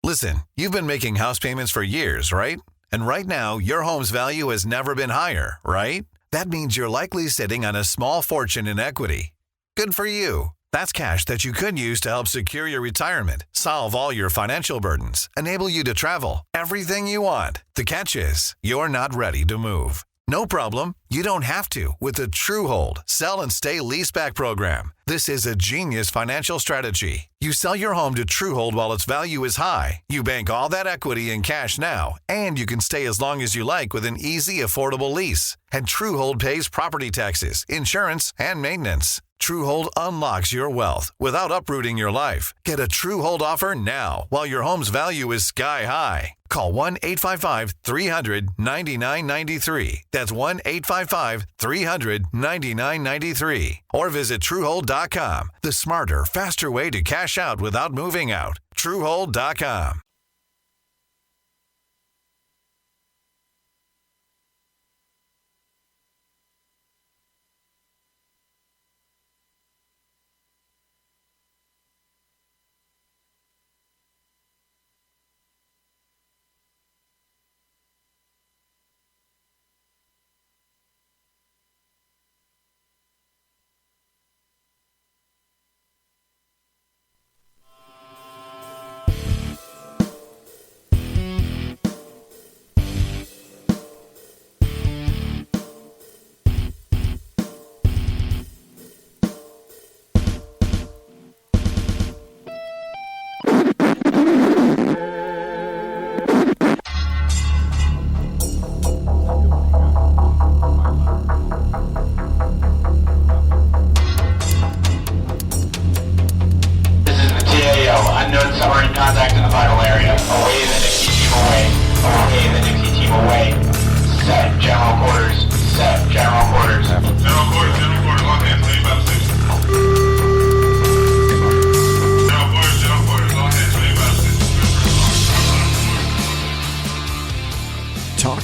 Listen, you've been making house payments for years, right? And right now, your home's value has never been higher, right? That means you're likely sitting on a small fortune in equity. Good for you. That's cash that you could use to help secure your retirement, solve all your financial burdens, enable you to travel, everything you want. The catch is, you're not ready to move. No problem. You don't have to with the TrueHold Sell and Stay Leaseback program. This is a genius financial strategy. You sell your home to TrueHold while its value is high. You bank all that equity in cash now, and you can stay as long as you like with an easy, affordable lease. And TrueHold pays property taxes, insurance, and maintenance. TrueHold unlocks your wealth without uprooting your life. Get a TrueHold offer now while your home's value is sky high. Call 1-855-300-9993. That's 1-855-300-9993. Or visit TrueHold.com. The smarter, faster way to cash out without moving out. TrueHold.com.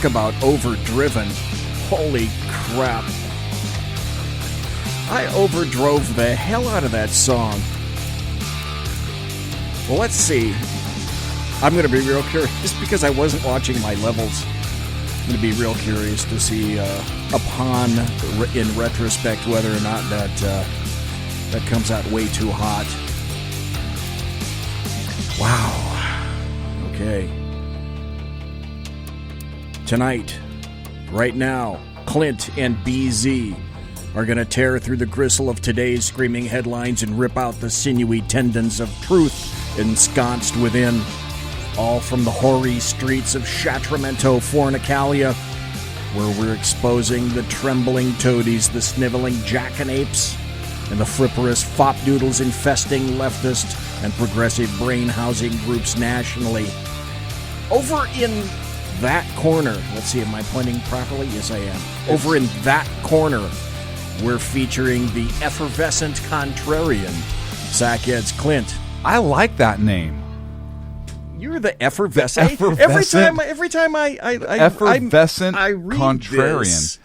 About overdriven. Holy crap. I overdrove the hell out of that song. Well, let's see. I'm going to be real curious, just because I wasn't watching my levels. I'm going to be real curious to see in retrospect whether or not that comes out way too hot. Wow. Okay. Tonight, right now, Clint and BZ are going to tear through the gristle of today's screaming headlines and rip out the sinewy tendons of truth ensconced within, all from the hoary streets of Sacramento, Fornicalia, where we're exposing the trembling toadies, the sniveling jackanapes, and the fripperous fopdoodles infesting leftist and progressive brain-housing groups nationally. Over in that corner, let's see, am I pointing properly? Yes, I am. Over in that corner, we're featuring the effervescent contrarian, Sackhead's Clint. I like that name. You're the effervescent. Every time I effervescent I read contrarian. This,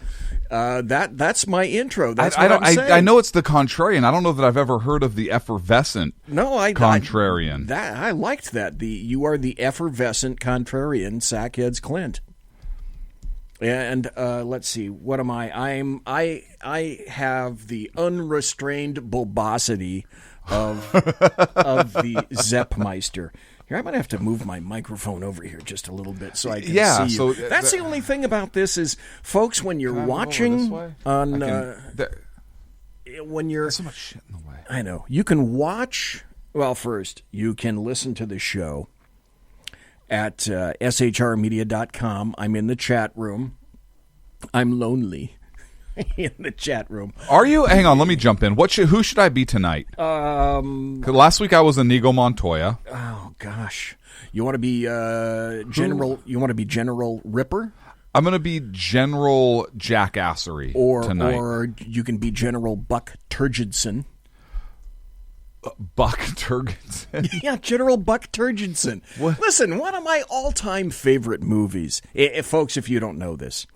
that's my intro. That's what I'm saying. I know it's the contrarian. I don't know that I've ever heard of the effervescent contrarian. I liked that. You are the effervescent contrarian, Sackhead's Clint. And let's see, what am I? I have the unrestrained bulbosity of the Zeppmeister. Here, I'm going to have to move my microphone over here just a little bit so I can see you. So that's the only thing about this is, folks, when you're watching on... when you're... There's so much shit in the way. I know. You can watch... Well, first, you can listen to the show at shrmedia.com. I'm in the chat room. I'm lonely in the chat room. Are you? Hang on, let me jump in. Who should I be tonight? 'Cause last week I was Inigo Montoya. Oh gosh, you want to be General? You want to be General Ripper? I'm going to be General Jackassery tonight. Or you can be General Buck Turgidson. Buck Turgidson? Yeah, General Buck Turgidson. Listen, one of my all-time favorite movies, folks, if you don't know this,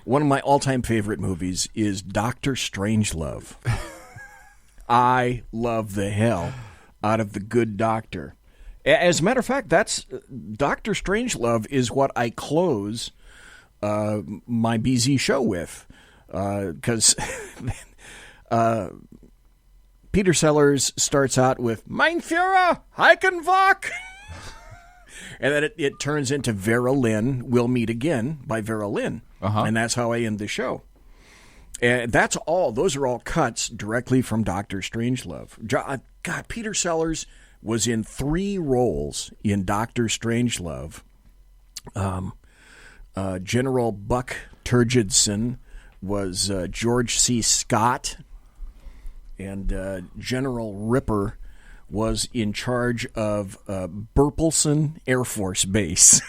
one of my all-time favorite movies is Dr. Strangelove. I love the hell out of The Good Doctor. As a matter of fact, that's Dr. Strangelove is what I close my BZ show with, because Peter Sellers starts out with Mein Führer, Heikenwach. And then it turns into Vera Lynn, We'll Meet Again by Vera Lynn. And that's how I end the show. And that's all. Those are all cuts directly from Dr. Strangelove. God, Peter Sellers was in 3 roles in Dr. Strangelove. General Buck Turgidson was George C. Scott. And General Ripper was in charge of Burpelson Air Force Base.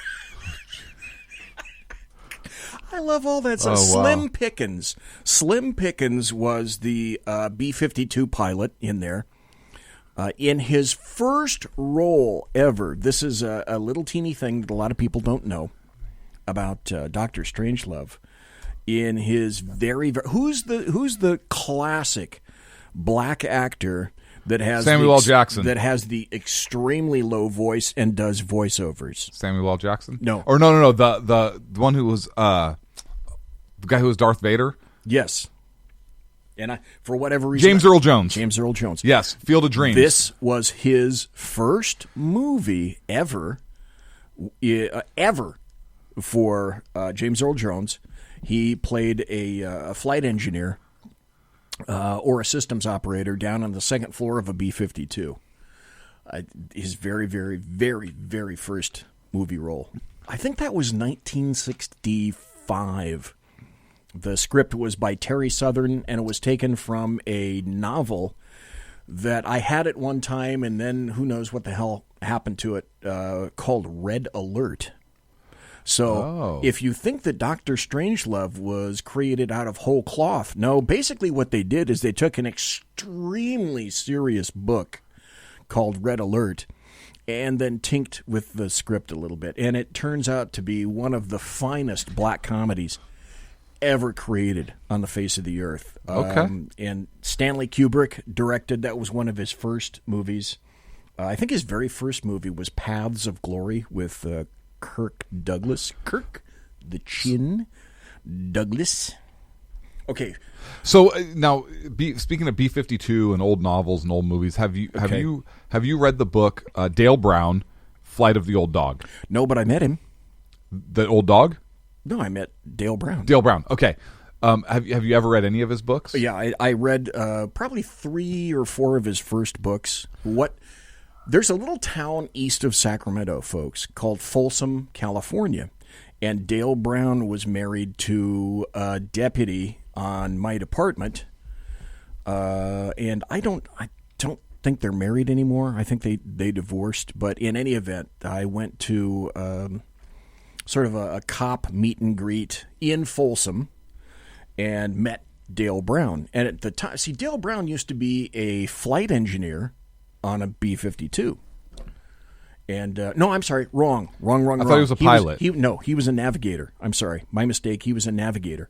I love all that stuff. Slim Pickens. Slim Pickens was the B-52 pilot in there. In his first role ever, this is a little teeny thing that a lot of people don't know about Dr. Strangelove. In his who's the classic black actor that has Samuel L. Jackson, that has the extremely low voice and does voiceovers? Samuel L. Jackson? No. Or no. The one who was the guy who was Darth Vader? Yes. And for whatever reason, James Earl Jones. James Earl Jones. Yes, Field of Dreams. This was his first movie ever for James Earl Jones. He played a flight engineer or a systems operator down on the second floor of a B-52. His very, very, very, very first movie role. I think that was 1965. The script was by Terry Southern, and it was taken from a novel that I had at one time, and then who knows what the hell happened to it, called Red Alert. So if you think that Dr. Strangelove was created out of whole cloth, no, basically what they did is they took an extremely serious book called Red Alert and then tinked with the script a little bit. And it turns out to be one of the finest black comedies ever created on the face of the earth. And Stanley Kubrick directed. That was one of his first movies. I think his very first movie was Paths of Glory with Kirk Douglas. Kirk the Chin Douglas. Okay. So now, speaking of B-52 and old novels and old movies, have you read the book Dale Brown, Flight of the Old Dog? No, but I met him. The old dog? No, I met Dale Brown. Dale Brown. Okay. Have you ever read any of his books? Yeah, I read probably 3 or 4 of his first books. There's a little town east of Sacramento, folks, called Folsom, California, and Dale Brown was married to a deputy on my department, and I don't think they're married anymore. I think they divorced, but in any event, I went to sort of a cop meet and greet in Folsom and met Dale Brown. And at the time, Dale Brown used to be a flight engineer on a B-52. And no, I'm sorry, wrong. I thought he was a pilot. He was a navigator. I'm sorry, my mistake. He was a navigator.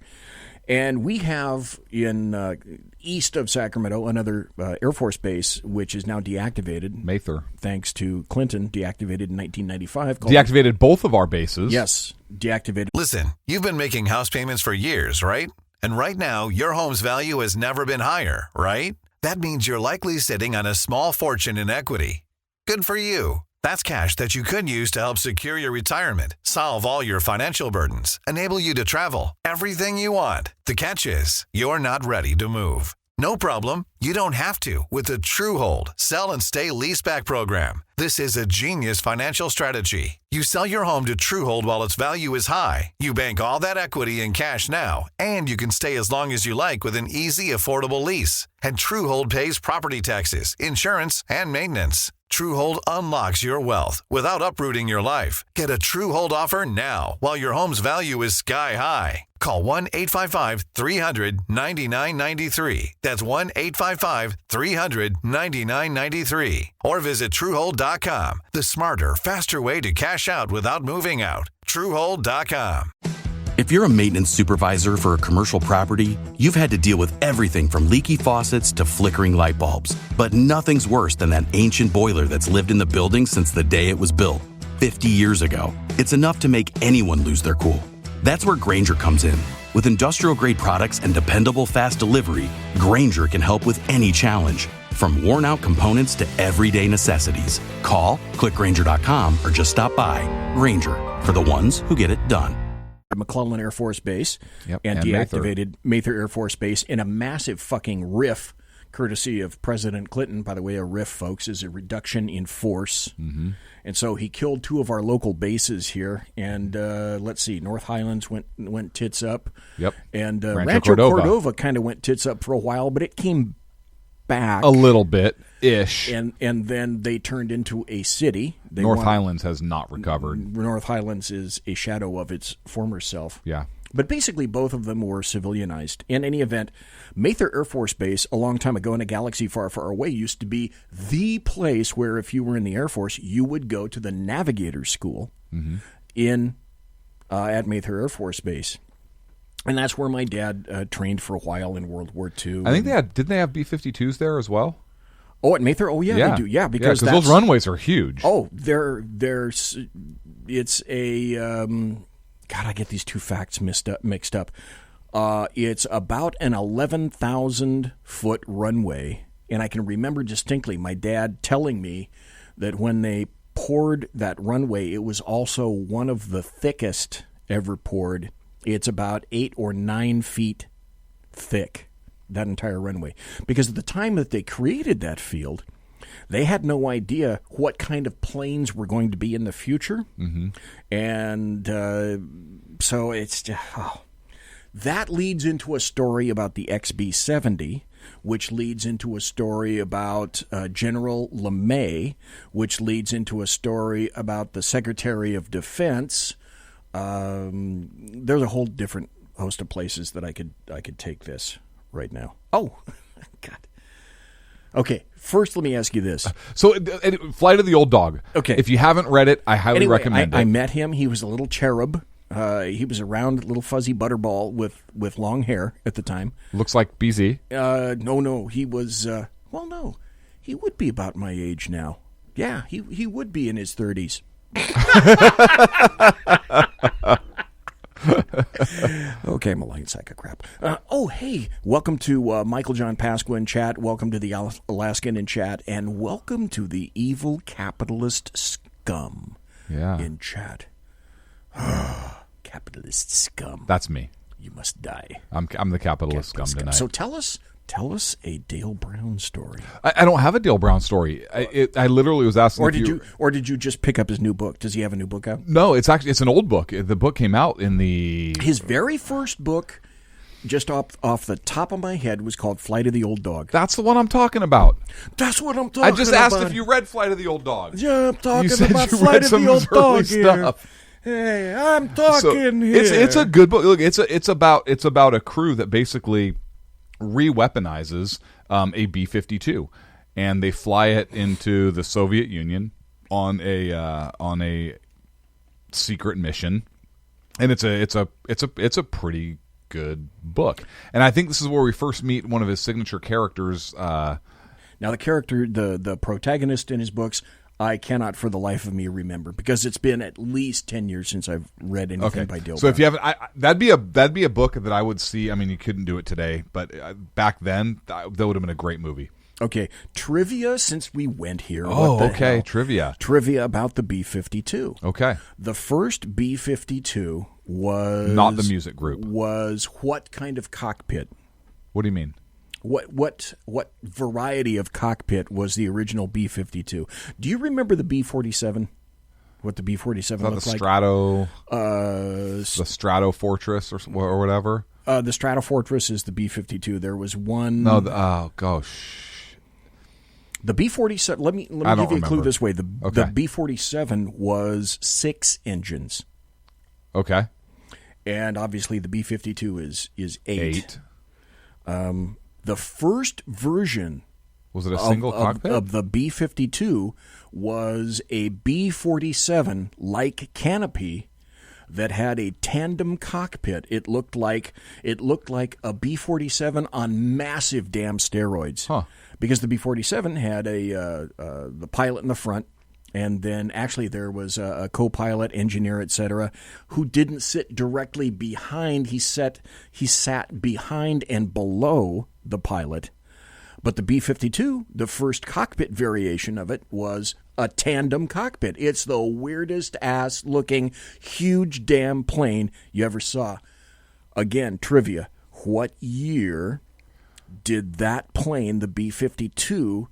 And we have in east of Sacramento another Air Force base, which is now deactivated. Mather. Thanks to Clinton, deactivated in 1995. Deactivated both of our bases. Yes, deactivated. Listen, you've been making house payments for years, right? And right now, your home's value has never been higher, right? That means you're likely sitting on a small fortune in equity. Good for you. That's cash that you could use to help secure your retirement, solve all your financial burdens, enable you to travel, everything you want. The catch is, you're not ready to move. No problem. You don't have to with the TrueHold Sell and Stay Leaseback program. This is a genius financial strategy. You sell your home to TrueHold while its value is high. You bank all that equity in cash now, and you can stay as long as you like with an easy, affordable lease. And TrueHold pays property taxes, insurance, and maintenance. TrueHold unlocks your wealth without uprooting your life. Get a TrueHold offer now while your home's value is sky high. Call 1-855-300-9993. That's 1-855-300-9993. Or visit TrueHold.com. The smarter, faster way to cash out without moving out. TrueHold.com. If you're a maintenance supervisor for a commercial property, you've had to deal with everything from leaky faucets to flickering light bulbs. But nothing's worse than that ancient boiler that's lived in the building since the day it was built, 50 years ago. It's enough to make anyone lose their cool. That's where Grainger comes in. With industrial-grade products and dependable fast delivery, Grainger can help with any challenge, from worn-out components to everyday necessities. Call, click Grainger.com, or just stop by. Grainger, for the ones who get it done. McClellan Air Force Base Yep, and and deactivated Mather Air Force Base in a massive fucking riff, courtesy of President Clinton. By the way, a riff, folks, is a reduction in force. Mm-hmm. And so he killed 2 of our local bases here. And let's see, North Highlands went tits up. Yep. And Rancho Cordova kind of went tits up for a while, but it came back. A little bit-ish. And then they turned into a city. North Highlands has not recovered. North Highlands is a shadow of its former self. Yeah. But basically, both of them were civilianized. In any event, Mather Air Force Base, a long time ago in a galaxy far, far away, used to be the place where, if you were in the Air Force, you would go to the Navigator School at Mather Air Force Base. And that's where my dad trained for a while in World War II. I think didn't they have B-52s there as well? Oh, at Mather? Oh, yeah, they do. Yeah, because those runways are huge. Oh, it's a God, I get these 2 facts mixed up. It's about an 11,000-foot runway, and I can remember distinctly my dad telling me that when they poured that runway, it was also one of the thickest ever poured. It's about 8 or 9 feet thick, that entire runway. Because at the time that they created that field, they had no idea what kind of planes were going to be in the future. Mm-hmm. And so it's just, that leads into a story about the XB-70, which leads into a story about General LeMay, which leads into a story about the Secretary of Defense. There's a whole different host of places that I could take this right now. Oh, God. Okay, first let me ask you this. So, Flight of the Old Dog. Okay. If you haven't read it, I highly recommend it. I met him. He was a little cherub. He was a round, little fuzzy butterball with long hair at the time. Looks like BZ. No. He was, no. He would be about my age now. Yeah, he would be in his 30s. Okay, I'm a lying sack of crap. Hey, welcome to Michael John Pasqua in chat. Welcome to the Alaskan in chat, and welcome to the evil capitalist scum in chat. Capitalist scum. That's me. You must die. I'm the capitalist scum tonight. So tell us a Dale Brown story. I don't have a Dale Brown story. I literally was asking. Or did you just pick up his new book? Does he have a new book out? No, it's an old book. The book came out in his very first book. Just off the top of my head was called Flight of the Old Dog. That's the one I'm talking about. That's what I'm talking about. I just asked if you read Flight of the Old Dog. Yeah, I'm talking about Flight of the Old Dog here. Hey, I'm talking here. It's a good book. Look, it's about a crew that basically re-weaponizes a B-52, and they fly it into the Soviet Union on a secret mission, and it's a pretty good book. And I think this is where we first meet one of his signature characters. Now, the character, the protagonist in his books, I cannot for the life of me remember, because it's been at least 10 years since I've read anything by Dale Brown. So if you haven't, that'd be a book that I would see. I mean, you couldn't do it today, but back then that would have been a great movie. Okay, trivia since we went here. Okay, trivia about the B-52. Okay, the first B-52 was not the music group. Was what kind of cockpit? What do you mean? What variety of cockpit was the original B-52? Do you remember the B-47? What the B-47 looked like? The Strato Fortress or whatever. The Strato Fortress is the B-52. There was one. No. Oh gosh. The B-47. Let me give you a clue this way. The B-47 was 6 engines. Okay. And obviously the B-52 is 8. The first version was it a single cockpit of the B-52 was a B-47 like canopy, that had a tandem cockpit. It looked like a B-47 on massive damn steroids. Huh. Because the B-47 had the pilot in the front, and then actually there was a co-pilot, engineer, etc., who didn't sit directly behind. He sat behind and below the pilot. But the B-52, the first cockpit variation of it, was a tandem cockpit. It's the weirdest ass looking huge damn plane you ever saw. Again, trivia. What year did that plane, the B-52,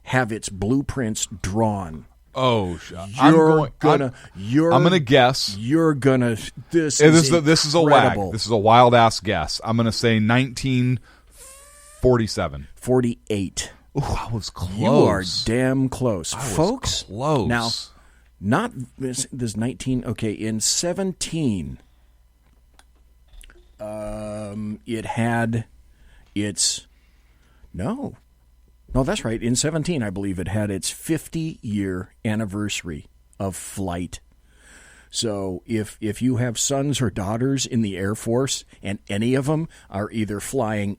have its blueprints drawn? Oh, I'm gonna guess. You're gonna. This is a wag. incredible. This is a wild ass guess. I'm gonna say 1947. 48. Ooh, I was close. You are damn close, folks. Close. Now, not this 19. Okay, in 17, it had its no, that's right. In 17, I believe it had its 50-year anniversary of flight. So if you have sons or daughters in the Air Force, and any of them are either flying,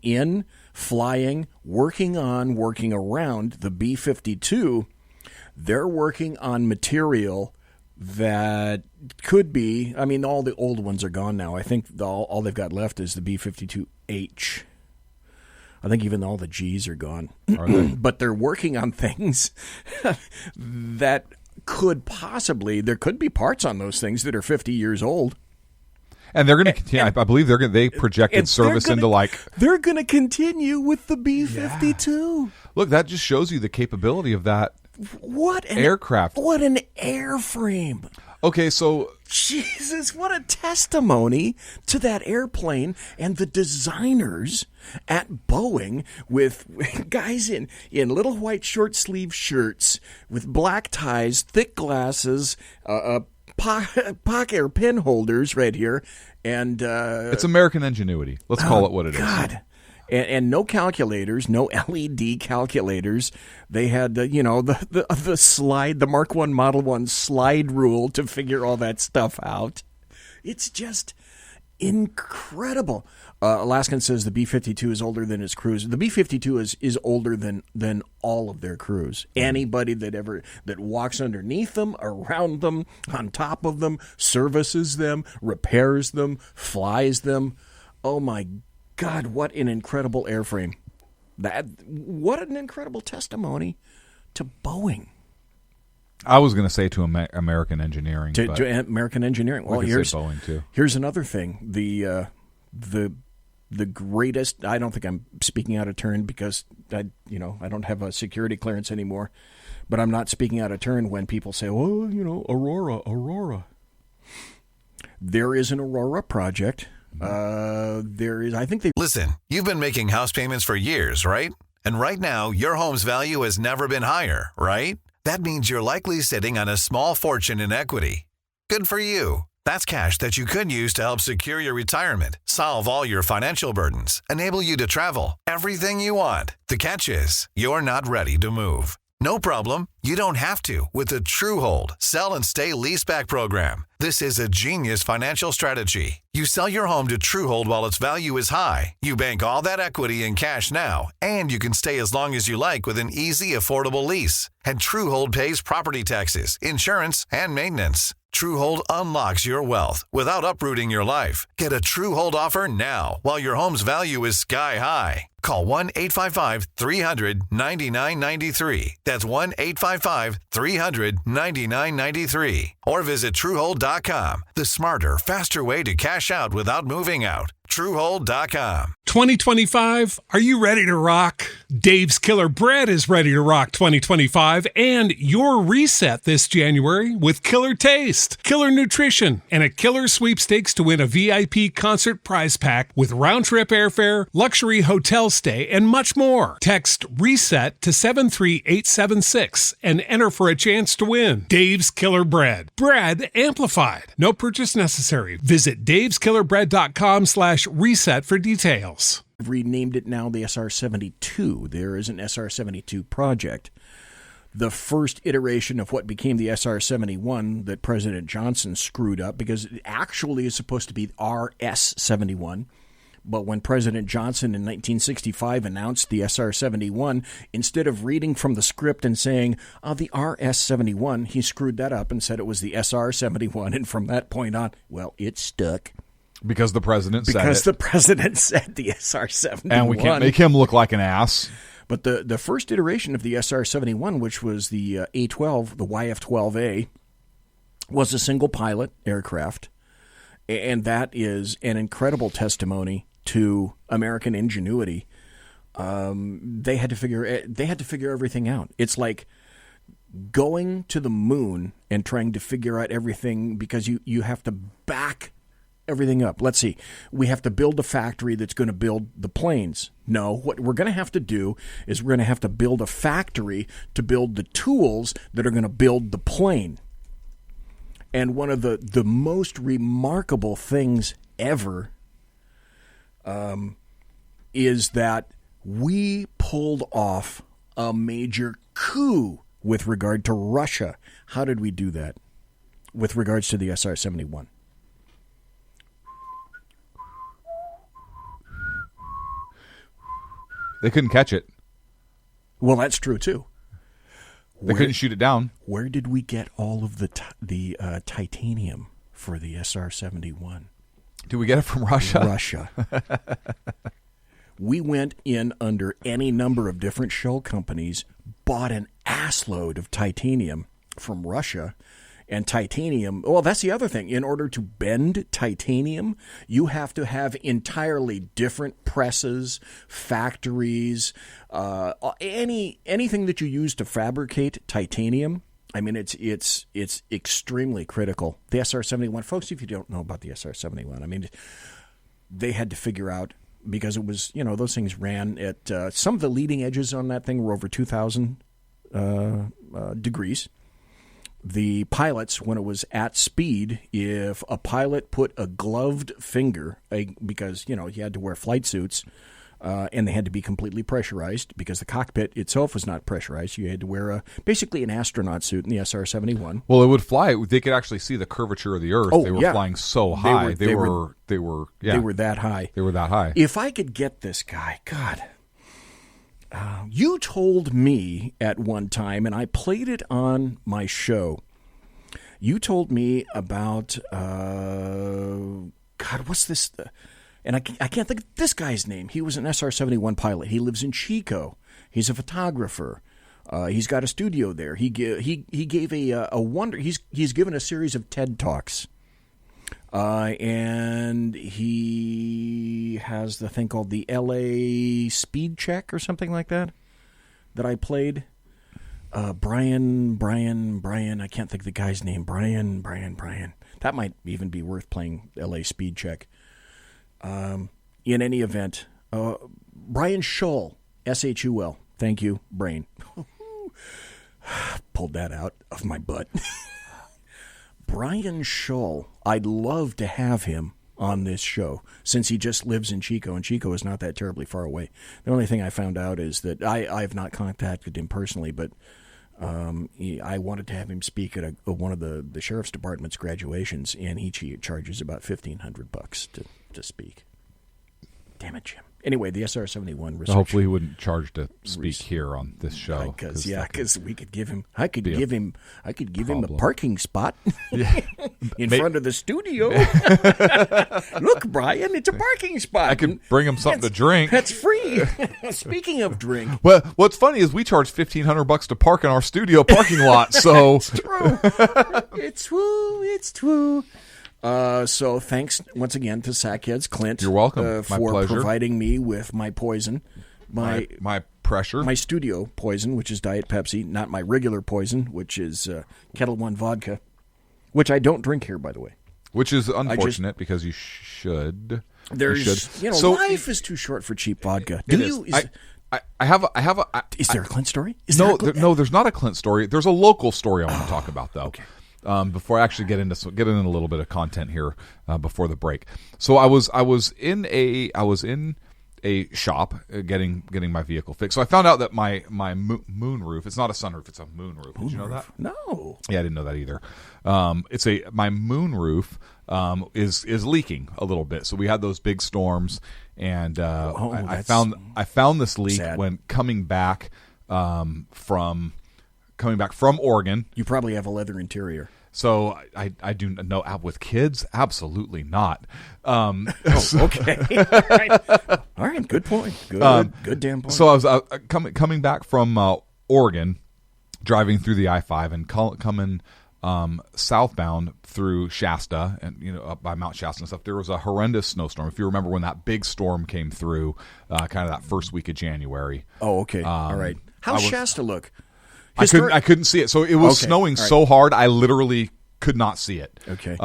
working around the B-52, they're working on material that could be, I mean, all the old ones are gone now. I think all they've got left is the B-52H. I think even all the G's are gone. Are they? But they're working on things that could possibly, there could be parts on those things that are 50 years old. And they're going to continue. I believe they projected service into like. They're going to continue with the B-52. Yeah. Look, that just shows you the capability of that aircraft. What an airframe. Okay, so Jesus, what a testimony to that airplane and the designers at Boeing with guys in little white short sleeve shirts with black ties, thick glasses, pocket pen holders right here, and it's American ingenuity. Let's call it what it is. God. And no calculators, no LED calculators. They had, the slide, the Mark I Model I slide rule to figure all that stuff out. It's just incredible. Alaskan says the B-52 is older than its crews. The B-52 is older than all of their crews. Anybody that walks underneath them, around them, on top of them, services them, repairs them, flies them. Oh my God, what an incredible airframe. What an incredible testimony to Boeing. I was going to say to American engineering. To American engineering. Well, here's Boeing too. Here's another thing. The greatest, I don't think I'm speaking out of turn because I don't have a security clearance anymore, but I'm not speaking out of turn when people say, "Oh, Aurora." There is an Aurora project. There is, I think they... Listen, you've been making house payments for years, right? And right now, your home's value has never been higher, right? That means you're likely sitting on a small fortune in equity. Good for you. That's cash that you could use to help secure your retirement, solve all your financial burdens, enable you to travel, everything you want. The catch is, you're not ready to move. No problem. You don't have to with the TrueHold Sell and Stay Leaseback program. This is a genius financial strategy. You sell your home to TrueHold while its value is high. You bank all that equity in cash now, and you can stay as long as you like with an easy, affordable lease. And TrueHold pays property taxes, insurance, and maintenance. TrueHold unlocks your wealth without uprooting your life. Get a TrueHold offer now while your home's value is sky high. Call 1-855-300-9993. That's 1-855-300-9993. Or visit TrueHold.com. The smarter, faster way to cash out without moving out. TrueHold.com. 2025, are you ready to rock? Dave's Killer Bread is ready to rock 2025 and your reset this January with Killer Taste, Killer Nutrition, and a killer sweepstakes to win a VIP concert prize pack with round-trip airfare, luxury hotel stay, and much more. Text RESET to 73876 and enter for a chance to win. Dave's Killer Bread. Bread amplified. No purchase necessary. Visit daveskillerbread.com/reset for details. Renamed it now the SR-72. There is an SR-72 project. the first iteration of what became the SR-71 that President Johnson screwed up, because it actually is supposed to be RS-71. But when President Johnson in 1965 announced the SR-71, instead of reading from the script and saying, the RS-71, he screwed that up and said it was the SR-71. And from that point on, well, it stuck. Because the president said it. Because the president said the SR-71. And we can't make him look like an ass. But the first iteration of the SR-71, which was the A-12, the YF-12A, was a single pilot aircraft. And that is an incredible testimony to American ingenuity. They had to figure everything out. It's like going to the moon and trying to figure out everything, because you have to back everything up. Let's see. We have to build a factory that's going to build the planes. No, what we're going to have to do is we're going to have to build a factory to build the tools that are going to build the plane. And one of the most remarkable things ever is that we pulled off a major coup with regard to Russia. How did we do that with regards to the SR-71? They couldn't catch it. Well, that's true, too. They couldn't shoot it down. Where did we get all of the titanium for the SR-71? Did we get it from Russia? Russia. We went in under any number of different shell companies, bought an assload of titanium from Russia. And titanium, well, that's the other thing. In order to bend titanium, you have to have entirely different presses, factories, anything that you use to fabricate titanium. I mean, it's extremely critical. The SR-71, folks, if you don't know about the SR-71, I mean, they had to figure out, because it was, those things ran at, some of the leading edges on that thing were over 2,000 degrees. The pilots, when it was at speed, if a pilot put a gloved finger, because, you had to wear flight suits, and they had to be completely pressurized because the cockpit itself was not pressurized. You had to wear basically an astronaut suit in the SR-71. Well, it would fly. They could actually see the curvature of the Earth. Oh, they were yeah. flying so high. They were that high. They were that high. If I could get this guy, God. You told me at one time, and I played it on my show. You told me about, God, what's this? And I can't think of this guy's name. He was an SR-71 pilot. He lives in Chico. He's a photographer. He's got a studio there. He gave a wonder. He's given a series of TED Talks. And he has the thing called the LA Speed Check or something like that I played. Brian, I can't think of the guy's name. Brian. That might even be worth playing, LA Speed Check. In any event, Brian Shull, S-H-U-L. Thank you, Brain. Pulled that out of my butt. Brian Shull, I'd love to have him on this show, since he just lives in Chico, and Chico is not that terribly far away. The only thing I found out is that I've not contacted him personally, but I wanted to have him speak at one of the sheriff's department's graduations, and he charges about $1,500 to speak. Damn it, Jim. Anyway, the SR-71 research. Hopefully he wouldn't charge to speak here on this show. Because we could give him. I could give him a parking spot in front of the studio. Look, Brian, it's a parking spot. I could bring him something to drink. That's free. Speaking of drink, well, what's funny is we charge $1,500 to park in our studio parking lot. So it's true. It's true. So thanks once again to Sackheads Clint. You're welcome. My for pleasure. Providing me with my poison, my pressure, my studio poison, which is Diet Pepsi, not my regular poison, which is Kettle One vodka, which I don't drink here, by the way. Which is unfortunate because you should. Life is too short for cheap vodka. I have a. Is there a Clint story? No, there's not a Clint story. There's a local story I want to talk about, though. Okay. Before I actually get into a little bit of content here before the break. So I was in a shop getting my vehicle fixed. So I found out that my moon roof, it's not a sunroof, it's a moon roof. Did you know that? No. Yeah, I didn't know that either. My moon roof is leaking a little bit. So we had those big storms, and I found this leak sad. when coming back from Oregon. You probably have a leather interior. So I do know with kids, absolutely not. Okay. All right. Good point. Good damn point. So I was coming back from Oregon, driving through the I-5 and coming southbound through Shasta and up by Mount Shasta and stuff. There was a horrendous snowstorm. If you remember when that big storm came through, kind of that first week of January. Oh, okay. All right. How's Shasta look? I couldn't see it. So it was snowing so hard, I literally could not see it. Okay.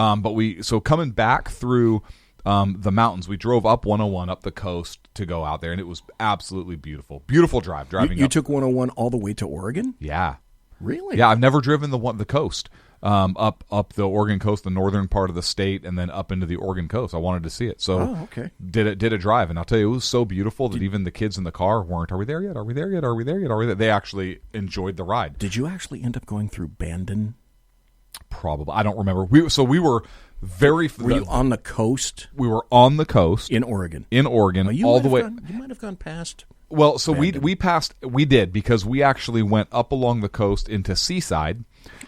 So coming back through the mountains, we drove up 101 up the coast to go out there, and it was absolutely beautiful. Beautiful drive. You took 101 all the way to Oregon? Yeah. Really? Yeah, I've never driven the coast. Up the Oregon coast, the northern part of the state, and then up into the Oregon coast. I wanted to see it, so did a drive, and I'll tell you, it was so beautiful that even the kids in the car weren't. Are we there yet? Are we there yet? Are we there yet? Are we there? They actually enjoyed the ride. Did you actually end up going through Bandon? Probably, I don't remember. We were very. Were you on the coast? We were on the coast in Oregon. All the way. You might have gone past. Well, so Bandon. we did because we actually went up along the coast into Seaside.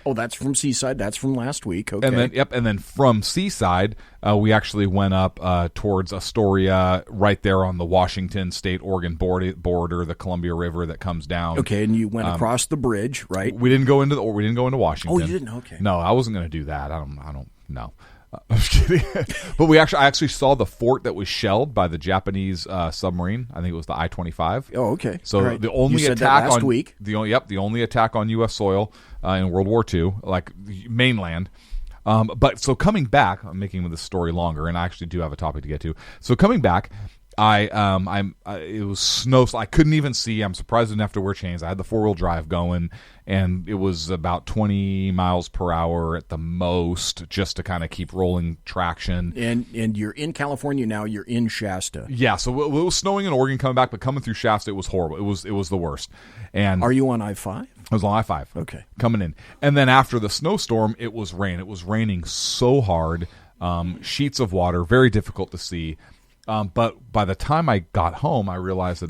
Oh, that's from Seaside. That's from last week. Okay. And then from Seaside, we actually went up towards Astoria, right there on the Washington State-Oregon border, the Columbia River that comes down. Okay, and you went across the bridge, right? We didn't go into Washington. Oh, you didn't? Okay. No, I wasn't going to do that. I don't know. I'm just kidding. But I actually saw the fort that was shelled by the Japanese submarine. I think it was the I-25. Oh, okay. So right. the only you said attack that last on week. The only attack on U.S. soil in World War II, like mainland. But so coming back, I'm making this story longer, and I actually do have a topic to get to. So coming back, it was snow. So I couldn't even see. I'm surprised I didn't have to wear chains. I had the 4-wheel drive going, and it was about 20 miles per hour at the most, just to kind of keep rolling traction. And you're in California now. You're in Shasta. Yeah. So it was snowing in Oregon coming back, but coming through Shasta, it was horrible. It was the worst. And are you on I-5? I was on I-5. Okay. Coming in, and then after the snowstorm, it was rain. It was raining so hard, sheets of water, very difficult to see. But by the time I got home, I realized that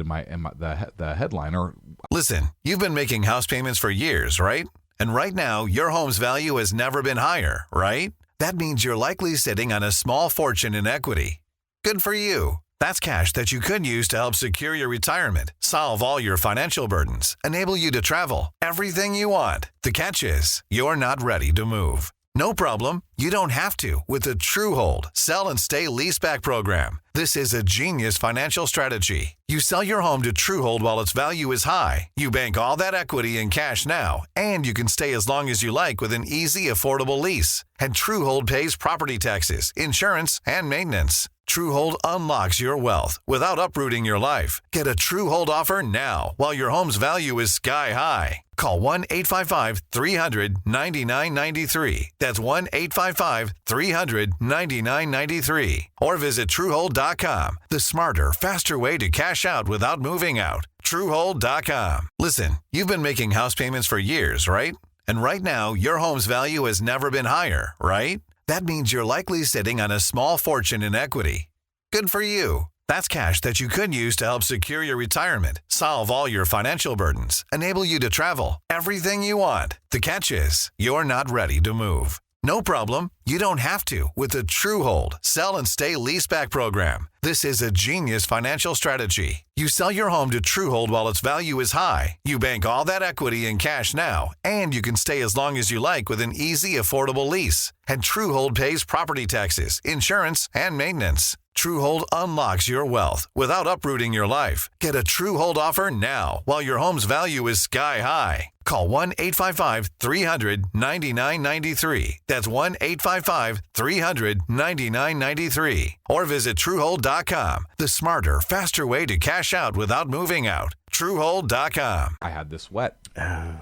the headliner. Listen, you've been making house payments for years, right? And right now, your home's value has never been higher, right? That means you're likely sitting on a small fortune in equity. Good for you. That's cash that you could use to help secure your retirement, solve all your financial burdens, enable you to travel, everything you want. The catch is, you're not ready to move. No problem. You don't have to with the TrueHold Sell and Stay Leaseback program. This is a genius financial strategy. You sell your home to TrueHold while its value is high. You bank all that equity in cash now, and you can stay as long as you like with an easy, affordable lease. And TrueHold pays property taxes, insurance, and maintenance. TrueHold unlocks your wealth without uprooting your life. Get a TrueHold offer now while your home's value is sky high. Call 1-855-300-9993. That's 1-855-300-9993. Or visit TrueHold.com. The smarter, faster way to cash out without moving out. TrueHold.com. Listen, you've been making house payments for years, right? And right now, your home's value has never been higher, right? That means you're likely sitting on a small fortune in equity. Good for you. That's cash that you could use to help secure your retirement, solve all your financial burdens, enable you to travel, everything you want. The catch is, you're not ready to move. No problem. You don't have to with the TrueHold Sell and Stay Leaseback program. This is a genius financial strategy. You sell your home to TrueHold while its value is high. You bank all that equity in cash now, and you can stay as long as you like with an easy, affordable lease. And TrueHold pays property taxes, insurance, and maintenance. TrueHold unlocks your wealth without uprooting your life. Get a TrueHold offer now while your home's value is sky high. Call 1-855-300-9993. That's 1-855-300-9993. Or visit TrueHold.com. The smarter, faster way to cash out without moving out. TrueHold.com. I had this wet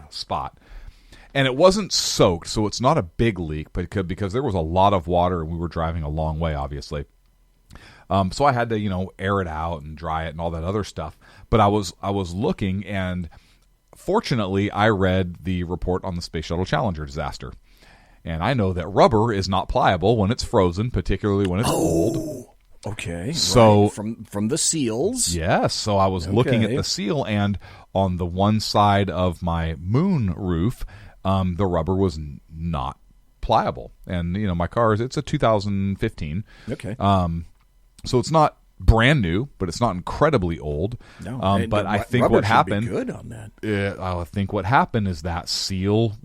spot. And it wasn't soaked, so it's not a big leak, but because there was a lot of water and we were driving a long way, obviously. So I had to, air it out and dry it and all that other stuff. But I was looking, and fortunately, I read the report on the Space Shuttle Challenger disaster. And I know that rubber is not pliable when it's frozen, particularly when it's cold. Okay. So right. From the seals. Yes. So I was looking at the seal, and on the one side of my moon roof, the rubber was not pliable. And my car it's a 2015. Okay. So it's not brand new, but it's not incredibly old. No. But I think what happened. Be good on that. I think what happened is that seal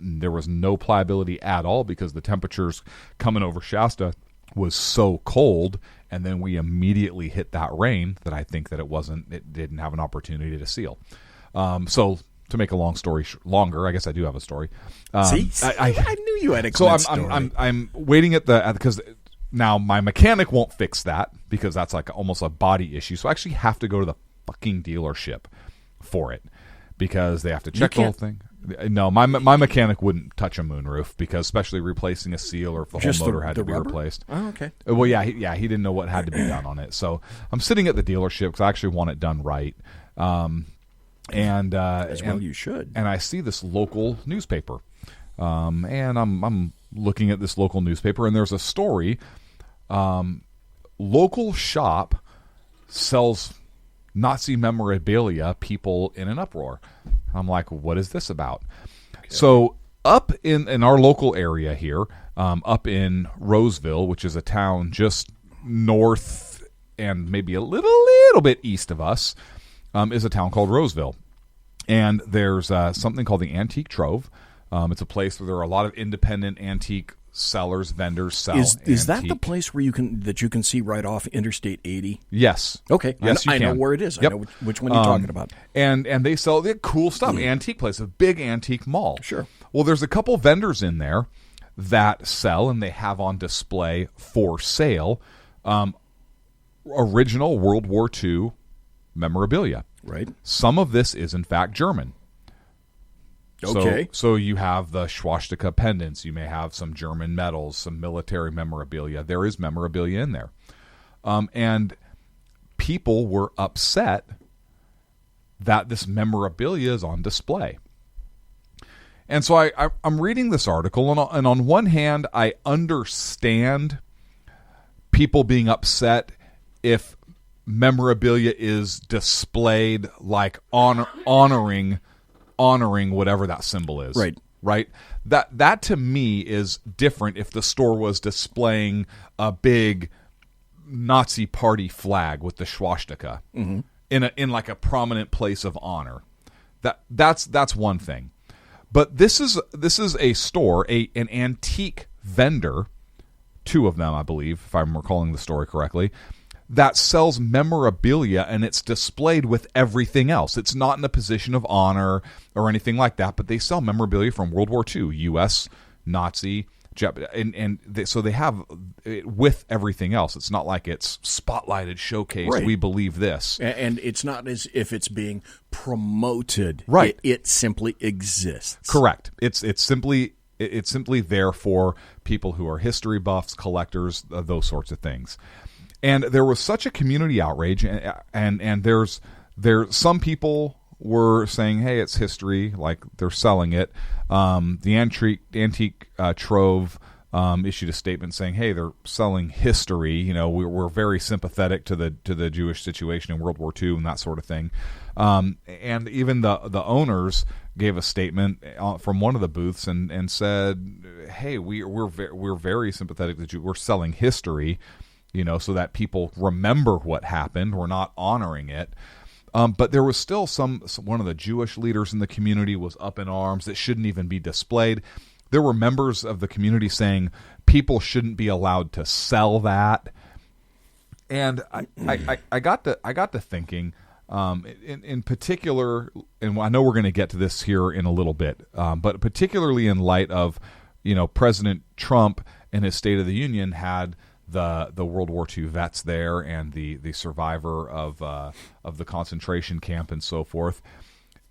there was no pliability at all because the temperatures coming over Shasta was so cold, and then we immediately hit that rain that I think that it didn't have an opportunity to seal. So to make a long story longer, I guess I do have a story. See, I knew you had a Clint story. I'm waiting because now my mechanic won't fix that because that's like almost a body issue. So I actually have to go to the fucking dealership for it because they have to check the whole thing. No, my mechanic wouldn't touch a moonroof because especially replacing a seal or if the whole motor had to be replaced. Oh, okay. Well, he didn't know what had to be done on it. So I'm sitting at the dealership because I actually want it done right. As well you should. And I see this local newspaper, and I'm looking at this local newspaper, and there's a story. Local shop sells Nazi memorabilia, people in an uproar. I'm like, what is this about? Okay. So up in our local area here, up in Roseville, which is a town just north and maybe a little bit east of us, is a town called Roseville. And there's something called the Antique Trove. It's a place where there are a lot of independent antique sellers, vendors sell. Is that the place where you can see right off Interstate 80? Yes. Okay. Yes, I know where it is. Yep. I know which one you're talking about. And they sell the cool stuff. Antique place, a big antique mall. Sure. Well, there's a couple vendors in there that sell, and they have on display for sale original World War II memorabilia. Right. Some of this is in fact German. Okay. So you have the swastika pendants. You may have some German medals, some military memorabilia. There is memorabilia in there. And people were upset that this memorabilia is on display. And so I'm reading this article, and on one hand, I understand people being upset if memorabilia is displayed like honoring whatever that symbol is. Right? That to me is different if the store was displaying a big Nazi party flag with the swastika in like a prominent place of honor. That's one thing. But this is a store, an antique vendor, two of them, I believe, if I'm recalling the story correctly, that sells memorabilia, and it's displayed with everything else. It's not in a position of honor or anything like that, but they sell memorabilia from World War II, U.S., Nazi, Japan, so they have it with everything else. It's not like it's spotlighted, showcased, right. We believe this. And it's not as if it's being promoted. Right. It simply exists. Correct. It's simply there for people who are history buffs, collectors, those sorts of things. And there was such a community outrage, and there's some people were saying, "Hey, it's history," like they're selling it. The antique Trove issued a statement saying, "Hey, they're selling history. You know, we're very sympathetic to the Jewish situation in World War II and that sort of thing." And even the owners gave a statement from one of the booths and said, "Hey, we're very sympathetic to Jews. We're selling history." You know, so that people remember what happened. We're not honoring it. But there was still one of the Jewish leaders in the community was up in arms. It shouldn't even be displayed. There were members of the community saying people shouldn't be allowed to sell that. And I got to thinking, in particular, and I know we're going to get to this here in a little bit, but particularly in light of, you know, President Trump in his State of the Union had the World War II vets there and the survivor of the concentration camp and so forth.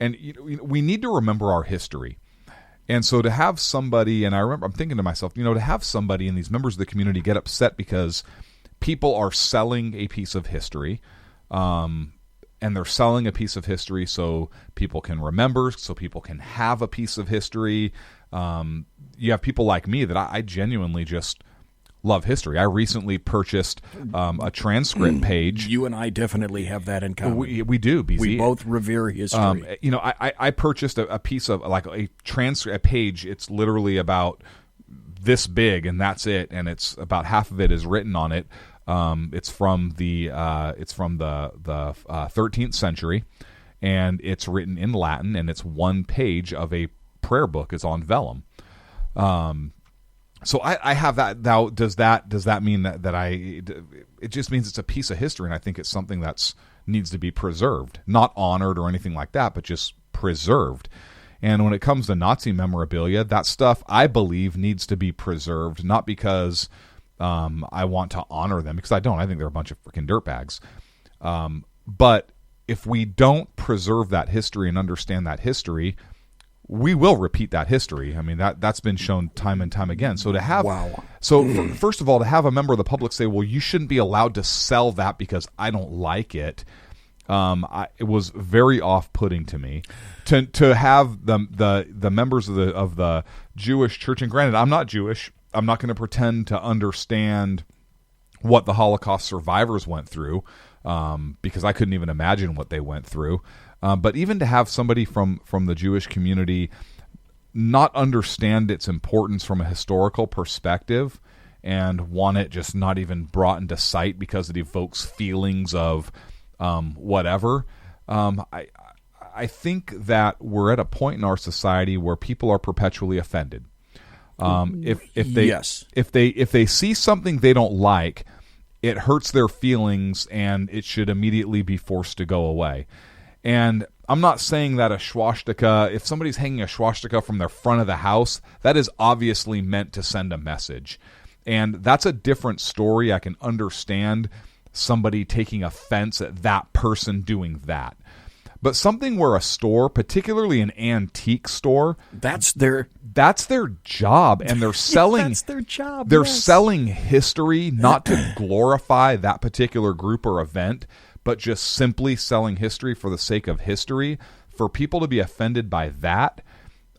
And we need to remember our history. And so to have somebody, and I'm thinking to myself, you know, to have somebody and these members of the community get upset because people are selling a piece of history, and they're selling a piece of history so people can remember, so people can have a piece of history. You have people like me that I genuinely just love history. I recently purchased a transcript page. You and I definitely have that in common. We do, BZ. We both revere history. I purchased a piece of like a page. It's literally about this big, and that's it. And it's about half of it is written on it. It's from the 13th century, and it's written in Latin, and it's one page of a prayer book. It's on vellum. So I have that. Now, does that mean that it just means it's a piece of history, and I think it's something that's needs to be preserved, not honored or anything like that, but just preserved. And when it comes to Nazi memorabilia, that stuff I believe needs to be preserved, not because I want to honor them, because I don't. I think they're a bunch of freaking dirtbags. But if we don't preserve that history and understand that history, we will repeat that history. I mean, that's been shown time and time again. So to have, first of all, to have a member of the public say, "Well, you shouldn't be allowed to sell that because I don't like it," it was very off-putting to me. To have the members of the Jewish church, and granted, I'm not Jewish. I'm not going to pretend to understand what the Holocaust survivors went through, because I couldn't even imagine what they went through. But even to have somebody from the Jewish community not understand its importance from a historical perspective and want it just not even brought into sight because it evokes feelings of whatever, I think that we're at a point in our society where people are perpetually offended. If they see something they don't like, it hurts their feelings, and it should immediately be forced to go away. And I'm not saying that a swastika, if somebody's hanging a swastika from their front of the house, that is obviously meant to send a message. And that's a different story. I can understand somebody taking offense at that person doing that. But something where a store, particularly an antique store, that's their job, and they're selling that's their job. They're selling history, not to glorify that particular group or event, but just simply selling history for the sake of history. For people to be offended by that,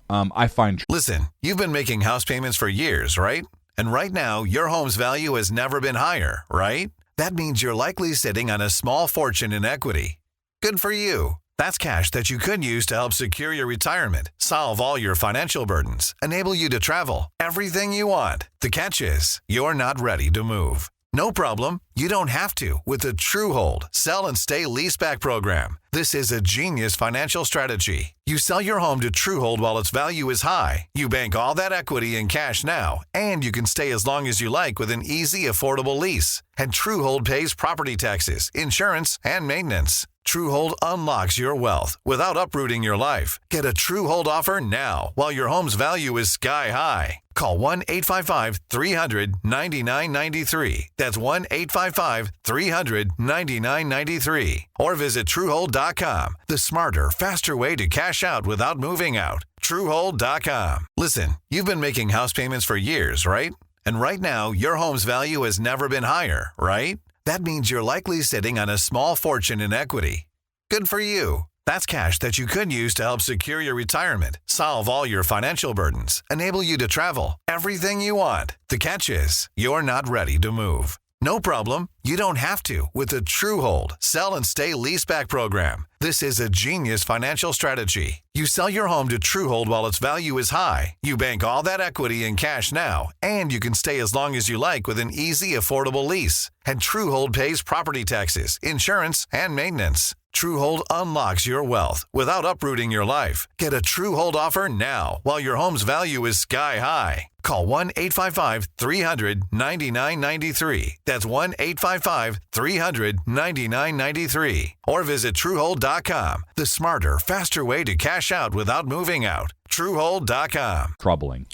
I find... Listen, you've been making house payments for years, right? And right now, your home's value has never been higher, right? That means you're likely sitting on a small fortune in equity. Good for you. That's cash that you could use to help secure your retirement, solve all your financial burdens, enable you to travel, everything you want. The catch is, you're not ready to move. No problem. You don't have to with the TrueHold Sell and Stay Leaseback program. This is a genius financial strategy. You sell your home to TrueHold while its value is high. You bank all that equity in cash now, and you can stay as long as you like with an easy, affordable lease. And TrueHold pays property taxes, insurance, and maintenance. TrueHold unlocks your wealth without uprooting your life. Get a TrueHold offer now while your home's value is sky high. Call 1-855-300-9993. That's 1-855-300-9993. Or visit TrueHold.com. The smarter, faster way to cash out without moving out. TrueHold.com. Listen, you've been making house payments for years, right? And right now, your home's value has never been higher, right? That means you're likely sitting on a small fortune in equity. Good for you. That's cash that you could use to help secure your retirement, solve all your financial burdens, enable you to travel, everything you want. The catch is, you're not ready to move. No problem. You don't have to with the TrueHold Sell and Stay Leaseback program. This is a genius financial strategy. You sell your home to TrueHold while its value is high. You bank all that equity in cash now, and you can stay as long as you like with an easy, affordable lease. And TrueHold pays property taxes, insurance, and maintenance. TrueHold unlocks your wealth without uprooting your life. Get a TrueHold offer now while your home's value is sky high. Call 1-855-300-9993. That's 1-855-300-9993. Or visit TrueHold.com. The smarter, faster way to cash out without moving out. TrueHold.com. Troubling.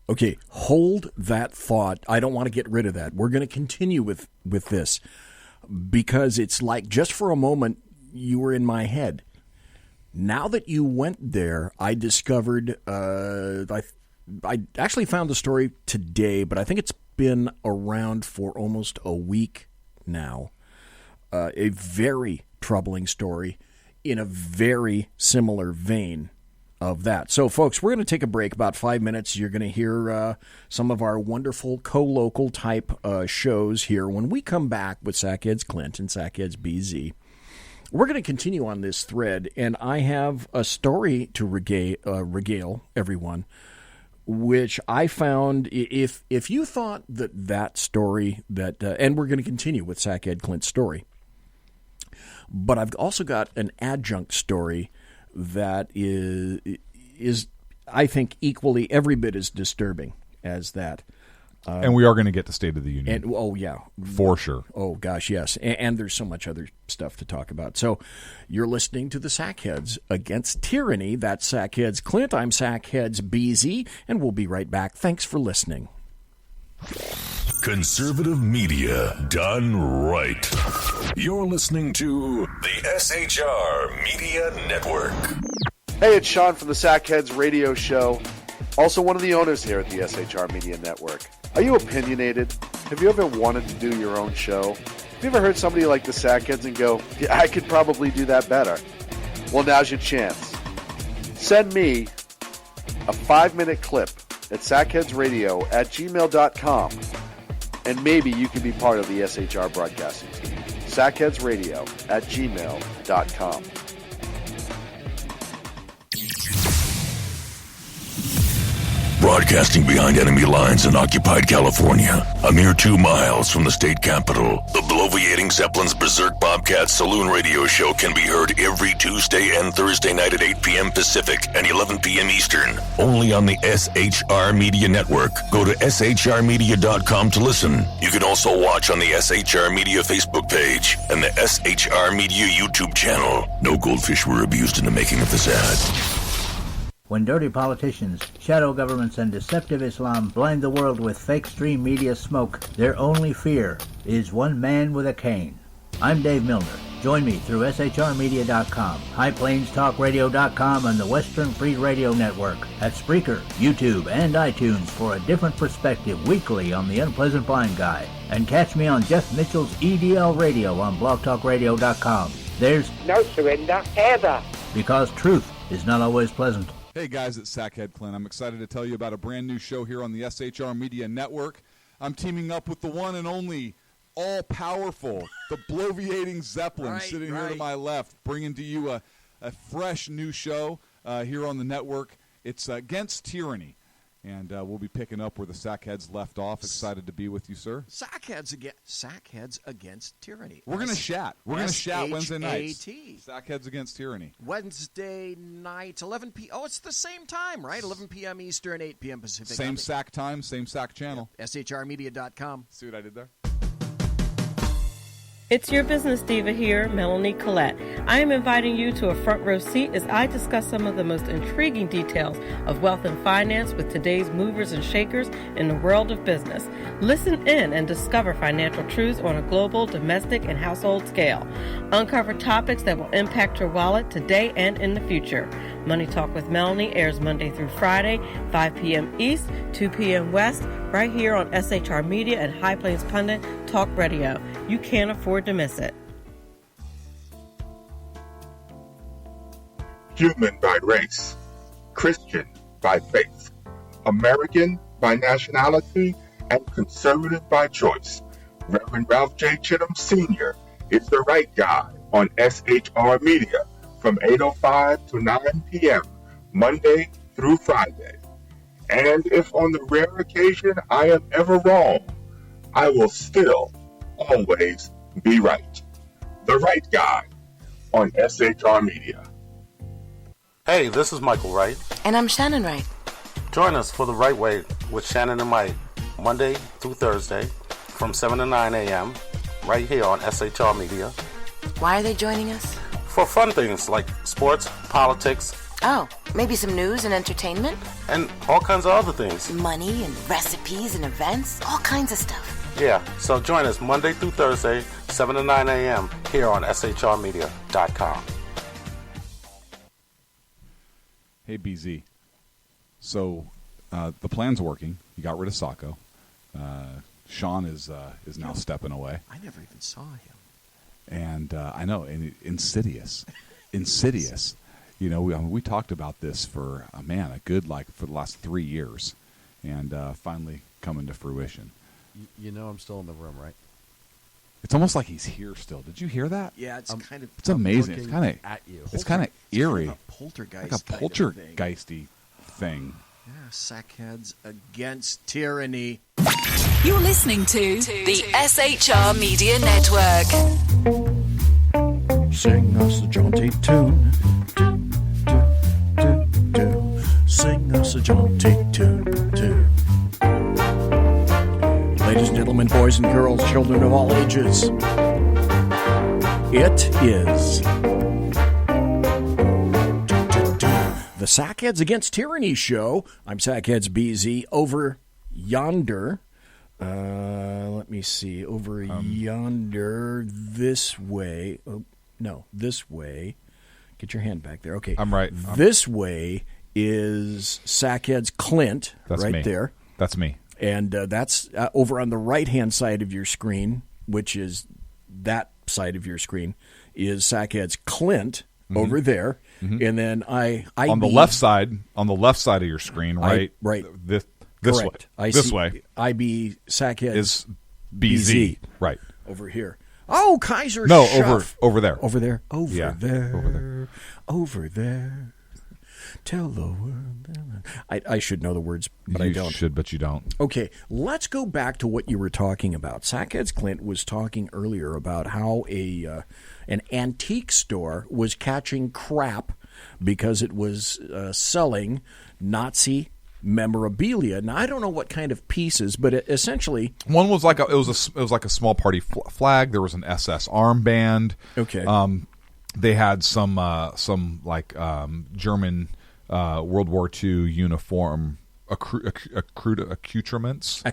Okay, hold that thought. I don't want to get rid of that. We're going to continue with this because it's like just for a moment you were in my head. Now that you went there, I discovered, I actually found the story today, but I think it's been around for almost a week now. A very troubling story in a very similar vein of that. So, folks, we're going to take a break, about 5 minutes. You're going to hear some of our wonderful co-local type shows here. When we come back with Sackheads Clint and Sackheads BZ, we're going to continue on this thread, and I have a story to regale everyone, which I found, if you thought that story, and we're going to continue with Sackhead Clint's story, but I've also got an adjunct story that is I think, equally every bit as disturbing as that. And we are going to get to State of the Union. And, oh, yeah. For sure. Oh, gosh, yes. And there's so much other stuff to talk about. So you're listening to the Sackheads Against Tyranny. That's Sackheads Clint. I'm Sackheads BZ, and we'll be right back. Thanks for listening. Conservative media done right. You're listening to the SHR Media Network. Hey, it's Sean from the Sackheads Radio Show. Also one of the owners here at the SHR Media Network. Are you opinionated? Have you ever wanted to do your own show? Have you ever heard somebody like the Sackheads and go, yeah, I could probably do that better? Well, now's your chance. Send me a 5-minute clip at sackheadsradio@gmail.com, and maybe you can be part of the SHR broadcasting team. sackheadsradio@gmail.com. Broadcasting behind enemy lines in occupied California, a mere 2 miles from the state capital, the bloviating Zeppelin's Berserk Bobcats Saloon Radio Show can be heard every Tuesday and Thursday night at 8 p.m. Pacific and 11 p.m. Eastern, only on the SHR Media Network. Go to shrmedia.com to listen. You can also watch on the SHR Media Facebook page and the SHR Media YouTube channel. No goldfish were abused in the making of this ad. When dirty politicians, shadow governments, and deceptive Islam blind the world with fake stream media smoke, their only fear is one man with a cane. I'm Dave Milner. Join me through shrmedia.com, highplanestalkradio.com, and the Western Free Radio Network at Spreaker, YouTube, and iTunes for a different perspective weekly on the Unpleasant Blind Guy. And catch me on Jeff Mitchell's EDL Radio on blogtalkradio.com. There's no surrender ever, because truth is not always pleasant. Hey guys, it's Sackhead Clint. I'm excited to tell you about a brand new show here on the SHR Media Network. I'm teaming up with the one and only, all-powerful, the bloviating Zeppelin, sitting here to my left, bringing to you a fresh new show here on the network. It's Against Tyranny. And we'll be picking up where the Sackheads left off. Excited to be with you, sir. Sackheads Against Tyranny. We're going to chat. We're going to chat Wednesday nights. SHAT. Sackheads Against Tyranny. Wednesday night, 11 p.m. Oh, it's the same time, right? 11 p.m. Eastern, 8 p.m. Pacific. Same SAC time, same SAC channel. Yep. SHRmedia.com. See what I did there? It's your business diva here, Melanie Collette. I am inviting you to a front row seat as I discuss some of the most intriguing details of wealth and finance with today's movers and shakers in the world of business. Listen in and discover financial truths on a global, domestic, and household scale. Uncover topics that will impact your wallet today and in the future. Money Talk with Melanie airs Monday through Friday, 5 p.m. East, 2 p.m. West, right here on SHR Media and High Plains Pundit Talk Radio. You can't afford to miss it. Human by race, Christian by faith, American by nationality, and conservative by choice. Reverend Ralph J. Chittum Sr. is the right guy on SHR Media from 8:05 to 9 p.m. Monday through Friday. And if on the rare occasion I am ever wrong, I will still always be right. The right guy on SHR Media. Hey, this is Michael Wright. And I'm Shannon Wright. Join us for The Right Way with Shannon and Mike, Monday through Thursday from 7 to 9 a.m. right here on SHR Media. Why are they joining us? For fun things like sports, politics. Oh, maybe some news and entertainment? And all kinds of other things. Money and recipes and events, all kinds of stuff. Yeah, so join us Monday through Thursday, 7 to 9 a.m. here on shrmedia.com. Hey, BZ. So the plan's working. You got rid of Sacco. Sean is now stepping away. I never even saw him. And I know, and Insidious. You know, we talked about this for for the last 3 years, and finally coming to fruition. You know, I'm still in the room, right? It's almost like he's here still. Did you hear that? Yeah, it's kind of. It's amazing. It's kind of at you. It's kind of eerie. Kind of a poltergeist. Like a poltergeisty thing. Yeah, Sackheads against tyranny. You're listening to the SHR Media Network. Sing us a jaunty tune. Sing us a jaunty tune. Ladies and gentlemen, boys and girls, children of all ages, it is the Sackheads Against Tyranny show. I'm Sackheads BZ. Over yonder, let me see, over yonder, this way. Oh, no, this way. Get your hand back there. Okay. I'm right. This way is Sackheads Clint. That's right me. There. That's me. And that's over on the right-hand side of your screen, which is that side of your screen, is Sackheads Clint over there. Mm-hmm. And then I on the left side of your screen, right? Right. This Correct. way. This way. IB Sackheads is BZ. Right. Over here. Oh, Kaiser No, Schuff. over there. Over there. Over Yeah, there. over there. Over there. Tell the world. I should know the words, but I don't. You should, but you don't. Okay, let's go back to what you were talking about. Sackheads Clint was talking earlier about how an antique store was catching crap because it was selling Nazi memorabilia. Now I don't know what kind of pieces, but essentially one was like it was like a small party flag. There was an SS armband. Okay. They had some German World War II uniform accoutrements.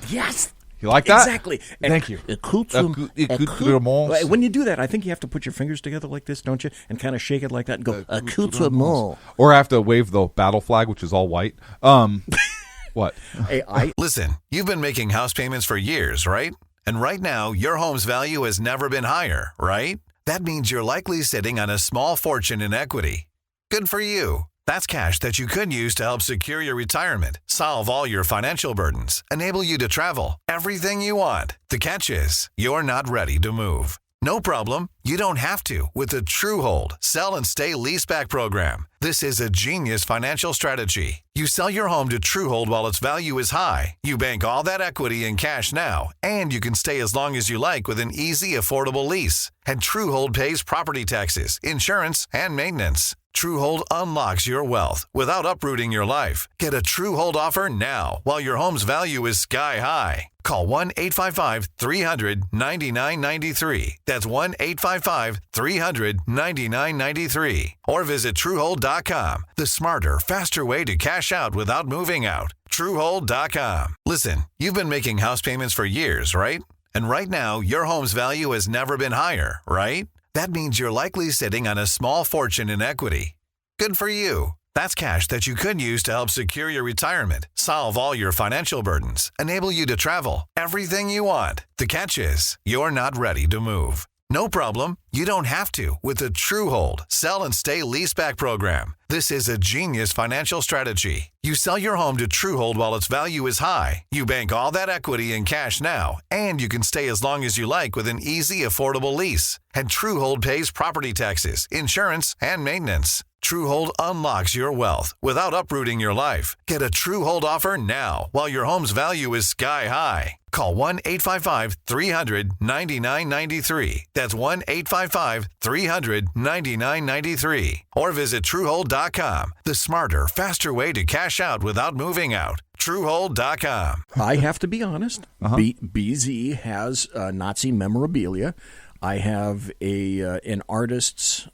Yes. You like that? Exactly. Thank you. Accoutrements. When you do that, I think you have to put your fingers together like this, don't you? And kind of shake it like that and go, accoutrement. Or I have to wave the battle flag, which is all white. What? Hey, Listen, you've been making house payments for years, right? And right now, your home's value has never been higher, right? That means you're likely sitting on a small fortune in equity. Good for you. That's cash that you could use to help secure your retirement, solve all your financial burdens, enable you to travel, everything you want. The catch is, you're not ready to move. No problem. You don't have to with the TrueHold Sell and Stay Leaseback program. This is a genius financial strategy. You sell your home to TrueHold while its value is high. You bank all that equity in cash now, and you can stay as long as you like with an easy, affordable lease. And TrueHold pays property taxes, insurance, and maintenance. TrueHold unlocks your wealth without uprooting your life. Get a TrueHold offer now while your home's value is sky high. Call 1-855-300-9993. That's 1-855-300-9993. Or visit TrueHold.com. The smarter, faster way to cash out without moving out. TrueHold.com. Listen, you've been making house payments for years, right? And right now, your home's value has never been higher, right? That means you're likely sitting on a small fortune in equity. Good for you. That's cash that you could use to help secure your retirement, solve all your financial burdens, enable you to travel, everything you want. The catch is, you're not ready to move. No problem. You don't have to with the TrueHold Sell and Stay Leaseback program. This is a genius financial strategy. You sell your home to TrueHold while its value is high. You bank all that equity in cash now, and you can stay as long as you like with an easy, affordable lease. And TrueHold pays property taxes, insurance, and maintenance. TrueHold unlocks your wealth without uprooting your life. Get a TrueHold offer now while your home's value is sky high. Call 1-855-300-9993. That's 1-855-300-9993. Or visit TrueHold.com. The smarter, faster way to cash out without moving out. TrueHold.com. I have to be honest. BZ has Nazi memorabilia. I have an artist's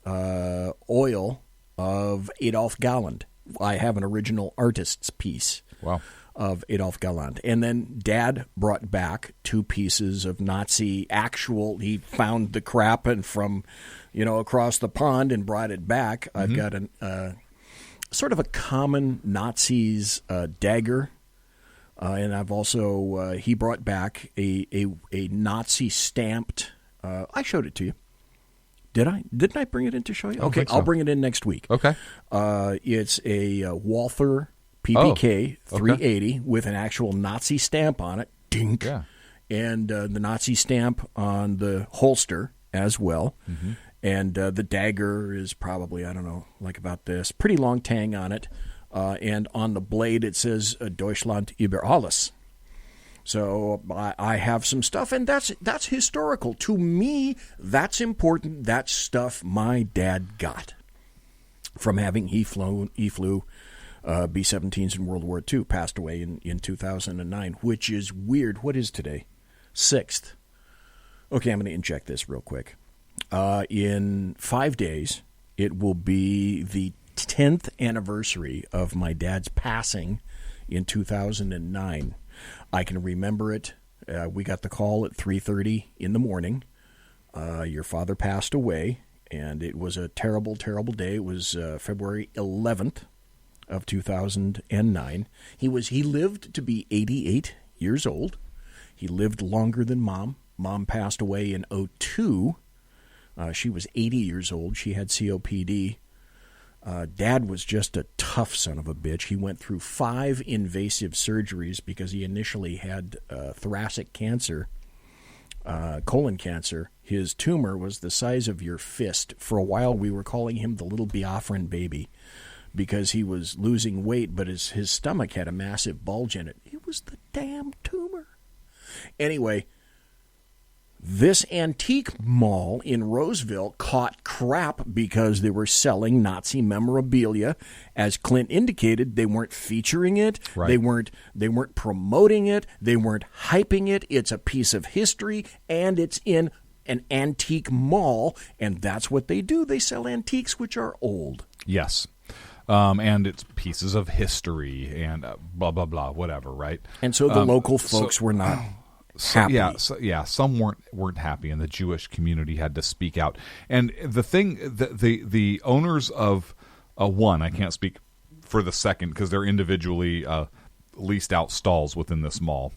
oil of Adolf Galland. I have an original artist's piece. Wow. Of Adolf Galland. And then Dad brought back 2 pieces of Nazi actual. He found the crap and from, across the pond and brought it back. I've got an sort of a common Nazi's dagger And I've also, he brought back a Nazi stamped, I showed it to you. Didn't I bring it in to show you? Okay, I'll bring it in next week. Okay. It's a Walther PPK 380 with an actual Nazi stamp on it. Dink. Yeah. And the Nazi stamp on the holster as well. Mm-hmm. And the dagger is probably, I don't know, like about this. Pretty long tang on it. And on the blade it says Deutschland über alles. So I have some stuff, and that's historical. To me, that's important. That's stuff my dad got from having he flew B-17s in World War II, passed away in 2009, which is weird. What is today? 6th. Okay, I'm going to inject this real quick. In 5 days, it will be the 10th anniversary of my dad's passing in 2009. I can remember it. We got the call at 3:30 in the morning. Your father passed away, and it was a terrible, terrible day. It was February 11th of 2009. He lived to be 88 years old. He lived longer than Mom. Mom passed away in 2002. She was 80 years old. She had COPD. Dad was just a tough son of a bitch. He went through 5 invasive surgeries because he initially had thoracic cancer, colon cancer. His tumor was the size of your fist. For a while, we were calling him the little Biafran baby because he was losing weight, but his stomach had a massive bulge in it. It was the damn tumor. Anyway, this antique mall in Roseville caught crap because they were selling Nazi memorabilia. As Clint indicated, they weren't featuring it. Right. They weren't promoting it. They weren't hyping it. It's a piece of history, and it's in an antique mall, and that's what they do. They sell antiques which are old. Yes. And it's pieces of history and blah, blah, blah, whatever, right? And so the local folks were not happy. Some weren't happy, and the Jewish community had to speak out. And the thing, the owners of one, I can't speak for the second because they're individually leased out stalls within this mall.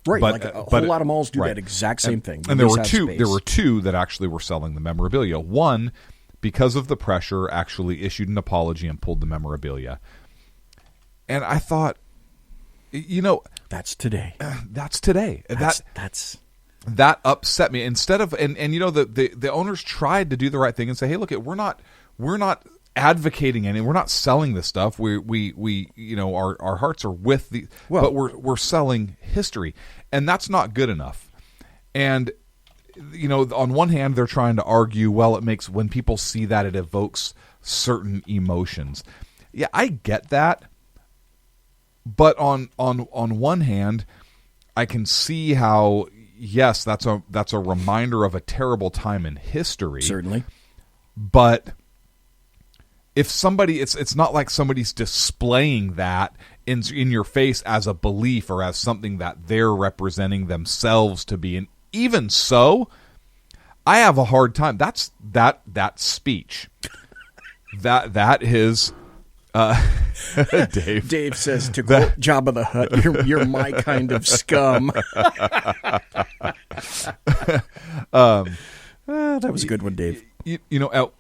Right, but, a whole lot of malls do that exact same thing. And there were two that actually were selling the memorabilia. One, because of the pressure, actually issued an apology and pulled the memorabilia. And I thought, that's today. That's today. That upset me. Instead of and the owners tried to do the right thing and say, hey, look, we're not advocating any, we're not selling this stuff. We our hearts are with but we're selling history, and that's not good enough. And on one hand, they're trying to argue, well, it makes, when people see that, it evokes certain emotions. Yeah, I get that. But on one hand, I can see how, yes, that's a reminder of a terrible time in history. Certainly. But if somebody, it's not like somebody's displaying that in your face as a belief or as something that they're representing themselves to be. And even so, I have a hard time. That's that speech. that is. Dave says, to quote Jabba the Hutt, you're my kind of scum. That was a good one, Dave.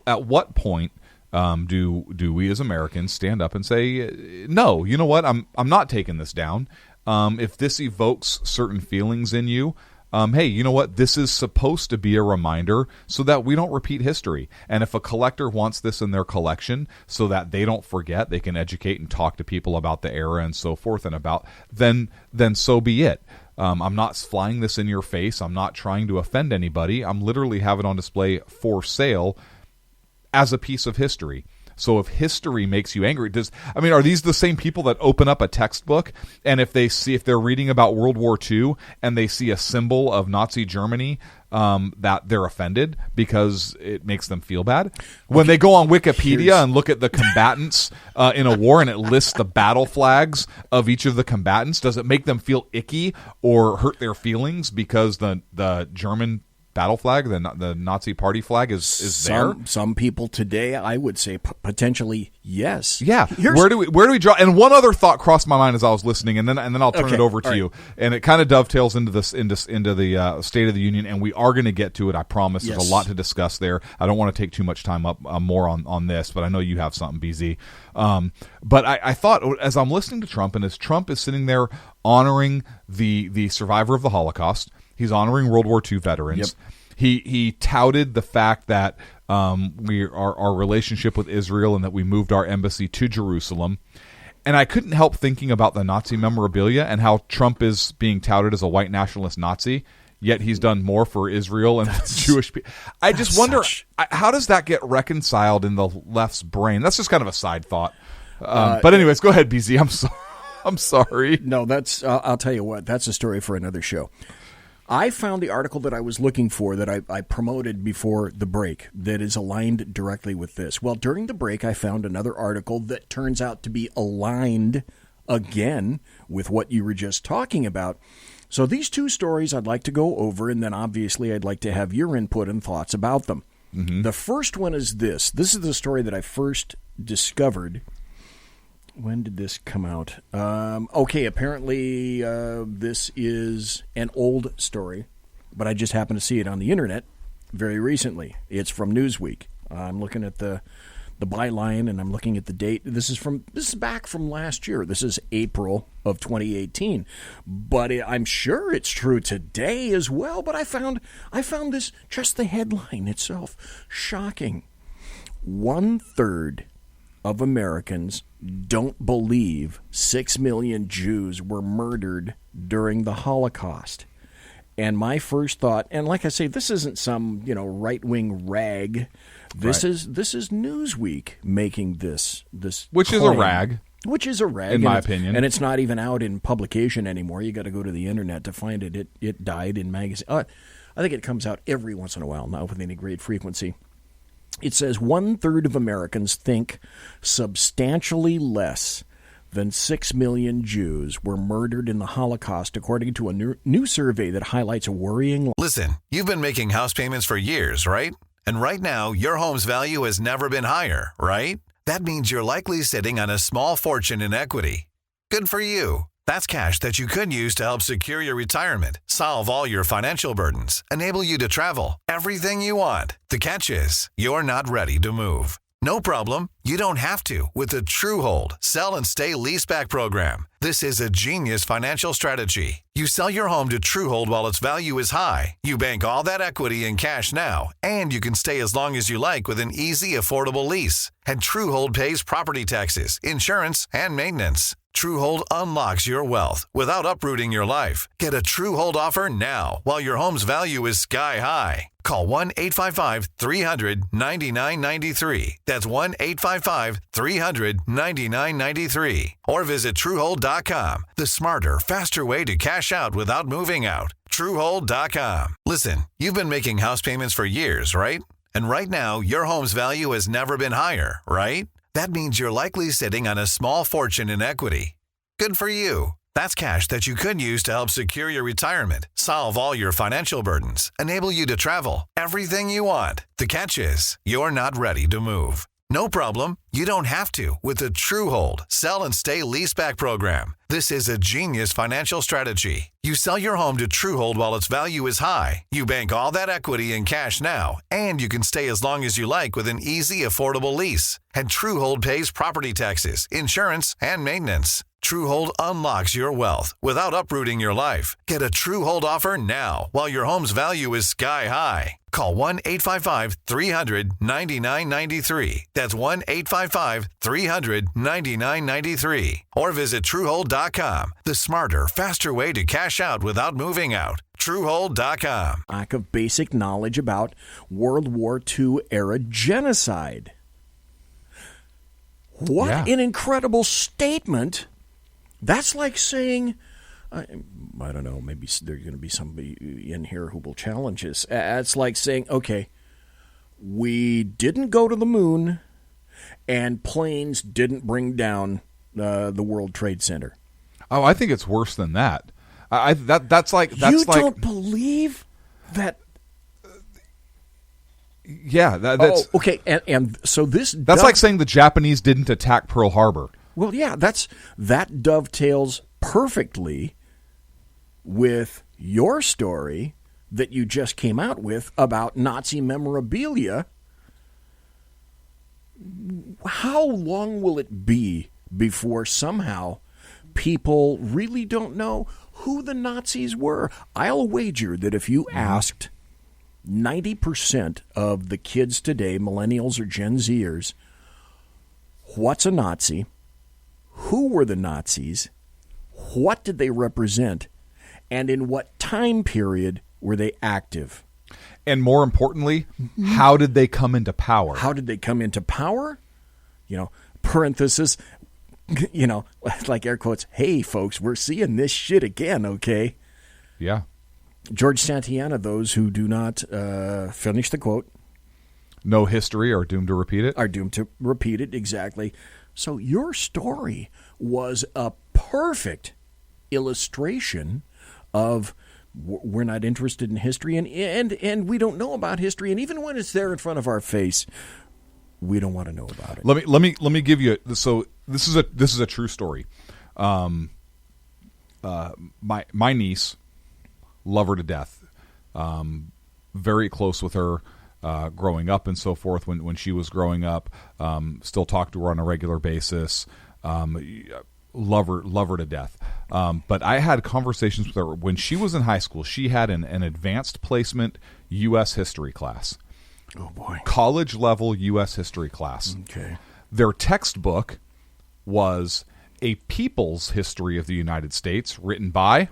At what point do we as Americans stand up and say, no, you know what, I'm not taking this down. If this evokes certain feelings in you, hey, you know what? This is supposed to be a reminder so that we don't repeat history. And if a collector wants this in their collection so that they don't forget, they can educate and talk to people about the era and so forth and about, then so be it. I'm not flying this in your face. I'm not trying to offend anybody. I'm literally having it on display for sale as a piece of history. So if history makes you angry, are these the same people that open up a textbook and if they're reading about World War II and they see a symbol of Nazi Germany, that they're offended because it makes them feel bad? When they go on Wikipedia and look at the combatants in a war and it lists the battle flags of each of the combatants, does it make them feel icky or hurt their feelings because the German battle flag, the Nazi party flag, is there? Some people today, I would say potentially yes. Yeah. Where do we draw? And one other thought crossed my mind as I was listening, and then I'll turn it over to you. And it kind of dovetails into the State of the Union, and we are going to get to it. I promise. Yes. There's a lot to discuss there. I don't want to take too much time up more on this, but I know you have something, BZ. But I thought, as I'm listening to Trump, and as Trump is sitting there honoring the survivor of the Holocaust, he's honoring World War II veterans. Yep. He touted the fact that our relationship with Israel and that we moved our embassy to Jerusalem. And I couldn't help thinking about the Nazi memorabilia and how Trump is being touted as a white nationalist Nazi, yet he's done more for Israel and Jewish people. I just wonder, how does that get reconciled in the left's brain? That's just kind of a side thought. But anyways, go ahead, BZ. I'm sorry. No, that's I'll tell you what. That's a story for another show. I found the article that I was looking for that I promoted before the break that is aligned directly with this. Well, during the break, I found another article that turns out to be aligned again with what you were just talking about. So these two stories I'd like to go over, and then obviously I'd like to have your input and thoughts about them. Mm-hmm. The first one is this. This is the story that I first discovered. When did this come out? Okay, apparently this is an old story, but I just happened to see it on the internet very recently. It's from Newsweek. I'm looking at the byline, and I'm looking at the date. This is back from last year. This is April of 2018, but I'm sure it's true today as well. But I found this, just the headline itself, shocking. 1/3 of Americans don't believe 6 million Jews were murdered during the Holocaust. And my first thought, and like I say, this isn't some right-wing rag. This is Newsweek making this which claim, is a rag. Which is a rag, in my opinion, and it's not even out in publication anymore. You got to go to the internet to find it. It died in magazine. I think it comes out every once in a while, not with any great frequency. It says 1/3 of Americans think substantially less than 6 million Jews were murdered in the Holocaust, according to a new survey that highlights a worrying... Listen, you've been making house payments for years, right? And right now, your home's value has never been higher, right? That means you're likely sitting on a small fortune in equity. Good for you. That's cash that you could use to help secure your retirement, solve all your financial burdens, enable you to travel, everything you want. The catch is, you're not ready to move. No problem. You don't have to with the True Hold Sell and Stay Leaseback program. This is a genius financial strategy. You sell your home to True Hold while its value is high. You bank all that equity in cash now, and you can stay as long as you like with an easy, affordable lease. And True Hold pays property taxes, insurance, and maintenance. True Hold unlocks your wealth without uprooting your life. Get a True Hold offer now while your home's value is sky high. Call 1-855-300-9993. That's 1-855-300-9993. Or visit TrueHold.com. The smarter, faster way to cash out without moving out. TrueHold.com. Listen, you've been making house payments for years, right? And right now, your home's value has never been higher, right? That means you're likely sitting on a small fortune in equity. Good for you. That's cash that you could use to help secure your retirement, solve all your financial burdens, enable you to travel, everything you want. The catch is, you're not ready to move. No problem. You don't have to with the True Hold Sell and Stay Leaseback program. This is a genius financial strategy. You sell your home to True Hold while its value is high. You bank all that equity in cash now, and you can stay as long as you like with an easy, affordable lease. And True Hold pays property taxes, insurance, and maintenance. True Hold unlocks your wealth without uprooting your life. Get a True Hold offer now while your home's value is sky high. Call 1-855-300-9993. That's 1-855-300-9993. Or visit TrueHold.com. The smarter, faster way to cash out without moving out. TrueHold.com. Lack of basic knowledge about World War II era genocide. What an incredible statement. That's like saying, I don't know, maybe there's going to be somebody in here who will challenge us. It's like saying, okay, we didn't go to the moon and planes didn't bring down the World Trade Center. Oh, I think it's worse than that. That's like you don't believe that Yeah, that's okay. And so that's like saying the Japanese didn't attack Pearl Harbor. Well, yeah, that dovetails perfectly with your story that you just came out with about Nazi memorabilia. How long will it be before somehow people really don't know who the Nazis were? I'll wager that if you asked 90% of the kids today, millennials or Gen Zers, what's a Nazi? Who were the Nazis? What did they represent? And in what time period were they active? And more importantly, how did they come into power? How did they come into power? Parenthesis, like air quotes, hey, folks, we're seeing this shit again, okay? Yeah. George Santayana, those who do not finish the quote. Know history are doomed to repeat it? Are doomed to repeat it, exactly. So your story was a perfect illustration of we're not interested in history and we don't know about history, and even when it's there in front of our face, we don't want to know about it. Let me give you so this is a true story. My niece, love her to death. Very close with her growing up and so forth. When she was growing up, still talk to her on a regular basis. Love her to death. But I had conversations with her when she was in high school. She had an advanced placement U.S. history class. Oh boy, college level U.S. history class. Okay, their textbook was A People's History of the United States, written by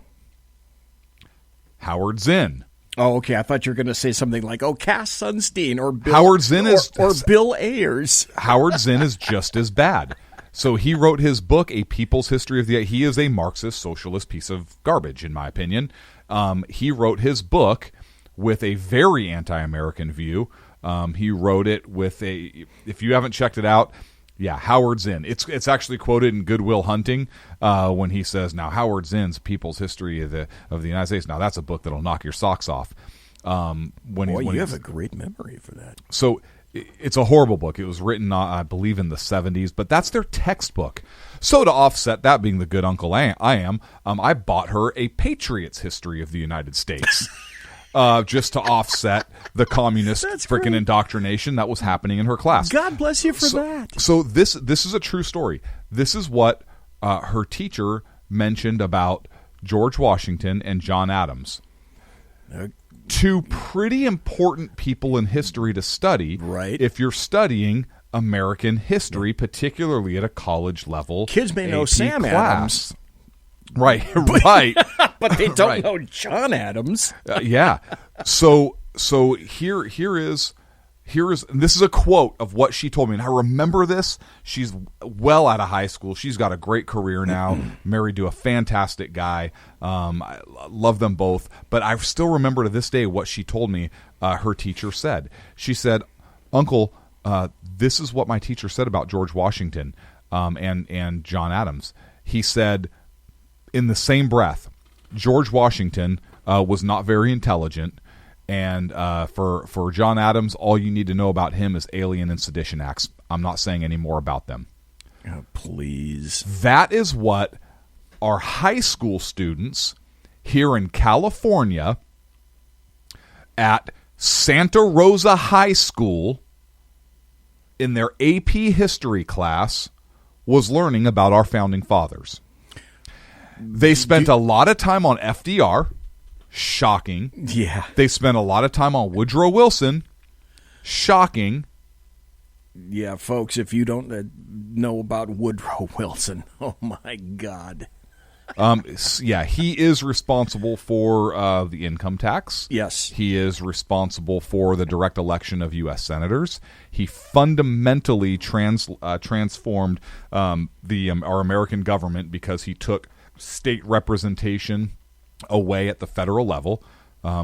Howard Zinn. Oh, okay. I thought you were going to say something like, Cass Sunstein or Bill, Howard Zinn or Bill Ayers. Howard Zinn is just as bad. So he wrote his book, A People's History of the... He is a Marxist, socialist piece of garbage, in my opinion. He wrote his book with a very anti-American view. He wrote it with a... If you haven't checked it out, yeah, Howard Zinn. It's actually quoted in Good Will Hunting when he says, now, Howard Zinn's People's History of the United States. Now, that's a book that'll knock your socks off. You have a great memory for that. So... It's a horrible book. It was written, I believe, in the 70s, but that's their textbook. So to offset that being the good uncle I am, I bought her a Patriots History of the United States just to offset the communist freaking indoctrination that was happening in her class. God bless you for that. So this is a true story. This is what her teacher mentioned about George Washington and John Adams. Two pretty important people in history to study, right? If you're studying American history, particularly at a college level. Kids may know AP Sam class. Adams. Right, right. But they don't know John Adams. Yeah. So here is and this is a quote of what she told me, and I remember this. She's well out of high school. She's got a great career now, married to a fantastic guy. I love them both, but I still remember to this day what she told me her teacher said. She said, Uncle, this is what my teacher said about George Washington and John Adams. He said, in the same breath, George Washington was not very intelligent. And for John Adams, all you need to know about him is Alien and Sedition Acts. I'm not saying any more about them. Oh, please. That is what our high school students here in California at Santa Rosa High School in their AP history class was learning about our founding fathers. They spent a lot of time on FDR. Shocking. Yeah. They spent a lot of time on Woodrow Wilson. Shocking. Yeah, folks, if you don't know about Woodrow Wilson, oh my God. Yeah, he is responsible for the income tax. Yes. He is responsible for the direct election of U.S. senators. He fundamentally transformed our American government because he took state representation away at the federal level.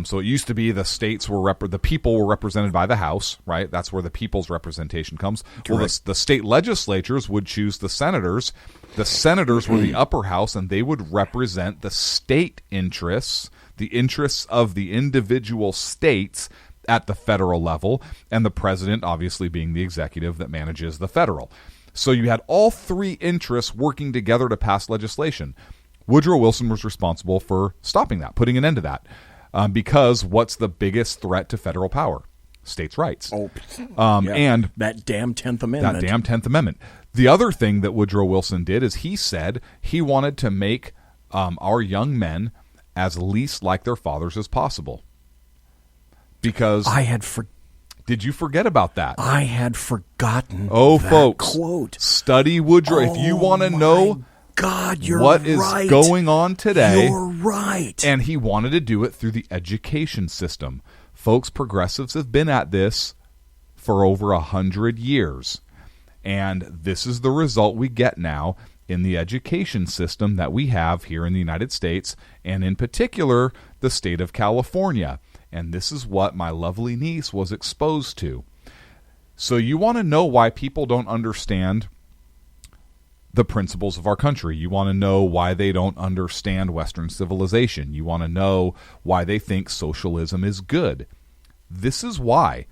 So it used to be the states were the people were represented by the House, right? That's where the people's representation comes. Correct. Well, the state legislatures would choose the senators. The senators were the upper house, and they would represent the state interests, the interests of the individual states, at the federal level, and the president obviously being the executive that manages the federal. So you had all three interests working together to pass legislation. Woodrow Wilson was responsible for stopping that, putting an end to that, because what's the biggest threat to federal power? States' rights. And that damn 10th Amendment. The other thing that Woodrow Wilson did is he said he wanted to make our young men as least like their fathers as possible. Because did you forget about that? I had forgotten. That folks, quote. Study Woodrow. If you want to know God, you're what right. is going on today. You're right. And he wanted to do it through the education system. Folks, progressives have been at this for over 100 years. And this is the result we get now in the education system that we have here in the United States, and in particular, the state of California. And this is what my lovely niece was exposed to. So you want to know why people don't understand the principles of our country. You want to know why they don't understand Western civilization. You want to know why they think socialism is good. This is why.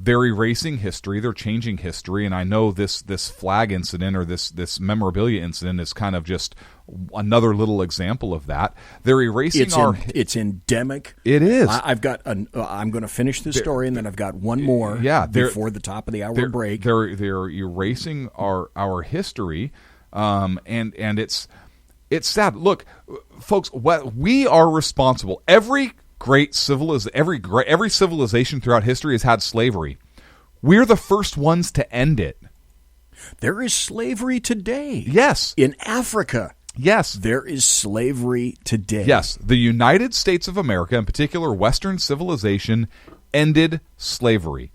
They're erasing history. They're changing history. And I know this flag incident or this memorabilia incident is kind of just another little example of that. They're erasing It's endemic. It is. I'm going to finish this story, and then I've got one more before the top of the hour break. They're erasing our history, and it's sad. Look, folks, we are responsible. Every civilization throughout history has had slavery. We're the first ones to end it. There is slavery today. Yes. In Africa. Yes. There is slavery today. Yes. The United States of America, in particular Western civilization, ended slavery.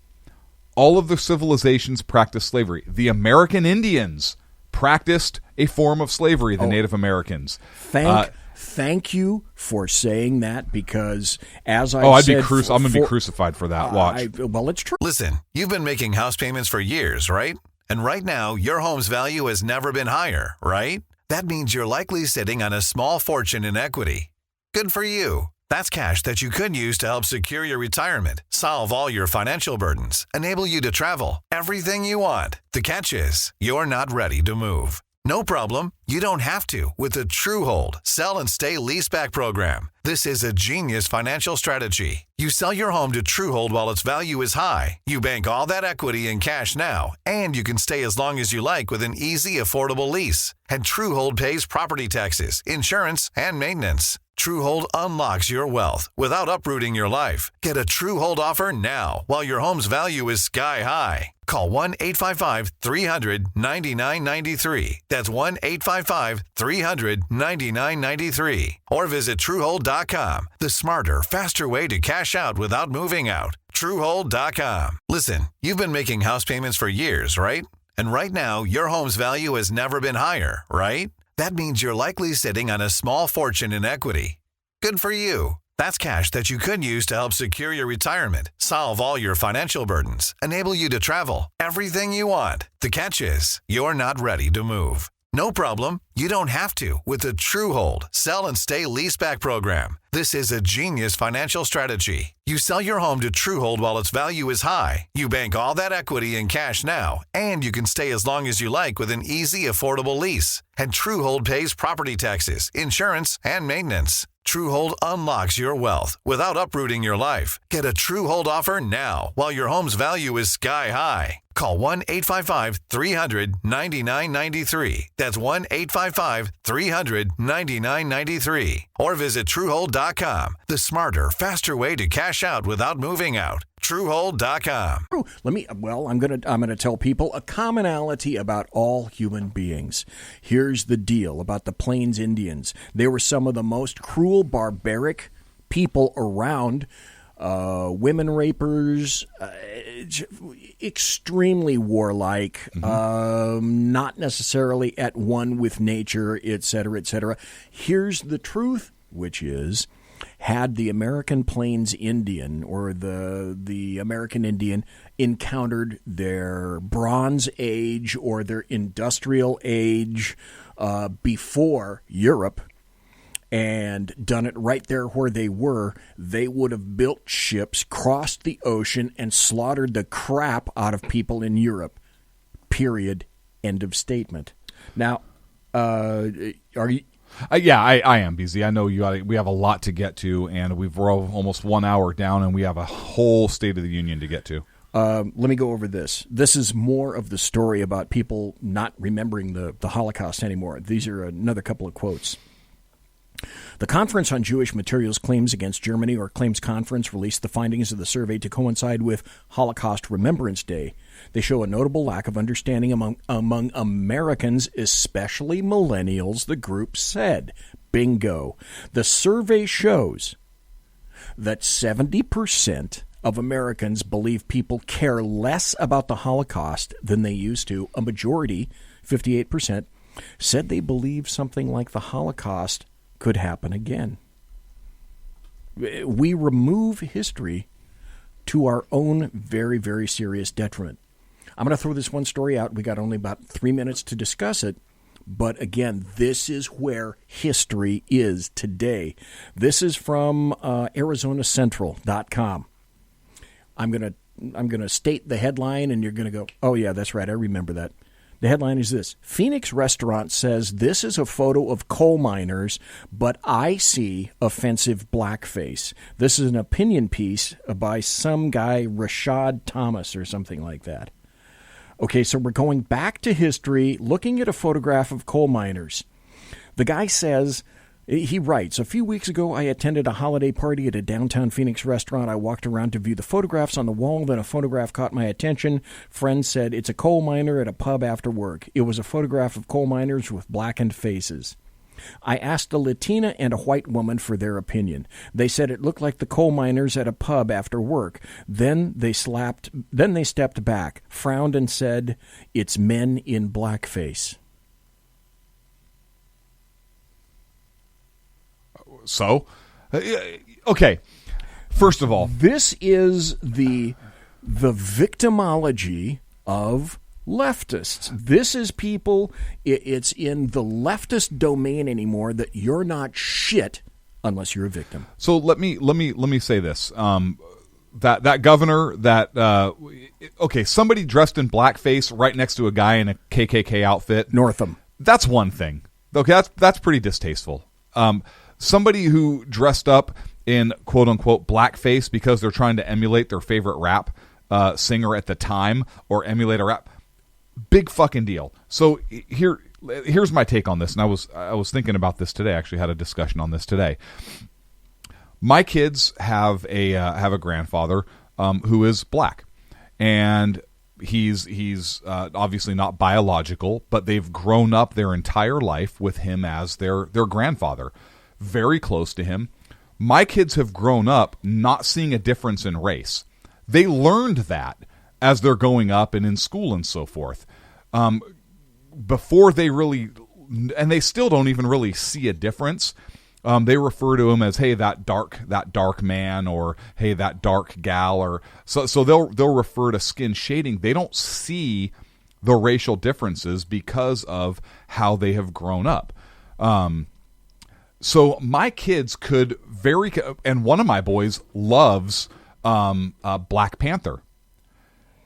All of the civilizations practiced slavery. The American Indians practiced a form of slavery, the Native Americans. Thank you for saying that, because as I said... I'm going to be crucified for that. Watch. Well, it's true. Listen, you've been making house payments for years, right? And right now, your home's value has never been higher, right? That means you're likely sitting on a small fortune in equity. Good for you. That's cash that you could use to help secure your retirement, solve all your financial burdens, enable you to travel, everything you want. The catch is, you're not ready to move. No problem. You don't have to with the TrueHold Sell and Stay Leaseback program. This is a genius financial strategy. You sell your home to TrueHold while its value is high. You bank all that equity in cash now, and you can stay as long as you like with an easy, affordable lease. And TrueHold pays property taxes, insurance, and maintenance. TrueHold unlocks your wealth without uprooting your life. Get a TrueHold offer now while your home's value is sky high. Call 1-855-300-9993. That's 1-855-300-9993. Or visit TrueHold.com. The smarter, faster way to cash out without moving out. TrueHold.com. Listen, you've been making house payments for years, right? And right now, your home's value has never been higher, right? That means you're likely sitting on a small fortune in equity. Good for you. That's cash that you could use to help secure your retirement, solve all your financial burdens, enable you to travel, everything you want. The catch is, you're not ready to move. No problem. You don't have to with the TrueHold Sell and Stay Leaseback program. This is a genius financial strategy. You sell your home to TrueHold while its value is high. You bank all that equity in cash now, and you can stay as long as you like with an easy, affordable lease. And TrueHold pays property taxes, insurance, and maintenance. TrueHold unlocks your wealth without uprooting your life. Get a TrueHold offer now while your home's value is sky high. Call 1-855-300-9993. That's 1-855-300-9993. Or visit TrueHold.com. The smarter, faster way to cash out without moving out. TrueHold.com. I'm gonna tell people a commonality about all human beings. Here's the deal about the Plains Indians. They were some of the most cruel, barbaric people around. Women rapers, extremely warlike, not necessarily at one with nature, etc., etc. Here's the truth, which is, had the American Plains Indian or the American Indian encountered their Bronze Age or their Industrial Age before Europe, and done it right there where they were, they would have built ships, crossed the ocean, and slaughtered the crap out of people in Europe. Period. End of statement. Now, are you... Yeah, I am, BZ. I know we have a lot to get to, and we're almost 1 hour down, and we have a whole State of the Union to get to. Let me go over this. This is more of the story about people not remembering the Holocaust anymore. These are another couple of quotes. The Conference on Jewish Materials Claims Against Germany, or Claims Conference, released the findings of the survey to coincide with Holocaust Remembrance Day. They show a notable lack of understanding among Americans, especially millennials, the group said. Bingo. The survey shows that 70% of Americans believe people care less about the Holocaust than they used to. A majority, 58%, said they believe something like the Holocaust could happen again. We remove history to our own very, very serious detriment. I'm going to throw this one story out. We got only about 3 minutes to discuss it. But again, this is where history is today. This is from ArizonaCentral.com. I'm going to state the headline, and you're going to go, oh, yeah, that's right. I remember that. The headline is this: Phoenix restaurant says this is a photo of coal miners, but I see offensive blackface. This is an opinion piece by some guy, Rashad Thomas, or something like that. Okay, so we're going back to history, looking at a photograph of coal miners. The guy says, he writes, a few weeks ago I attended a holiday party at a downtown Phoenix restaurant. I walked around to view the photographs on the wall. Then a photograph caught my attention. Friends said, it's a coal miner at a pub after work. It was a photograph of coal miners with blackened faces. I asked a Latina and a white woman for their opinion. They said it looked like the coal miners at a pub after work. Then they stepped back, frowned, and said, it's men in blackface. So, okay, first of all, this is the victimology of leftists. This is people, it's in the leftist domain anymore that you're not shit unless you're a victim. So let me say this. That governor, somebody dressed in blackface right next to a guy in a KKK outfit. Northam. That's one thing. Okay, that's pretty distasteful. Somebody who dressed up in quote-unquote blackface because they're trying to emulate their favorite rap singer at the time or emulate a rap, big fucking deal. So here's my take on this, and I was thinking about this today. I actually had a discussion on this today. My kids have a grandfather who is black, and he's obviously not biological, but they've grown up their entire life with him as their grandfather. Very close to him. My kids have grown up not seeing a difference in race. They learned that as they're going up and in school and so forth. Before they really, and they still don't even really see a difference. They refer to him as, hey, that dark man, or hey, that dark gal, or so they'll refer to skin shading. They don't see the racial differences because of how they have grown up. So my kids could and one of my boys loves Black Panther.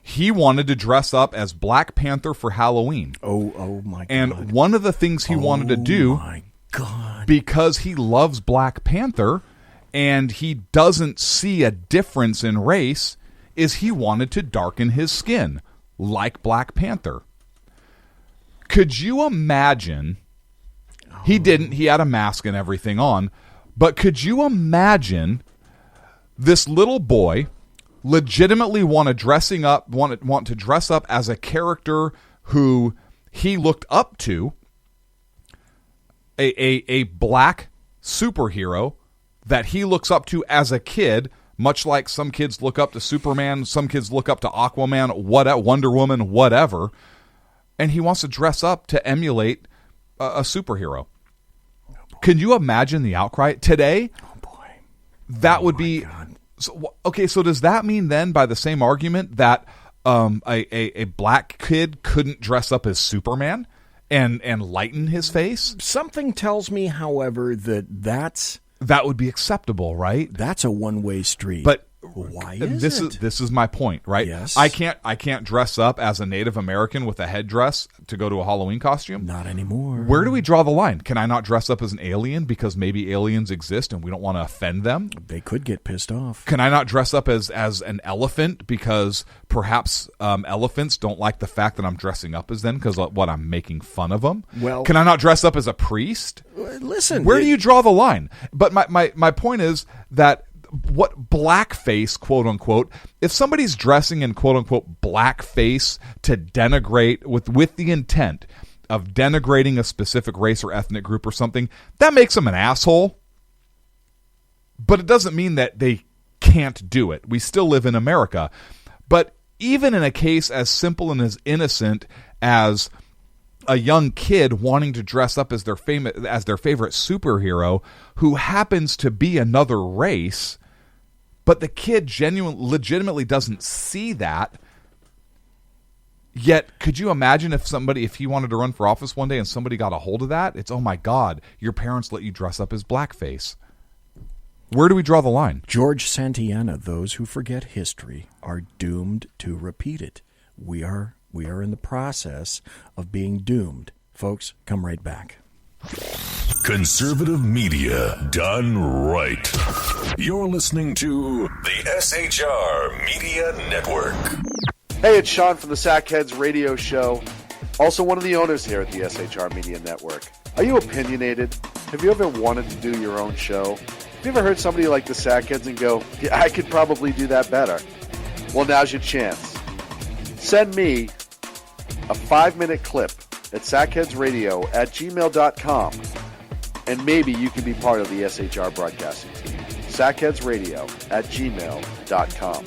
He wanted to dress up as Black Panther for Halloween. Oh my God. And one of the things he wanted to do, my God, because he loves Black Panther and he doesn't see a difference in race, is he wanted to darken his skin like Black Panther. Could you imagine? He didn't. He had a mask and everything on. But could you imagine this little boy legitimately want to dress up as a character who he looked up to, a black superhero that he looks up to as a kid, much like some kids look up to Superman, some kids look up to Aquaman, Wonder Woman, whatever, and he wants to dress up to emulate a superhero. Can you imagine the outcry today? Oh boy, that would be. So, okay, so does that mean then, by the same argument, that a black kid couldn't dress up as Superman and lighten his face. Something tells me, however, that would be acceptable, right? That's a one-way street. But why this is my point, right? Yes. I can't dress up as a Native American with a headdress to go to a Halloween costume. Not anymore. Where do we draw the line? Can I not dress up as an alien because maybe aliens exist and we don't want to offend them? They could get pissed off. Can I not dress up as an elephant because perhaps elephants don't like the fact that I'm dressing up as them because I'm making fun of them? Well, can I not dress up as a priest? Listen, where do you draw the line? But my point is that what blackface, quote unquote, if somebody's dressing in quote unquote blackface to denigrate with the intent of denigrating a specific race or ethnic group or something, that makes them an asshole. But it doesn't mean that they can't do it. We still live in America. But even in a case as simple and as innocent as a young kid wanting to dress up as their favorite superhero who happens to be another race, but the kid legitimately doesn't see that. Yet, could you imagine if he wanted to run for office one day and somebody got a hold of that? It's, oh my God, your parents let you dress up as blackface. Where do we draw the line? George Santayana, those who forget history are doomed to repeat it. We are in the process of being doomed. Folks, come right back. Conservative media done right. You're listening to the SHR Media Network. Hey, it's Sean from the Sackheads Radio Show, also one of the owners here at the SHR Media Network. Are you opinionated? Have you ever wanted to do your own show? Have you ever heard somebody like the Sackheads and go, yeah, I could probably do that better? Well, now's your chance. Send me a 5-minute clip at sackheadsradio@gmail.com, and maybe you can be part of the SHR broadcasting team. sackheadsradio@gmail.com.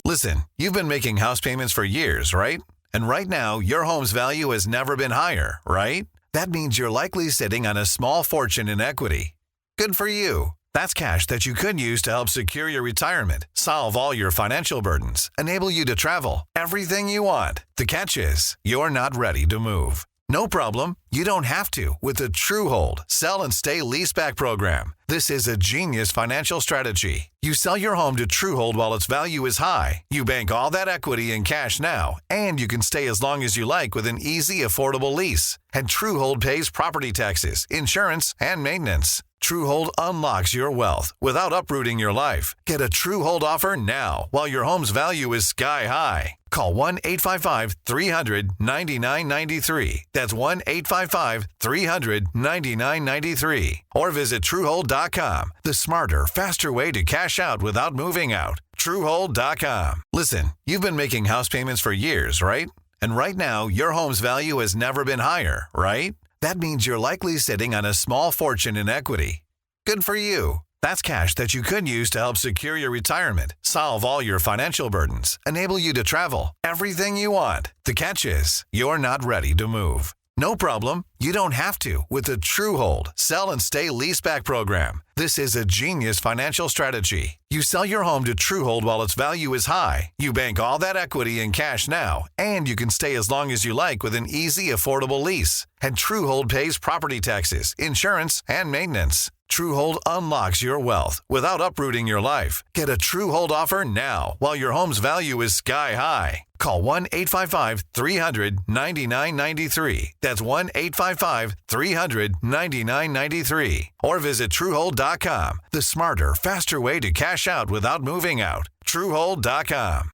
Listen, you've been making house payments for years, right? And right now, your home's value has never been higher, right? That means you're likely sitting on a small fortune in equity. Good for you. That's cash that you could use to help secure your retirement, solve all your financial burdens, enable you to travel, everything you want. The catch is, you're not ready to move. No problem. You don't have to with the True Hold Sell and Stay Leaseback program. This is a genius financial strategy. You sell your home to True Hold while its value is high. You bank all that equity in cash now, and you can stay as long as you like with an easy, affordable lease. And True Hold pays property taxes, insurance, and maintenance. True Hold unlocks your wealth without uprooting your life. Get a True Hold offer now while your home's value is sky high. Call 1-855-300-9993. That's 1-855-300-9993. Or visit TrueHold.com. The smarter, faster way to cash out without moving out. TrueHold.com. Listen, you've been making house payments for years, right? And right now, your home's value has never been higher, right? That means you're likely sitting on a small fortune in equity. Good for you. That's cash that you could use to help secure your retirement, solve all your financial burdens, enable you to travel, everything you want. The catch is, you're not ready to move. No problem. You don't have to with the True Hold Sell and Stay Leaseback program. This is a genius financial strategy. You sell your home to True Hold while its value is high. You bank all that equity in cash now, and you can stay as long as you like with an easy, affordable lease. And True Hold pays property taxes, insurance, and maintenance. True Hold unlocks your wealth without uprooting your life. Get a True Hold offer now while your home's value is sky high. Call 1-855-300-9993. That's 1-855-300-9993. Or visit TrueHold.com. The smarter, faster way to cash out without moving out. TrueHold.com.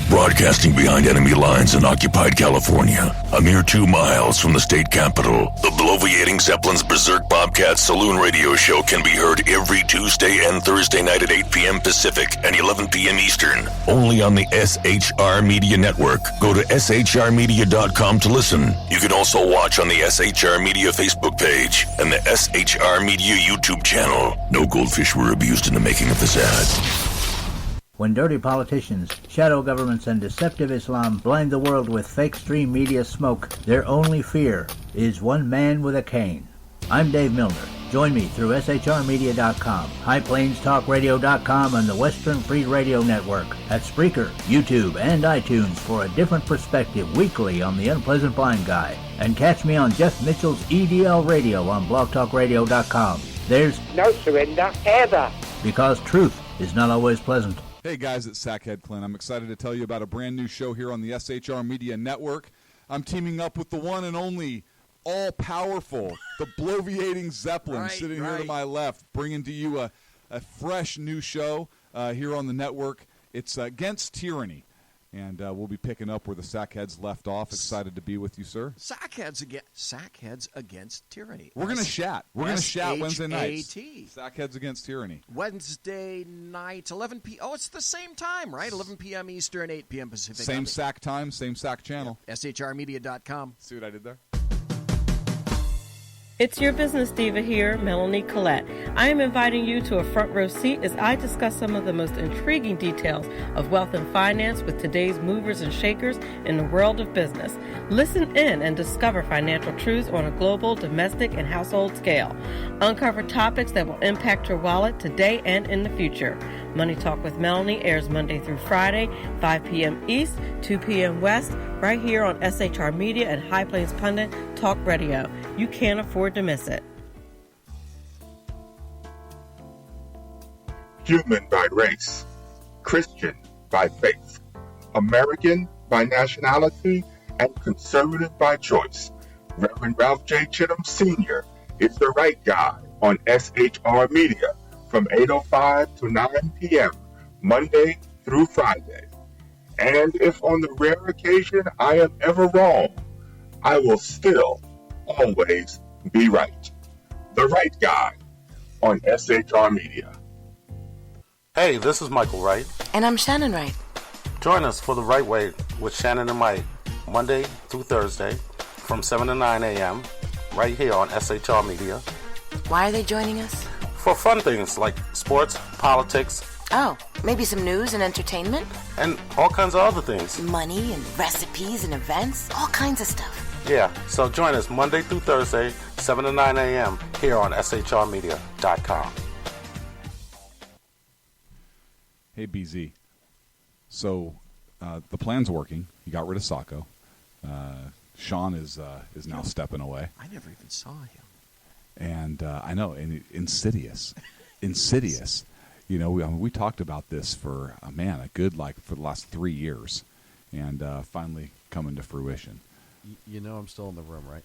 Broadcasting behind enemy lines in occupied California, a mere 2 miles from the state capital, the bloviating Zeppelin's Berserk Bobcats Saloon Radio Show can be heard every Tuesday and Thursday night at 8 p.m. Pacific and 11 p.m. Eastern, only on the SHR Media Network. Go to shrmedia.com to listen. You can also watch on the SHR Media Facebook page and the SHR Media YouTube channel. No goldfish were abused in the making of this ad. When dirty politicians, shadow governments, and deceptive Islam blind the world with fake stream media smoke, their only fear is one man with a cane. I'm Dave Milner. Join me through shrmedia.com, highplains.talkradio.com, and the Western Free Radio Network at Spreaker, YouTube, and iTunes for a different perspective weekly on the Unpleasant Blind Guy. And catch me on Jeff Mitchell's EDL Radio on blogtalkradio.com. There's no surrender ever. Because truth is not always pleasant. Hey guys, it's Sackhead Clint. I'm excited to tell you about a brand new show here on the SHR Media Network. I'm teaming up with the one and only all-powerful, the bloviating Zeppelin, sitting here to my left, bringing to you a fresh new show here on the network. It's Against Tyranny, and we'll be picking up where the Sackheads left off. Excited to be with you, sir. Sackheads Against Tyranny. We're going to chat. We're going to chat Wednesday nights. S-H-A-T. Sackheads Against Tyranny. Wednesday night, 11 p.m. Oh, it's the same time, right? 11 p.m. Eastern, 8 p.m. Pacific. Same SAC time, same SAC channel. Yeah. SHRmedia.com. See what I did there? It's your business diva here, Melanie Collette. I am inviting you to a front row seat as I discuss some of the most intriguing details of wealth and finance with today's movers and shakers in the world of business. Listen in and discover financial truths on a global, domestic, and household scale. Uncover topics that will impact your wallet today and in the future. Money Talk with Melanie airs Monday through Friday, 5 p.m. East, 2 p.m. West, right here on SHR Media and High Plains Pundit Talk Radio. You can't afford to miss it. Human by race, Christian by faith, American by nationality, and conservative by choice. Reverend Ralph J. Chittum Sr. is the right guy on SHR Media from 8:05 to 9 p.m. Monday through Friday. And if on the rare occasion I am ever wrong, I will still always be right. The right guy on SHR Media. Hey, this is Michael Wright. And I'm Shannon Wright. Join us for The Right Way with Shannon and Mike, Monday through Thursday from 7 to 9 a.m. right here on SHR Media. Why are they joining us? For fun things like sports, politics. Oh, maybe some news and entertainment? And all kinds of other things. Money and recipes and events, all kinds of stuff. Yeah, so join us Monday through Thursday, 7 to 9 a.m. here on shrmedia.com. Hey, BZ. So the plan's working. You got rid of Sacco. Sean is now stepping away. I never even saw him. And I know, and insidious. You know, we talked about this for for the last 3 years, and finally coming to fruition. You know I'm still in the room, right?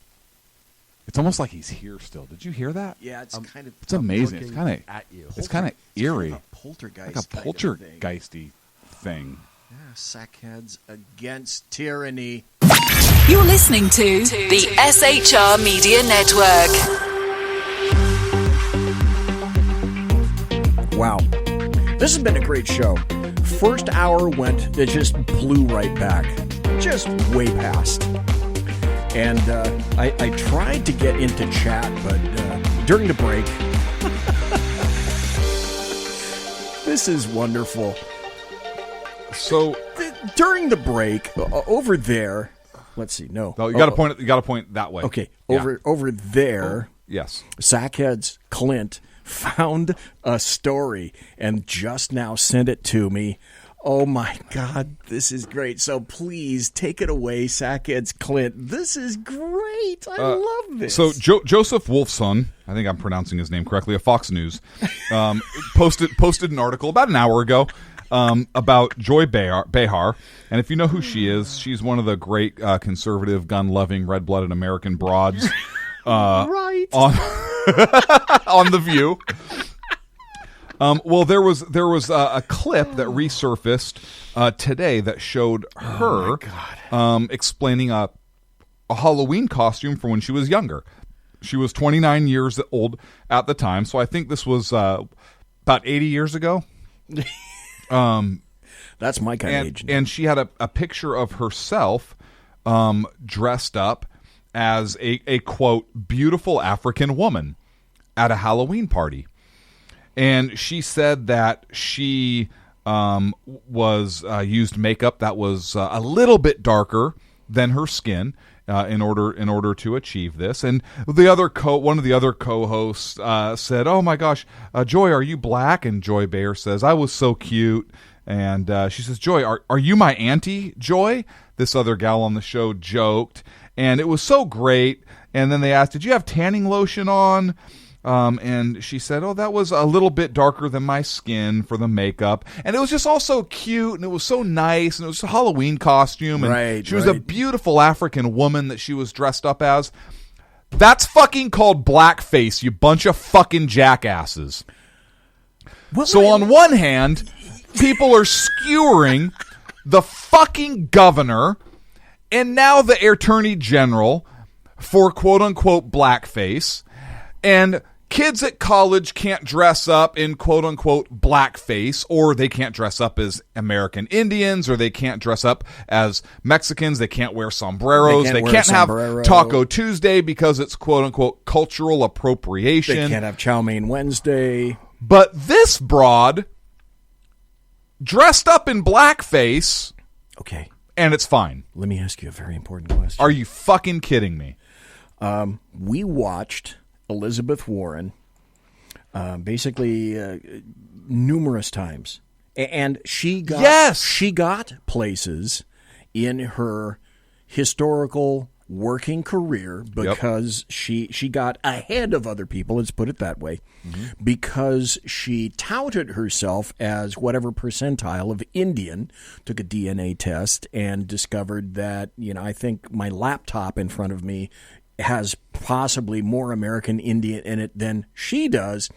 It's almost like he's here still. Did you hear that? Yeah, it's kind of. It's amazing. It's kind of at you. It's kind of eerie. Kind of a poltergeist. Like a poltergeisty thing. Yeah, Sackheads Against Tyranny. You're listening to the SHR Media Network. Wow. This has been a great show. First hour it just blew right back. Just way past. And I tried to get into chat, but during the break, this is wonderful. So during the break, over there, let's see. No, you got to point. You got to point that way. Okay, over there. Yes, Sackheads Clint found a story and just now sent it to me. Oh my God, this is great. So please take it away, Sackheads Clint. This is great. I love this. So Joseph Wolfson, I think I'm pronouncing his name correctly, of Fox News, posted an article about an hour ago about Joy Behar. And if you know who she is, she's one of the great conservative, gun-loving, red-blooded American broads right. on The View. Well, there was a clip that resurfaced today that showed her explaining a Halloween costume from when she was younger. She was 29 years old at the time, so I think this was about 80 years ago. That's my kind of age. And she had a picture of herself dressed up as a quote, beautiful African woman at a Halloween party. And she said that she was used makeup that was a little bit darker than her skin, in order to achieve this. And one of the other co-hosts said, "Oh my gosh, Joy, are you black?" And Joy Behar says, "I was so cute." And she says, "Joy, are you my auntie, Joy?" This other gal on the show joked, and it was so great. And then they asked, "Did you have tanning lotion on?" And she said, "Oh, that was a little bit darker than my skin for the makeup." And it was just all so cute, and it was so nice, and it was a Halloween costume, and she was a beautiful African woman that she was dressed up as. That's fucking called blackface, you bunch of fucking jackasses. So on one hand, people are skewering the fucking governor and now the attorney general for quote-unquote blackface, and kids at college can't dress up in quote-unquote blackface, or they can't dress up as American Indians, or they can't dress up as Mexicans, they can't wear sombreros, they can't have Taco Tuesday because it's quote-unquote cultural appropriation. They can't have Chow Mein Wednesday. But this broad dressed up in blackface, okay, and it's fine. Let me ask you a very important question. Are you fucking kidding me? We watched Elizabeth Warren basically numerous times, and she got places in her historical working career because she got ahead of other people, let's put it that way, because she touted herself as whatever percentile of Indian, took a DNA test and discovered that, I think my laptop in front of me has possibly more American Indian in it than she does.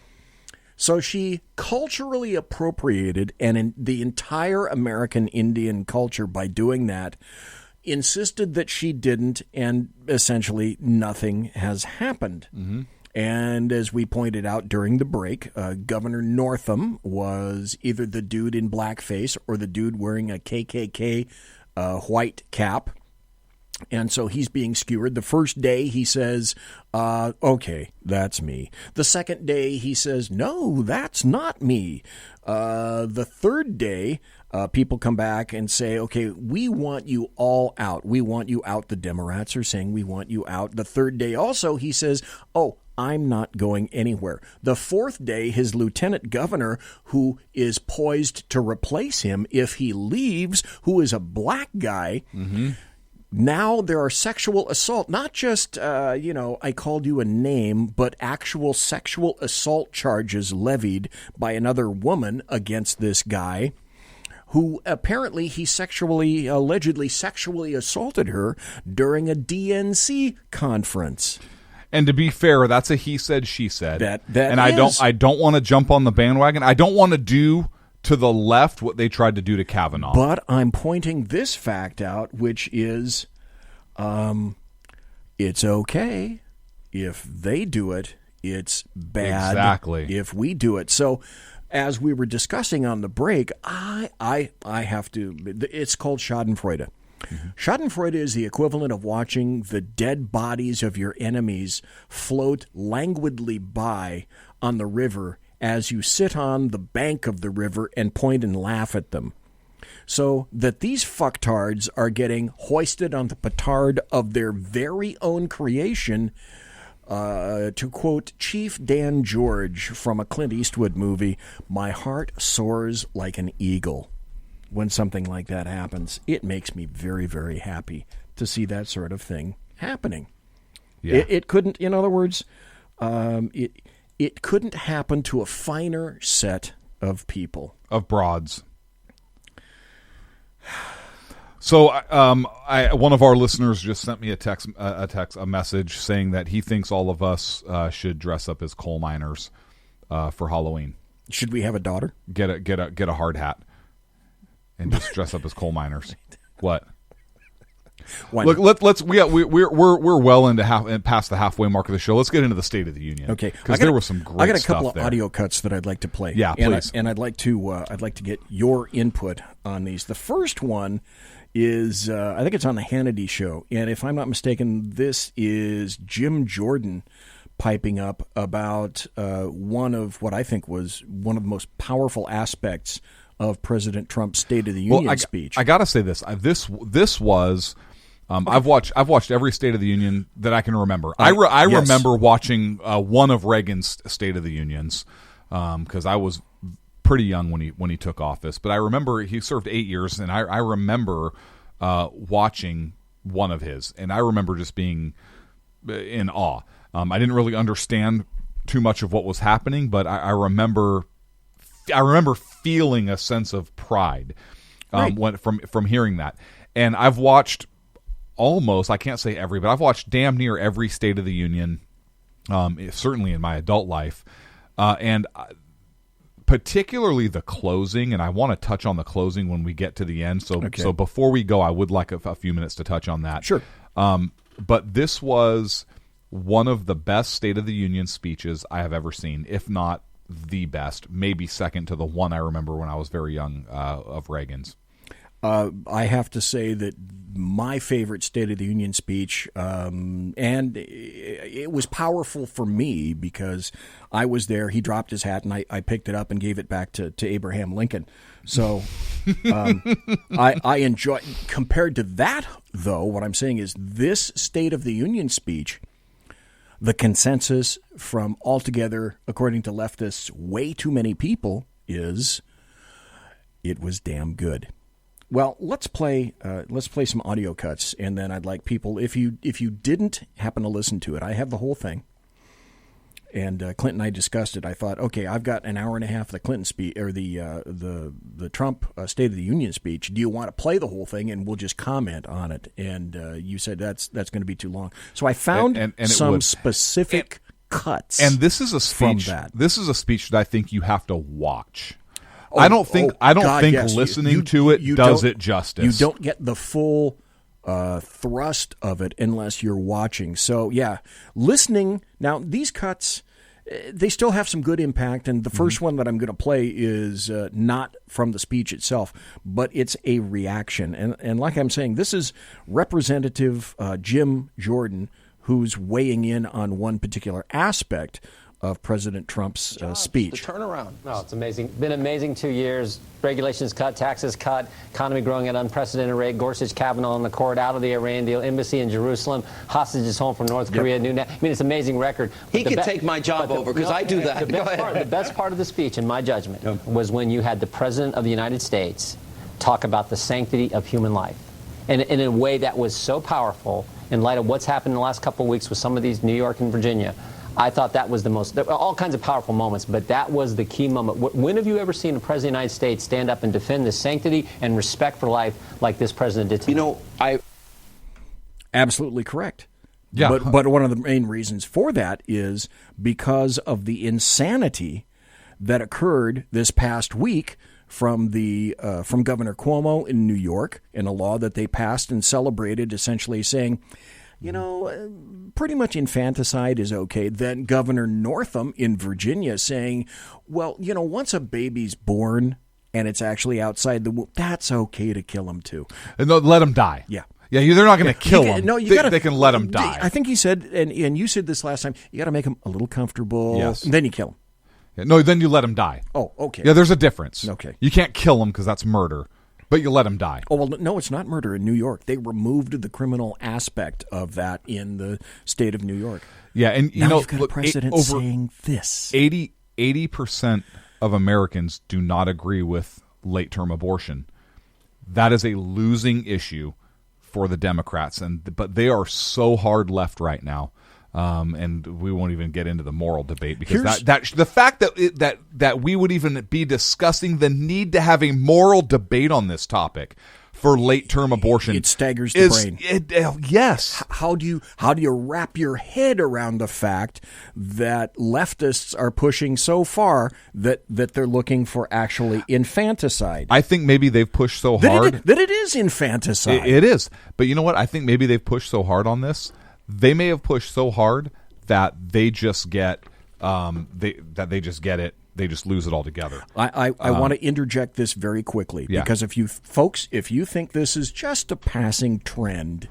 So she culturally appropriated the entire American Indian culture by doing that, insisted that she didn't, and essentially nothing has happened. And as we pointed out during the break, Governor Northam was either the dude in blackface or the dude wearing a KKK white cap. And so he's being skewered. The first day he says, okay, that's me. The second day he says, no, that's not me. The third day, people come back and say, okay, we want you all out. We want you out. The Democrats are saying we want you out. The third day also he says, oh, I'm not going anywhere. The fourth day, his lieutenant governor, who is poised to replace him if he leaves, who is a black guy, now there are sexual assault, not just, I called you a name, but actual sexual assault charges levied by another woman against this guy, who apparently he allegedly sexually assaulted her during a DNC conference. And to be fair, that's a he said, she said. And I don't want to jump on the bandwagon. I don't want to do to the left what they tried to do to Kavanaugh. But I'm pointing this fact out, which is it's okay if they do it. It's bad if we do it. So as we were discussing on the break, I have to – it's called schadenfreude. Schadenfreude is the equivalent of watching the dead bodies of your enemies float languidly by on the river as you sit on the bank of the river and point and laugh at them. So that these fucktards are getting hoisted on the petard of their very own creation, to quote Chief Dan George from a Clint Eastwood movie, my heart soars like an eagle. When something like that happens, it makes me very, very happy to see that sort of thing happening. Yeah. It couldn't, in other words, it couldn't happen to a finer set of people. Of broads. So, one of our listeners just sent me a message saying that he thinks all of us should dress up as coal miners for Halloween. Should we have a daughter? Get a hard hat and just dress up as coal miners. What? Look, we're well into past the halfway mark of the show. Let's get into the State of the Union. Okay, because there was some great stuff. I got a couple of there. audio cuts that I'd like to play. Yeah, please. And I'd like to get your input on these. The first one is I think it's on the Hannity show, and if I'm not mistaken, this is Jim Jordan piping up about one of what I think was one of the most powerful aspects of President Trump's State of the Union speech. I got to say this. This was I've watched every State of the Union that I can remember. I Yes. remember watching one of Reagan's State of the Unions because I was pretty young when he took office. But I remember he served 8 years, and I remember watching one of his, and I remember just being in awe. I didn't really understand too much of what was happening, but I remember feeling a sense of pride from hearing that. And I've watched almost, I can't say every, but I've watched damn near every State of the Union, certainly in my adult life, and particularly the closing. And I want to touch on the closing when we get to the end. So before we go, I would like a few minutes to touch on that. Sure. But this was one of the best State of the Union speeches I have ever seen, if not the best, maybe second to the one I remember when I was very young of Reagan's. I have to say that my favorite State of the Union speech, and it was powerful for me because I was there. He dropped his hat, and I picked it up and gave it back to Abraham Lincoln. So I enjoy. Compared to that, though, what I'm saying is this State of the Union speech, the consensus from altogether, according to leftists, way too many people, is it was damn good. Well, let's play some audio cuts, and then I'd like people, if you didn't happen to listen to it, I have the whole thing, and Clint and I discussed it. I thought, okay, I've got an hour and a half of the Clinton speech or the Trump State of the Union speech. Do you want to play the whole thing, and we'll just comment on it? And you said that's going to be too long, so I found and some specific cuts. And this is a speech. From that. This is a speech that I think you have to watch. I don't think yes. listening to it does it justice. You don't get the full thrust of it unless you're watching. So, yeah, listening. Now, these cuts, they still have some good impact, and the first one that I'm going to play is not from the speech itself, but it's a reaction. And like I'm saying, this is Representative Jim Jordan, who's weighing in on one particular aspect of President Trump's speech. The turnaround. No, it's amazing. Been amazing 2 years. Regulations cut, taxes cut, economy growing at unprecedented rate. Gorsuch, Kavanaugh on the court, out of the Iran deal, embassy in Jerusalem, hostages home from North Korea. I mean, it's an amazing record. He could take my job over because I do that. The best part of the speech, in my judgment, was when you had the President of the United States talk about the sanctity of human life. And in a way that was so powerful in light of what's happened in the last couple of weeks with some of these New York and Virginia. I thought that was the most, there were all kinds of powerful moments, but that was the key moment. When have you ever seen a president of the United States stand up and defend the sanctity and respect for life like this president did tonight? Absolutely correct. Yeah. But one of the main reasons for that is because of the insanity that occurred this past week from Governor Cuomo in New York and a law that they passed and celebrated, essentially saying, pretty much infanticide is okay. Then Governor Northam in Virginia saying, well, once a baby's born and it's actually outside the womb, that's okay to kill him too. And let him die. Yeah. Yeah, they're not going to kill him. No, they can let him die. I think he said, and you said this last time, you got to make him a little comfortable. Yes. And then you kill him. Yeah, no, then you let him die. Oh, okay. Yeah, there's a difference. Okay. You can't kill him because that's murder. But you let him die. Oh, well, no, it's not murder in New York. They removed the criminal aspect of that in the state of New York. Yeah, and you've got a president saying this. 80% of Americans do not agree with late-term abortion. That is a losing issue for the Democrats, but they are so hard left right now. And we won't even get into the moral debate because the fact that we would even be discussing the need to have a moral debate on this topic for late-term abortion, it staggers the brain. Yes. How do you wrap your head around the fact that leftists are pushing so far that they're looking for actually infanticide? I think maybe they've pushed so hard that it is infanticide. It is, but you know what? I think maybe they've pushed so hard on this. They may have pushed so hard that they just get they just get it. They just lose it altogether. I want to interject this very quickly because if you think this is just a passing trend,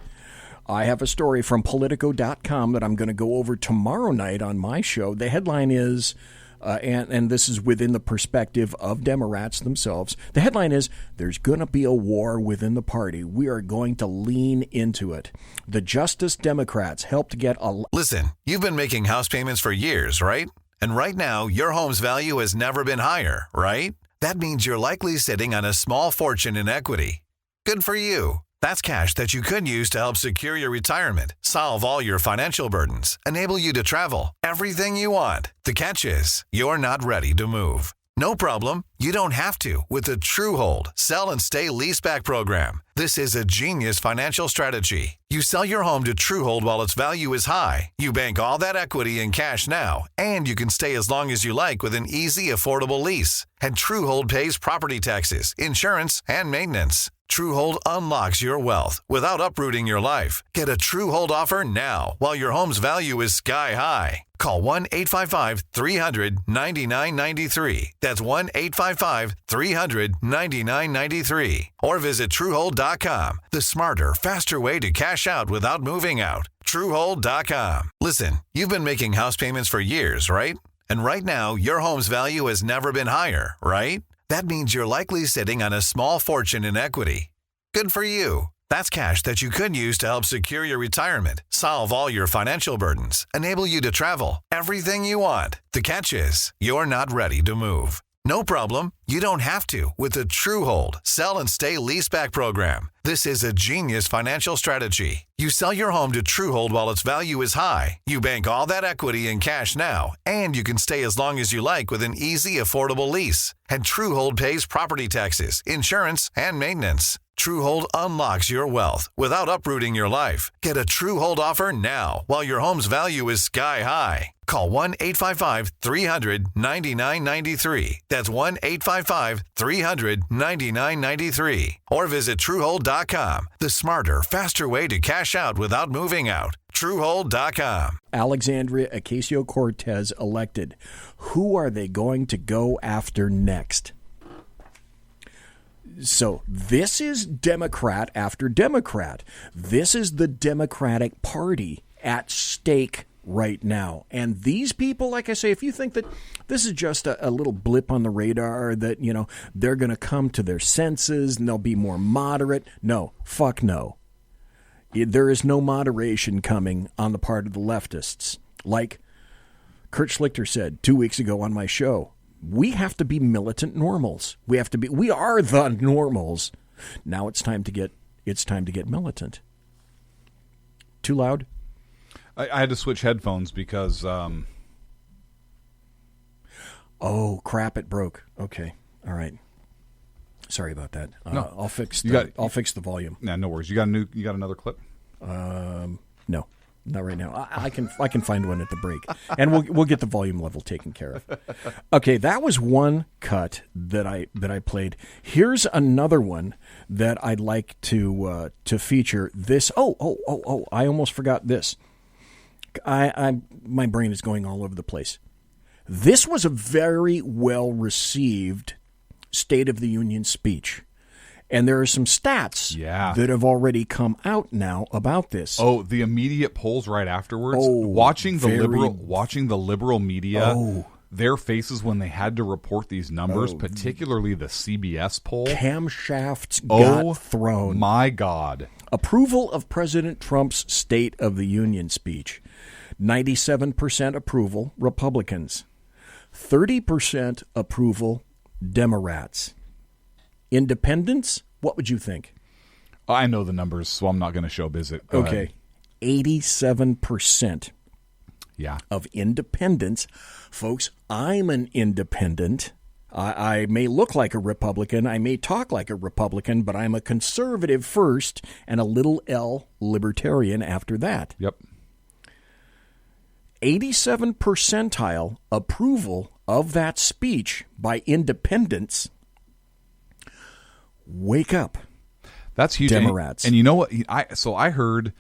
I have a story from Politico.com that I'm going to go over tomorrow night on my show. The headline is and this is within the perspective of Democrats themselves. The headline is, "There's going to be a war within the party. We are going to lean into it." The Justice Democrats helped get a... Listen, you've been making house payments for years, right? And right now, your home's value has never been higher, right? That means you're likely sitting on a small fortune in equity. Good for you. That's cash that you could use to help secure your retirement, solve all your financial burdens, enable you to travel, everything you want. The catch is, you're not ready to move. No problem. You don't have to with the TrueHold Sell and Stay Leaseback program. This is a genius financial strategy. You sell your home to TrueHold while its value is high. You bank all that equity in cash now, and you can stay as long as you like with an easy, affordable lease. And TrueHold pays property taxes, insurance, and maintenance. TrueHold unlocks your wealth without uprooting your life. Get a TrueHold offer now while your home's value is sky high. Call 1-855-300-9993. That's 1-855-300-9993. Or visit TrueHold.com. The smarter, faster way to cash out without moving out. TrueHold.com. Listen, you've been making house payments for years, right? And right now, your home's value has never been higher, right? That means you're likely sitting on a small fortune in equity. Good for you. That's cash that you could use to help secure your retirement, solve all your financial burdens, enable you to travel, everything you want. The catch is, you're not ready to move. No problem. You don't have to with the TrueHold Sell and Stay Leaseback program. This is a genius financial strategy. You sell your home to TrueHold while its value is high. You bank all that equity in cash now, and you can stay as long as you like with an easy, affordable lease. And TrueHold pays property taxes, insurance, and maintenance. TrueHold unlocks your wealth without uprooting your life. Get a TrueHold offer now while your home's value is sky high. Call 1-855-300-9993. That's 1-855-300-9993. Or visit TrueHold.com. The smarter, faster way to cash out without moving out. TrueHold.com. Alexandria Ocasio-Cortez elected. Who are they going to go after next? So this is Democrat after Democrat. This is the Democratic Party at stake right now. And these people, like I say, if you think that this is just a little blip on the radar, that, you know, they're going to come to their senses and they'll be more moderate. No, fuck no. There is no moderation coming on the part of the leftists. Like Kurt Schlichter said 2 weeks ago on my show, we have to be militant normals. We are the normals. Now it's time to get militant. Too loud? I had to switch headphones because oh crap, it broke. Okay. All right. Sorry about that. No. I'll fix the volume. Nah, no worries. You got another clip? No. Not right now. I can find one at the break, and we'll get the volume level taken care of. Okay, that was one cut that I played. Here's another one that I'd like to feature. This. Oh! I almost forgot this. My brain is going all over the place. This was a very well received State of the Union speech. And there are some stats that have already come out now about this. Oh, the immediate polls right afterwards. Watching the liberal media, their faces when they had to report these numbers, particularly the CBS poll. Camshafts got thrown. My God. Approval of President Trump's State of the Union speech. 97% approval, Republicans. 30% approval, Democrats. Independents, what would you think? I know the numbers, so I'm not going to showbiz it. Go ahead. 87% of independents. Folks, I'm an independent. I may look like a Republican. I may talk like a Republican, but I'm a conservative first and a little L libertarian after that. Yep. 87 percentile approval of that speech by independents. Wake up. That's huge. Democrats. And you know what? I heard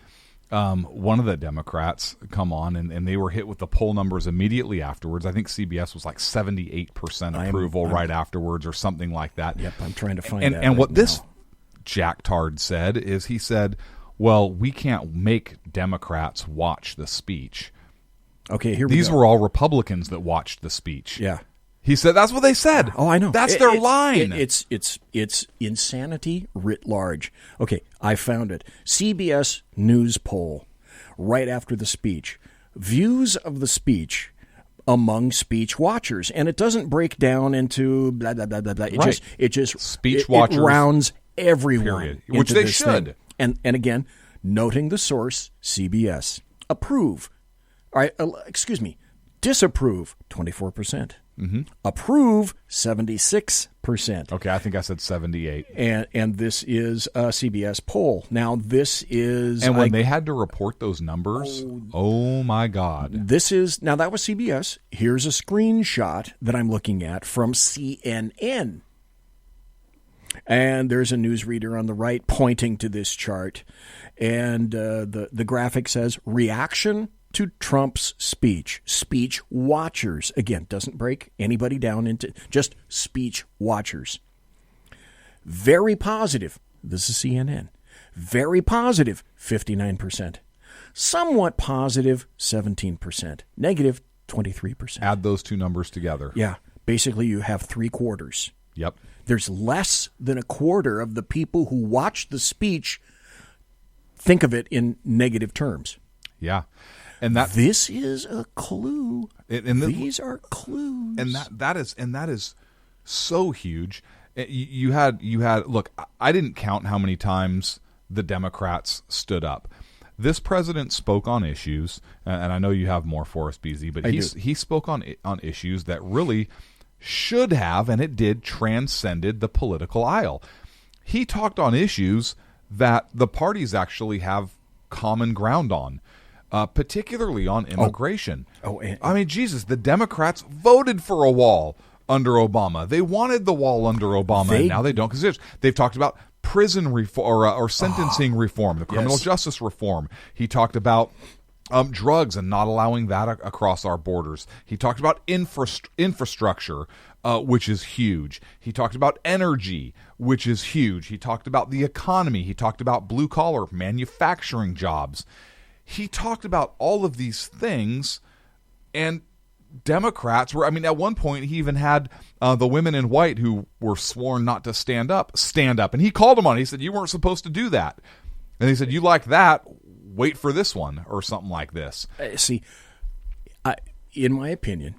one of the Democrats come on, and they were hit with the poll numbers immediately afterwards. I think CBS was like 78% approval right afterwards or something like that. Yep, I'm trying to find that. And what this jacktard said is he said, well, we can't make Democrats watch the speech. Okay, here we go. These were all Republicans that watched the speech. Yeah. He said that's what they said. Oh, I know. That's their line. It's insanity writ large. Okay, I found it. CBS News poll right after the speech. Views of the speech among speech watchers, and it doesn't break down into blah blah blah blah blah. It just speech watchers. It rounds everyone, period. Which they should. Thing. And again, noting the source, CBS. Approve. All right, excuse me. Disapprove, 24%. Mm-hmm. Approve, 76%. Okay, I think I said 78. And this is a CBS poll. Now, this is... And when they had to report those numbers, oh my God. This is... Now, that was CBS. Here's a screenshot that I'm looking at from CNN. And there's a newsreader on the right pointing to this chart. And the graphic says, reaction to Trump's speech. Speech watchers. Again, doesn't break anybody down into just speech watchers. Very positive. This is CNN. Very positive, 59%. Somewhat positive, 17%. Negative, 23%. Add those two numbers together. Yeah. Basically, you have 3/4. Yep. There's less than 1/4 of the people who watch the speech think of it in negative terms. Yeah. And that this is a clue. These are clues. And that is so huge. You had look, I didn't count how many times the Democrats stood up. This president spoke on issues, and I know you have more for us, BZ, but he spoke on issues that really should have, and it did, transcended the political aisle. He talked on issues that the parties actually have common ground on. Particularly on immigration. I mean, Jesus, the Democrats voted for a wall under Obama. They wanted the wall under Obama, and now they don't. Because they've talked about prison reform or sentencing reform, the criminal justice reform. He talked about drugs and not allowing that across our borders. He talked about infrastructure, which is huge. He talked about energy, which is huge. He talked about the economy. He talked about blue-collar manufacturing jobs. He talked about all of these things, and Democrats were, I mean, at one point he even had the women in white who were sworn not to stand up. And he called them on it. He said, you weren't supposed to do that. And he said, you like that, wait for this one, or something like this. See, in my opinion,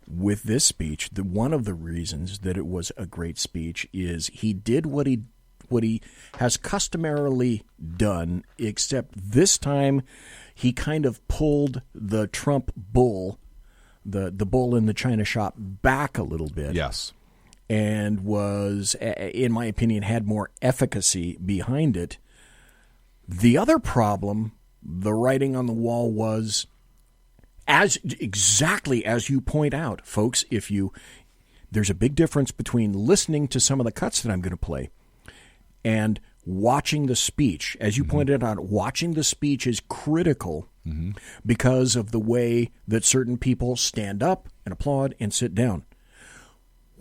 with this speech, one of the reasons that it was a great speech is he did what he has customarily done, except this time he kind of pulled the Trump bull, the bull in the china shop, back a little bit. Yes. And was, in my opinion, had more efficacy behind it. The other problem, the writing on the wall, was exactly as you point out, folks. There's a big difference between listening to some of the cuts that I'm going to play and watching the speech. As you pointed out, watching the speech is critical because of the way that certain people stand up and applaud and sit down.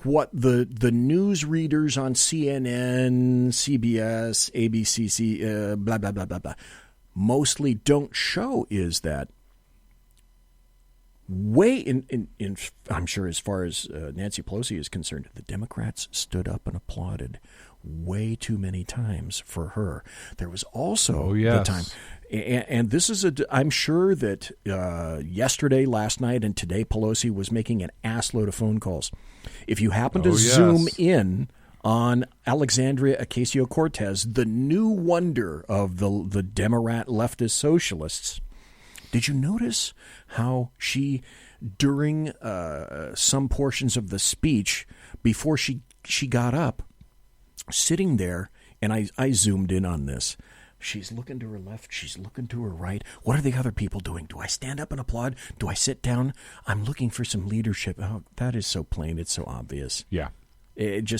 What the news readers on CNN, CBS, ABC, blah, blah, blah, blah, blah, mostly don't show is that I'm sure as far as Nancy Pelosi is concerned, the Democrats stood up and applauded way too many times for her. There was also the time, and this is I'm sure that yesterday, last night, and today Pelosi was making an assload of phone calls. If you happen to zoom in on Alexandria Ocasio-Cortez, the new wonder of the Democrat leftist socialists, did you notice how she, during some portions of the speech, before she got up, sitting there, and I zoomed in on this, she's looking to her left, she's looking to her right. What are the other people doing? Do I stand up and applaud? Do I sit down? I'm looking for some leadership. Oh, that is so plain. It's so obvious. Yeah.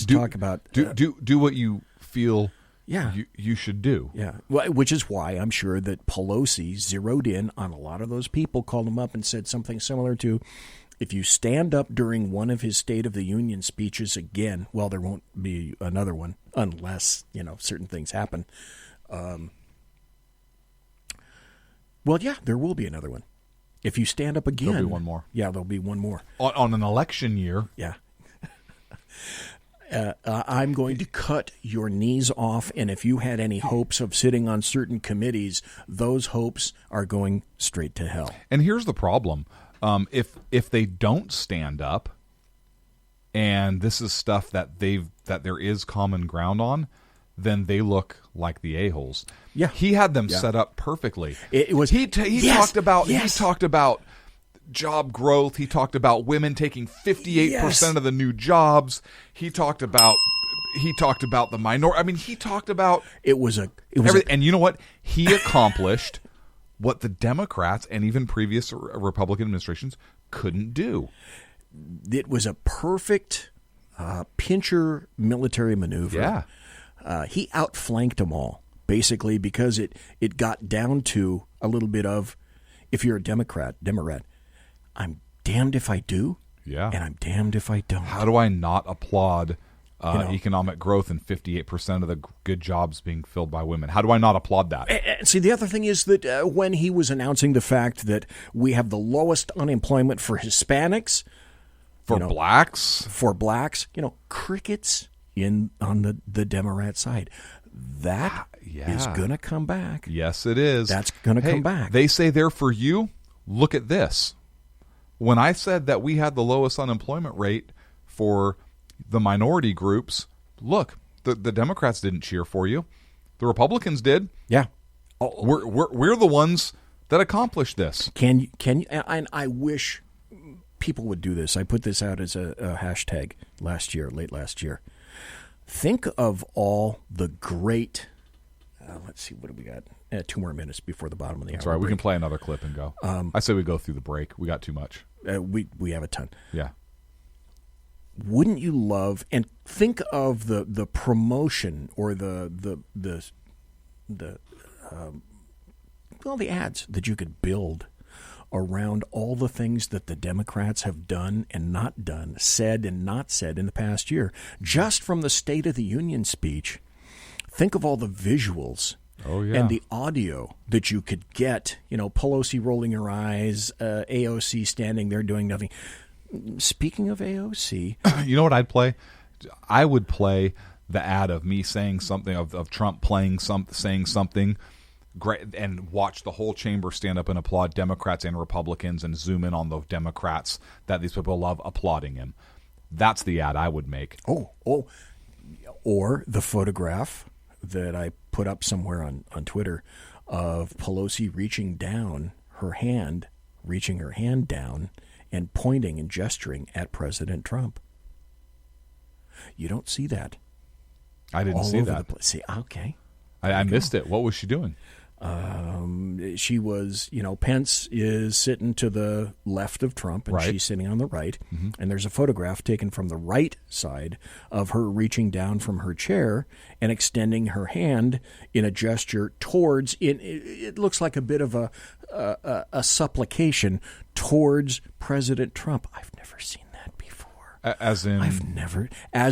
Talk about... do what you feel you should do. Yeah, which is why I'm sure that Pelosi zeroed in on a lot of those people, called them up and said something similar to, if you stand up during one of his State of the Union speeches again, well, there won't be another one unless, certain things happen. Well, yeah, there will be another one. If you stand up again, there'll be one more. Yeah, there'll be one more on an election year. Yeah. I'm going to cut your knees off, and if you had any hopes of sitting on certain committees, those hopes are going straight to hell. And here's the problem: if they don't stand up, and this is stuff that there is common ground on, then they look like the a-holes. Yeah, he had them set up perfectly. It was he talked about job growth. He talked about women taking 58% of the new jobs. He talked about the minority. I mean, he talked about and you know what? He accomplished what the Democrats and even previous Republican administrations couldn't do. It was a perfect pincher military maneuver. Yeah. He outflanked them all, basically, because it got down to a little bit of, if you're a Democrat, I'm damned if I do, and I'm damned if I don't. How do I not applaud economic growth and 58% of the good jobs being filled by women? How do I not applaud that? And see, the other thing is that when he was announcing the fact that we have the lowest unemployment for Hispanics, for blacks, crickets on the Democrat side. That is going to come back. Yes, it is. That's going to come back. They say they're for you. Look at this. When I said that we had the lowest unemployment rate for the minority groups, look, the Democrats didn't cheer for you. The Republicans did. Yeah. We're the ones that accomplished this. Can you? And I wish people would do this. I put this out as a hashtag late last year. Think of all the great. Let's see, what do we got? 2 more minutes before the bottom of the hour. That's right. We can play another clip and go. I say we go through the break. We got too much. We have a ton. Yeah. Wouldn't you love, and think of the promotion or the ads that you could build around all the things that the Democrats have done and not done, said and not said in the past year. Just from the State of the Union speech, think of all the visuals and the audio that you could get. Pelosi rolling her eyes, AOC standing there doing nothing. Speaking of AOC... You know what I'd play? I would play the ad of me saying something, of Trump saying something great, and watch the whole chamber stand up and applaud, Democrats and Republicans, and zoom in on the Democrats that these people love applauding him. That's the ad I would make. Or the photograph that I put up somewhere on Twitter of Pelosi reaching her hand down and pointing and gesturing at President Trump. You don't see that. I didn't see that. See, okay. I missed it. What was she doing? She was, Pence is sitting to the left of Trump, and she's sitting on the right. Mm-hmm. And there's a photograph taken from the right side of her reaching down from her chair and extending her hand in a gesture towards. It looks like a bit of a supplication towards President Trump. I've never seen that before. As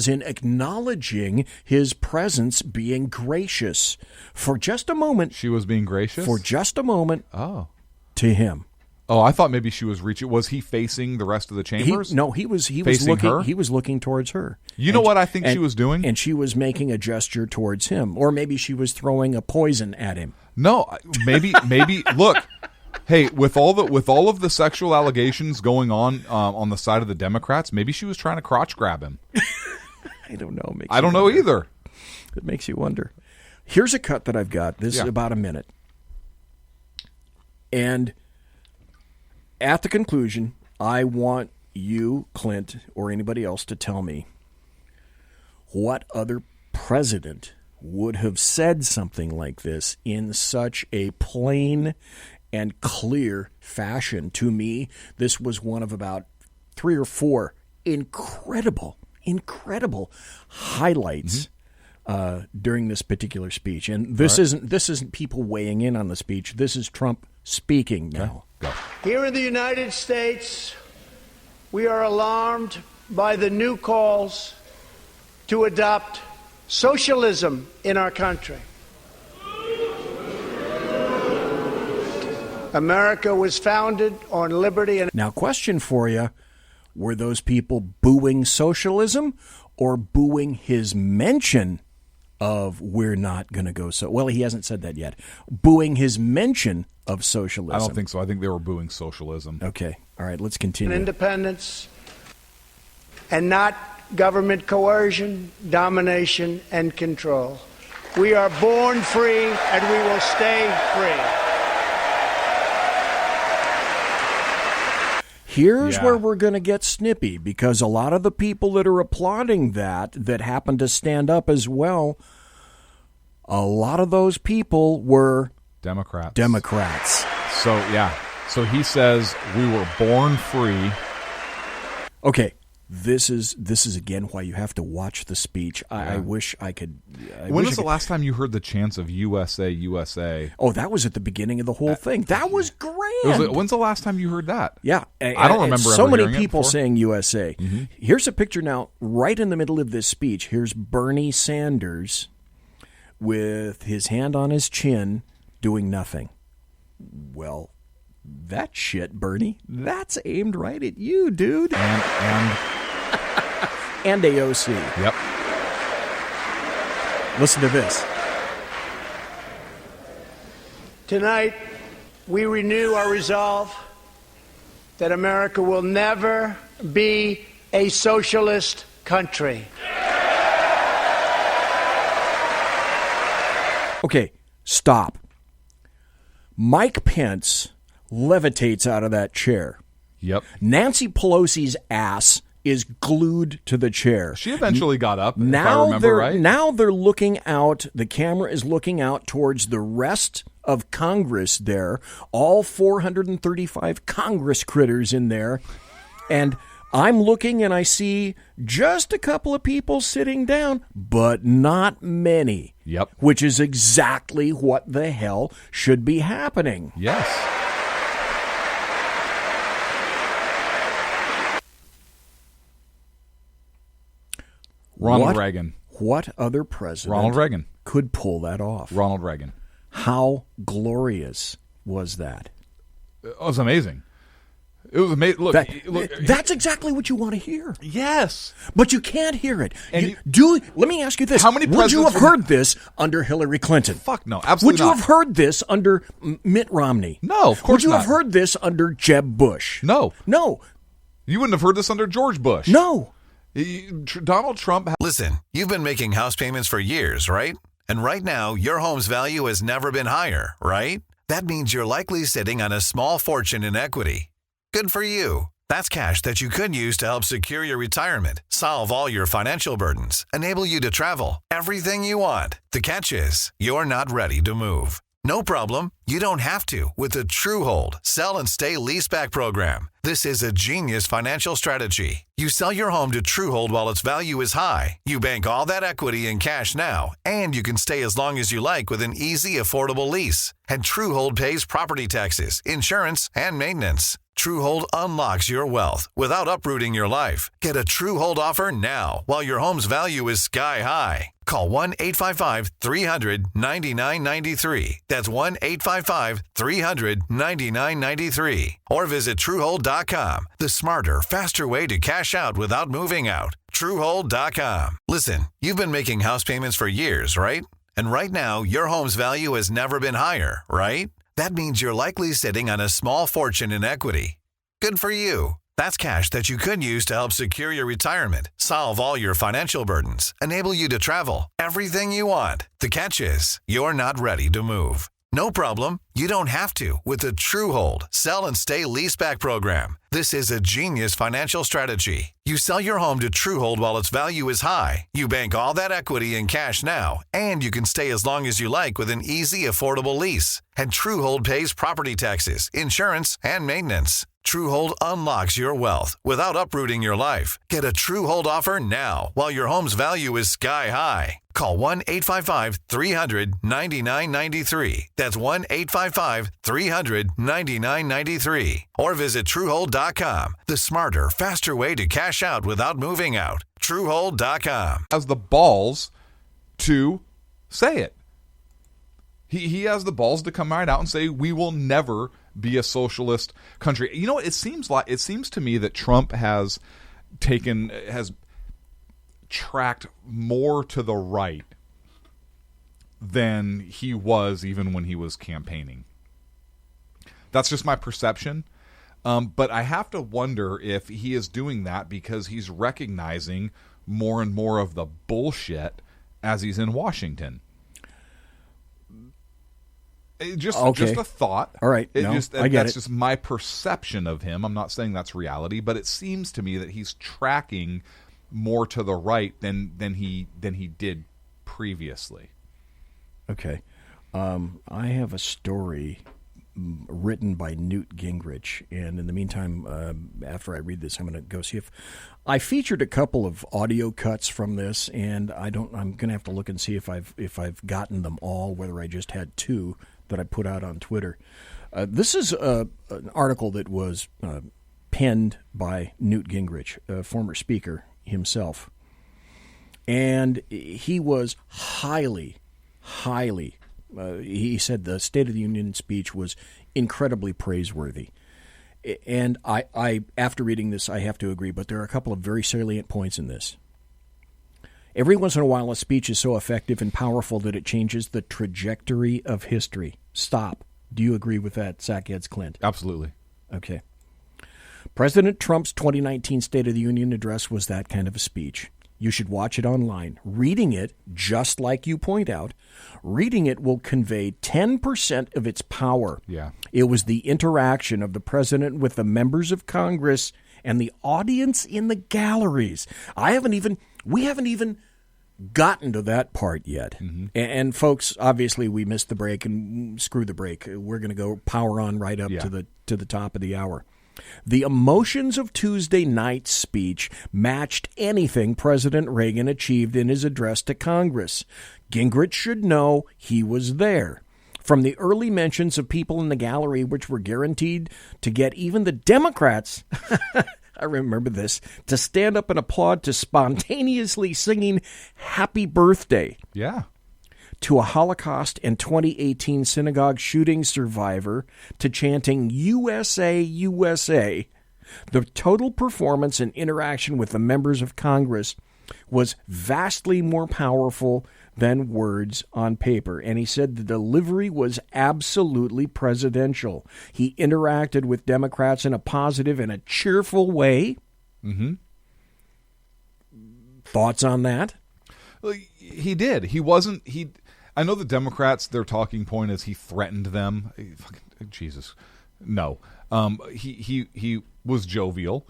in acknowledging his presence, being gracious for just a moment. She was being gracious for just a moment. Oh, to him. Oh, I thought maybe she was reaching. Was he facing the rest of the chambers? He was looking. Her? He was looking towards her. You know what I think she was doing? And she was making a gesture towards him, or maybe she was throwing a poison at him. No, maybe. Look. Hey, with all of the sexual allegations going on the side of the Democrats, maybe she was trying to crotch grab him. I don't know. I don't know either. It makes you wonder. Here's a cut that I've got. This is about a minute. And at the conclusion, I want you, Clint, or anybody else to tell me what other president would have said something like this in such a plain and clear fashion. To me, this was one of about 3 or 4 incredible highlights during this particular speech. And this isn't people weighing in on the speech. This is Trump speaking now. Go. Here in the United States, we are alarmed by the new calls to adopt socialism in our country. America was founded on liberty and... Now, question for you. Were those people booing socialism or booing his mention of we're not going to go so... Well, he hasn't said that yet. Booing his mention of socialism. I don't think so. I think they were booing socialism. Okay. All right, let's continue. Independence and not government coercion, domination, and control. We are born free and we will stay free. Here's where we're going to get snippy, because a lot of the people that are applauding that happen to stand up as well, a lot of those people were Democrats. So, yeah. So he says we were born free. Okay. This is again why you have to watch the speech. I wish I could. When was the last time you heard the chants of USA, USA? Oh, that was at the beginning of the whole thing. That was grand. When's the last time you heard that? Yeah. I don't remember so ever many hearing people it before. saying USA. Mm-hmm. Here's a picture now, right in the middle of this speech. Here's Bernie Sanders with his hand on his chin doing nothing. Well, that shit, Bernie, that's aimed right at you, dude. And AOC. Yep. Listen to this. Tonight, we renew our resolve that America will never be a socialist country. Okay, stop. Mike Pence levitates out of that chair. Yep. Nancy Pelosi's ass is glued to the chair. She eventually got up, now if I remember right. Now they're looking out, the camera is looking out towards the rest of Congress there, all 435 Congress critters in there, and I'm looking and I see just a couple of people sitting down, but not many. Yep. Which is exactly what the hell should be happening. Yes. Ronald Reagan. What other president Ronald Reagan could pull that off? Ronald Reagan. How glorious was that? It was amazing. It was amazing. Look, that's exactly what you want to hear. Yes, but you can't hear it. Let me ask you this: how many would you have heard this under Hillary Clinton? Fuck no, absolutely not. Would you have heard this under Mitt Romney? No, of course not. Would you have heard this under Jeb Bush? No. You wouldn't have heard this under George Bush. No. Donald Trump. Listen, you've been making house payments for years, right? And right now, your home's value has never been higher, right? That means you're likely sitting on a small fortune in equity. Good for you. That's cash that you could use to help secure your retirement, solve all your financial burdens, enable you to travel, everything you want. The catch is, you're not ready to move. No problem. You don't have to with the True Hold Sell and Stay Leaseback program. This is a genius financial strategy. You sell your home to True Hold while its value is high. You bank all that equity in cash now, and you can stay as long as you like with an easy, affordable lease. And True Hold pays property taxes, insurance, and maintenance. True Hold unlocks your wealth without uprooting your life. Get a True Hold offer now while your home's value is sky high. Call 1-855-300-9993. That's 1-855-300-9993. Or visit TrueHold.com. The smarter, faster way to cash out without moving out. TrueHold.com. Listen, you've been making house payments for years, right? And right now, your home's value has never been higher, right? That means you're likely sitting on a small fortune in equity. Good for you. That's cash that you could use to help secure your retirement, solve all your financial burdens, enable you to travel, everything you want. The catch is, you're not ready to move. No problem. You don't have to with the True Hold Sell and Stay Leaseback program. This is a genius financial strategy. You sell your home to True Hold while its value is high. You bank all that equity in cash now, and you can stay as long as you like with an easy, affordable lease. And True Hold pays property taxes, insurance, and maintenance. True Hold unlocks your wealth without uprooting your life. Get a True Hold offer now while your home's value is sky high. Call 1-855-300-9993. That's 1-855-300-9993. Or visit TrueHold.com. The smarter, faster way to cash out without moving out. TrueHold.com. Has the balls to say it. He has the balls to come right out and say, we will never be a socialist country. You know, it seems to me that Trump has tracked more to the right than he was even when he was campaigning. That's just my perception. But I have to wonder if he is doing that because he's recognizing more and more of the bullshit as he's in Washington. Just a thought. All right. I get it. That's just my perception of him. I'm not saying that's reality, but it seems to me that he's tracking more to the right than he did previously. Okay. I have a story written by Newt Gingrich, and in the meantime, after I read this, I'm going to go see if I featured a couple of audio cuts from this, and I'm going to have to look and see if I've gotten them all, whether I just had two that I put out on Twitter. This is an article that was penned by Newt Gingrich, a former speaker himself, and he was highly he said the State of the Union speech was incredibly praiseworthy. And I after reading this, I have to agree, but there are a couple of very salient points in this. Every once in a while, a speech is so effective and powerful that it changes the trajectory of history. Stop. Do you agree with that, Sackheads Clint? Absolutely. Okay. President Trump's 2019 State of the Union address was that kind of a speech. You should watch it online. Reading it, just like you point out, reading it will convey 10% of its power. Yeah. It was the interaction of the president with the members of Congress and the audience in the galleries. We haven't even gotten to that part yet. Mm-hmm. And folks, obviously we missed the break, and screw the break. We're going to go power on right up to the top of the hour. The emotions of Tuesday night's speech matched anything President Reagan achieved in his address to Congress. Gingrich should know he was there. From the early mentions of people in the gallery, which were guaranteed to get even the Democrats, I remember this, to stand up and applaud, to spontaneously singing Happy Birthday. Yeah. To a Holocaust and 2018 synagogue shooting survivor, to chanting USA, USA, the total performance and interaction with the members of Congress was vastly more powerful than words on paper. And he said the delivery was absolutely presidential. He interacted with Democrats in a positive and a cheerful way. Mm-hmm. Thoughts on that? Well, he did. He wasn't. I know the Democrats, their talking point is he threatened them. Jesus. No. He was jovial.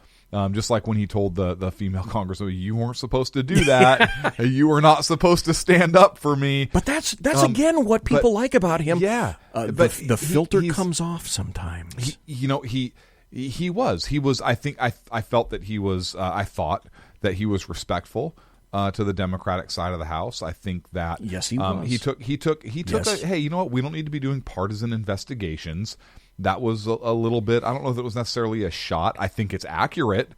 Just like when he told the female congresswoman, you weren't supposed to do that. You were not supposed to stand up for me. But that's again what people like about him. Yeah. But the filter comes off sometimes. He was. I think I felt that he was. I thought that he was respectful to the Democratic side of the House. I think that yes, he was. He took. Yes. Hey, you know what? We don't need to be doing partisan investigations. That was a little bit. I don't know if it was necessarily a shot. I think it's accurate.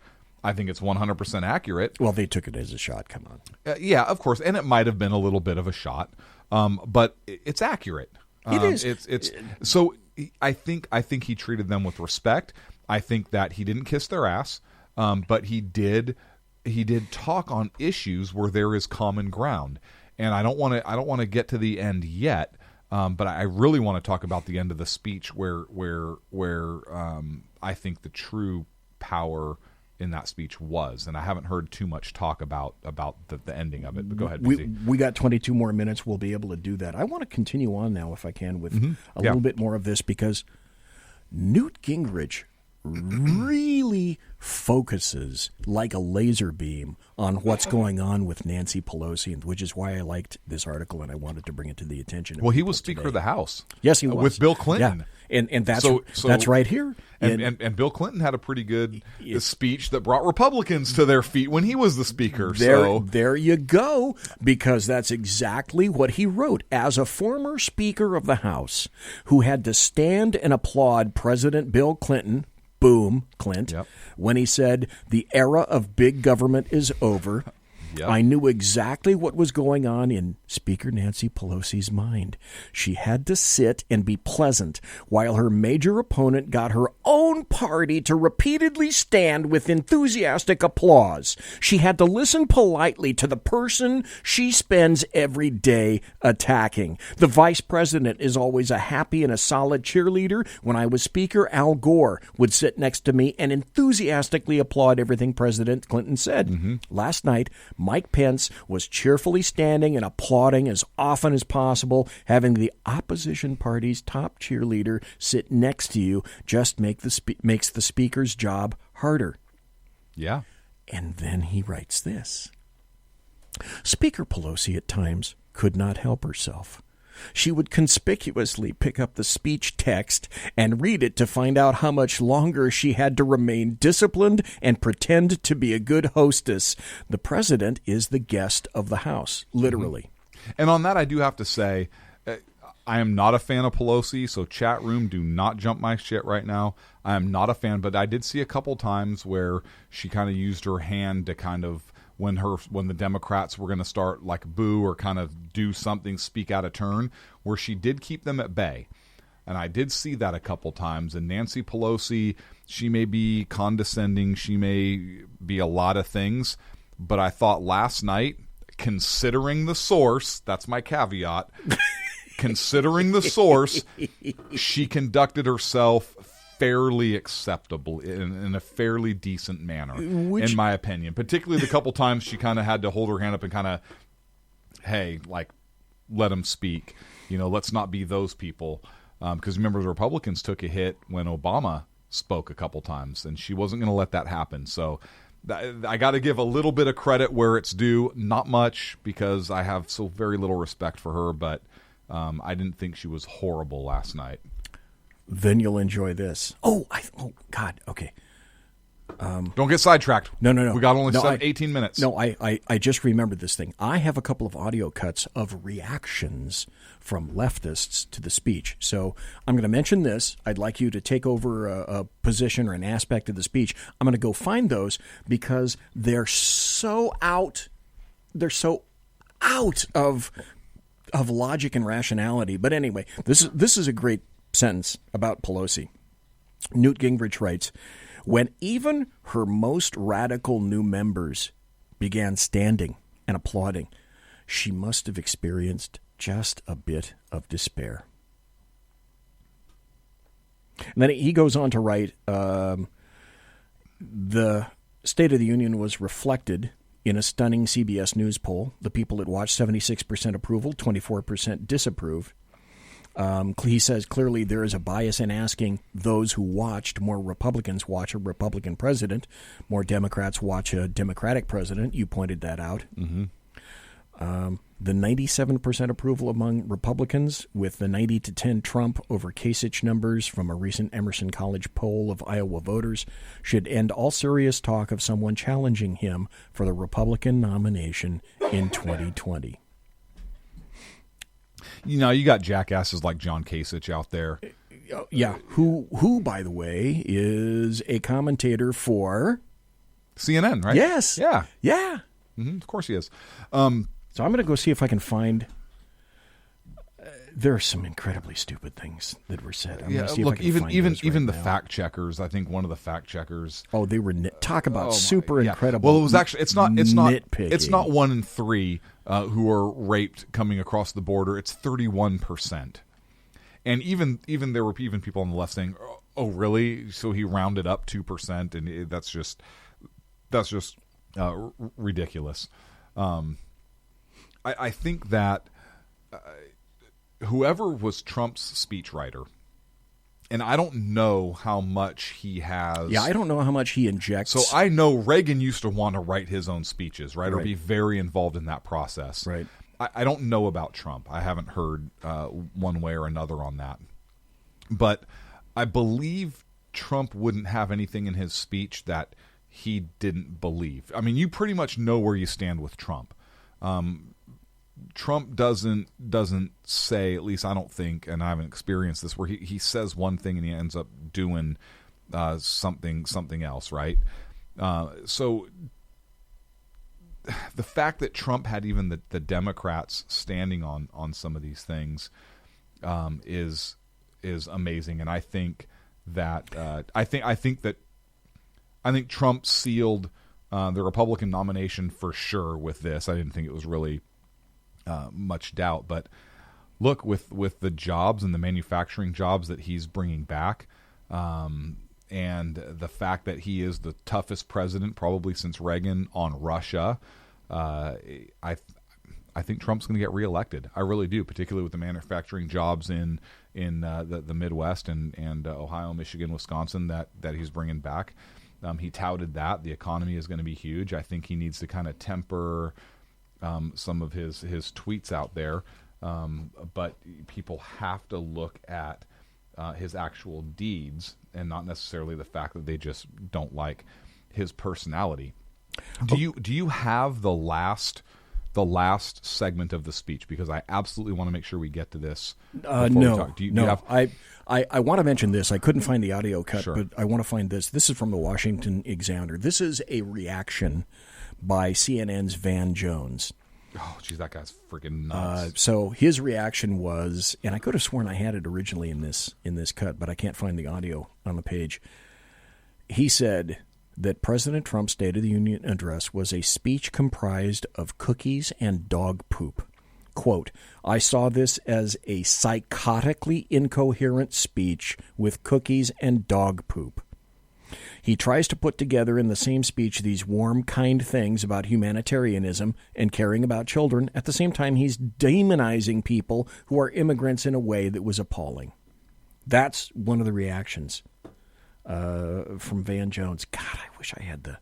I think it's 100% accurate. Well, they took it as a shot. Come on. Yeah, of course, and it might have been a little bit of a shot, but it's accurate. It is. It's so. I think he treated them with respect. I think that he didn't kiss their ass, but he did talk on issues where there is common ground. And I don't want to get to the end yet. But I really want to talk about the end of the speech where I think the true power in that speech was, and I haven't heard too much talk about the ending of it. But go ahead, BZ. We got 22 more minutes. We'll be able to do that. I want to continue on now, if I can, with a little bit more of this, because Newt Gingrich really focuses like a laser beam on what's going on with Nancy Pelosi, which is why I liked this article and I wanted to bring it to the attention of Well, he was Speaker today. of the House. Yes, he was. With Bill Clinton. Yeah. And that's right here. And Bill Clinton had a pretty good speech that brought Republicans to their feet when he was the Speaker. There you go, because that's exactly what he wrote. As a former Speaker of the House who had to stand and applaud President Bill Clinton, boom, Clint, when he said the era of big government is over, Yep. I knew exactly what was going on in Speaker Nancy Pelosi's mind. She had to sit and be pleasant while her major opponent got her own party to repeatedly stand with enthusiastic applause. She had to listen politely to the person she spends every day attacking. The vice president is always a happy and a solid cheerleader. When I was Speaker, Al Gore would sit next to me and enthusiastically applaud everything President Clinton said. Mm-hmm. Last night, Mike Pence was cheerfully standing and applauding as often as possible. Having the opposition party's top cheerleader sit next to you just makes the speaker's job harder. Yeah. And then he writes this. Speaker Pelosi at times could not help herself. She would conspicuously pick up the speech text and read it to find out how much longer she had to remain disciplined and pretend to be a good hostess. The president is the guest of the House, literally. Mm-hmm. And on that, I do have to say, I am not a fan of Pelosi, so chat room, do not jump my shit right now. I am not a fan, but I did see a couple times where she kind of used her hand to kind of, when the Democrats were going to start like boo or kind of do something, speak out of turn, where she did keep them at bay. And I did see that a couple times. And Nancy Pelosi, she may be condescending, she may be a lot of things, but I thought last night, considering the source, that's my caveat, considering the source, she conducted herself fairly acceptable in a fairly decent manner, in my opinion. Particularly the couple times she kind of had to hold her hand up and kind of, hey, like, let him speak. You know, let's not be those people. Because remember, the Republicans took a hit when Obama spoke a couple times, and she wasn't going to let that happen. So I got to give a little bit of credit where it's due. Not much, because I have so very little respect for her, but I didn't think she was horrible last night. Then you'll enjoy this. Oh, God. Okay. Don't get sidetracked. No. We got only 18 minutes. No, I just remembered this thing. I have a couple of audio cuts of reactions from leftists to the speech. So I'm going to mention this. I'd like you to take over a position or an aspect of the speech. I'm going to go find those because they're so out. They're so out of logic and rationality. But anyway, this is a great sentence about Pelosi. Newt Gingrich writes, when even her most radical new members began standing and applauding, she must have experienced just a bit of despair. And then he goes on to write, the State of the Union was reflected in a stunning CBS News poll. The people that watched, 76% approval, 24% disapprove. He says clearly there is a bias in asking those who watched. More Republicans watch a Republican president. More Democrats watch a Democratic president. You pointed that out. Mm-hmm. The 97% approval among Republicans, with the 90-10 Trump over Kasich numbers from a recent Emerson College poll of Iowa voters, should end all serious talk of someone challenging him for the Republican nomination in 2020. You know, you got jackasses like John Kasich out there. Yeah, who, by the way, is a commentator for CNN, right? Yes. Yeah. Yeah. Mm-hmm. Of course he is. So I'm going to go see if I can find. There are some incredibly stupid things that were said. I'm yeah, see look, if I can even the now. fact checkers. I think one of the fact checkers. Oh, they were talk about super incredible. Well, it was actually it's not nitpicking. 1 in 3 who are raped coming across the border. It's 31%, and even there were even people on the left saying, "Oh, really?" So he rounded up 2%, and that's just ridiculous. I think that whoever was Trump's speechwriter, and I don't know how much he has. Yeah, I don't know how much he injects. So I know Reagan used to want to write his own speeches, right? Or be very involved in that process. Right. I don't know about Trump. I haven't heard one way or another on that. But I believe Trump wouldn't have anything in his speech that he didn't believe. I mean, you pretty much know where you stand with Trump. Trump doesn't say, at least I don't think, and I haven't experienced this, where he says one thing and he ends up doing something else, right? So the fact that Trump had even the Democrats standing on some of these things is amazing, and I think that I think Trump sealed the Republican nomination for sure with this. I didn't think it was really much doubt, but look, with the jobs and the manufacturing jobs that he's bringing back, and the fact that he is the toughest president probably since Reagan on Russia, I think Trump's going to get reelected. I really do, particularly with the manufacturing jobs in the Midwest and Ohio, Michigan, Wisconsin that he's bringing back. He touted that the economy is going to be huge. I think he needs to kind of temper some of his tweets out there, but people have to look at his actual deeds and not necessarily the fact that they just don't like his personality. Do you have the last segment of the speech? Because I absolutely want to make sure we get to this. No. Do you have... I want to mention this. I couldn't find the audio cut, Sure. but I want to find this. This is from the Washington Examiner. This is a reaction by CNN's Van Jones. Oh, geez, that guy's freaking nuts. So his reaction was, and I could have sworn I had it originally in this cut, but I can't find the audio on the page. He said that President Trump's State of the Union address was a speech comprised of cookies and dog poop. Quote, I saw this as a psychotically incoherent speech with cookies and dog poop. He tries to put together in the same speech these warm, kind things about humanitarianism and caring about children. At the same time, he's demonizing people who are immigrants in a way that was appalling. That's one of the reactions from Van Jones. God, I wish I had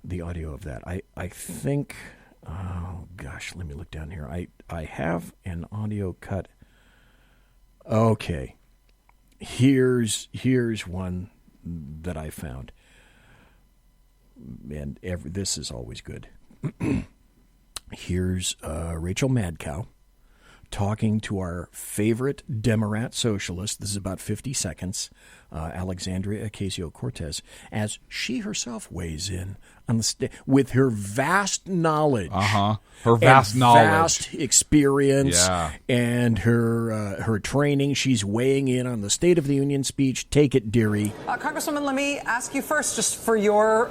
the audio of that. I think, oh gosh, let me look down here. I have an audio cut. Okay, here's one that I found, and this is always good. Here's Rachel Madcow talking to our favorite Democrat socialist. This is about 50 seconds. Alexandria Ocasio-Cortez, as she herself weighs in on the with her vast knowledge, vast experience, and her training. She's weighing in on the State of the Union speech. Take it, dearie. Congresswoman, let me ask you first, just for your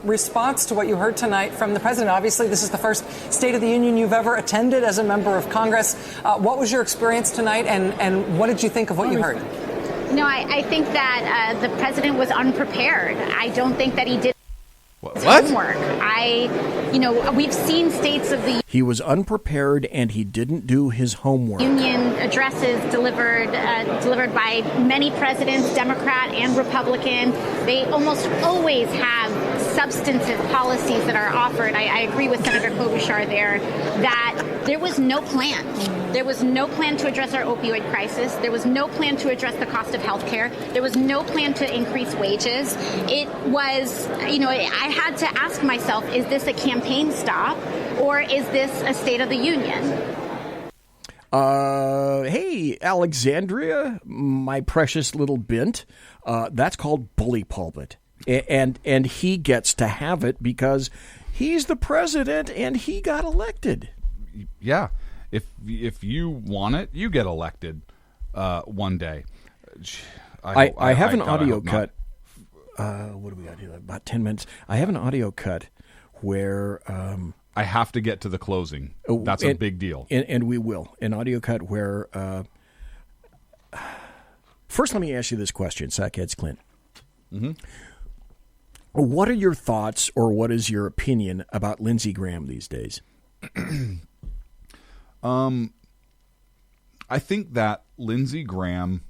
response to what you heard tonight from the president. Obviously, this is the first State of the Union you've ever attended as a member of Congress. What was your experience tonight, and what did you think of what you heard? No, I think that the president was unprepared. I don't think that he did his homework. We've seen states of the He was unprepared and he didn't do his homework. Union addresses delivered by many presidents, Democrat and Republican. They almost always have substantive policies that are offered. I agree with Senator Klobuchar there that there was no plan. There was no plan to address our opioid crisis. There was no plan to address the cost of health care. There was no plan to increase wages. It was, I had to ask myself, is this a campaign stop or is this a State of the Union? Hey, Alexandria, my precious little bint. That's called bully pulpit. And he gets to have it because he's the president and he got elected. Yeah. If you want it, you get elected one day. I have an audio cut. What do we got here? About 10 minutes. I have an audio cut where I have to get to the closing. That's a big deal. And we will. An audio cut where first let me ask you this question, Sackheads Clint. Mm-hmm. What are your thoughts or what is your opinion about Lindsey Graham these days? I think that Lindsey Graham,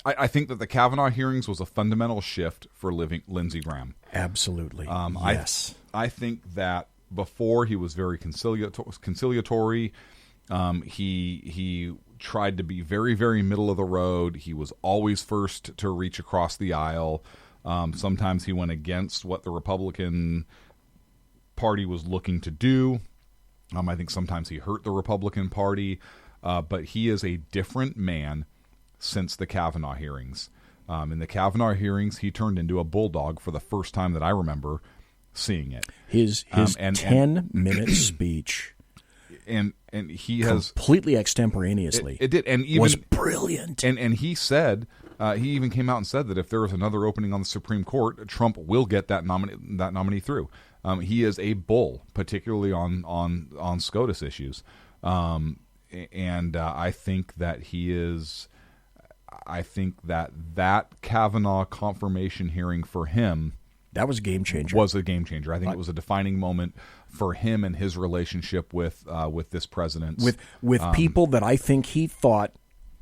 I think that the Kavanaugh hearings was a fundamental shift for Lindsey Graham. Absolutely. Yes. I think that before he was very conciliatory. He tried to be very, very middle of the road. He was always first to reach across the aisle. Sometimes he went against what the Republican Party was looking to do. I think sometimes he hurt the Republican Party, but he is a different man since the Kavanaugh hearings. In the Kavanaugh hearings, he turned into a bulldog for the first time that I remember seeing it. His 10-minute speech, and he has completely extemporaneously. It did, and even was brilliant. And he said he even came out and said that if there was another opening on the Supreme Court, Trump will get that nominee through. He is a bull, particularly on SCOTUS issues, and I think that he is. I think that Kavanaugh confirmation hearing for him. That was a game changer. Was a game changer. I think it was a defining moment for him and his relationship with this president. With people that I think he thought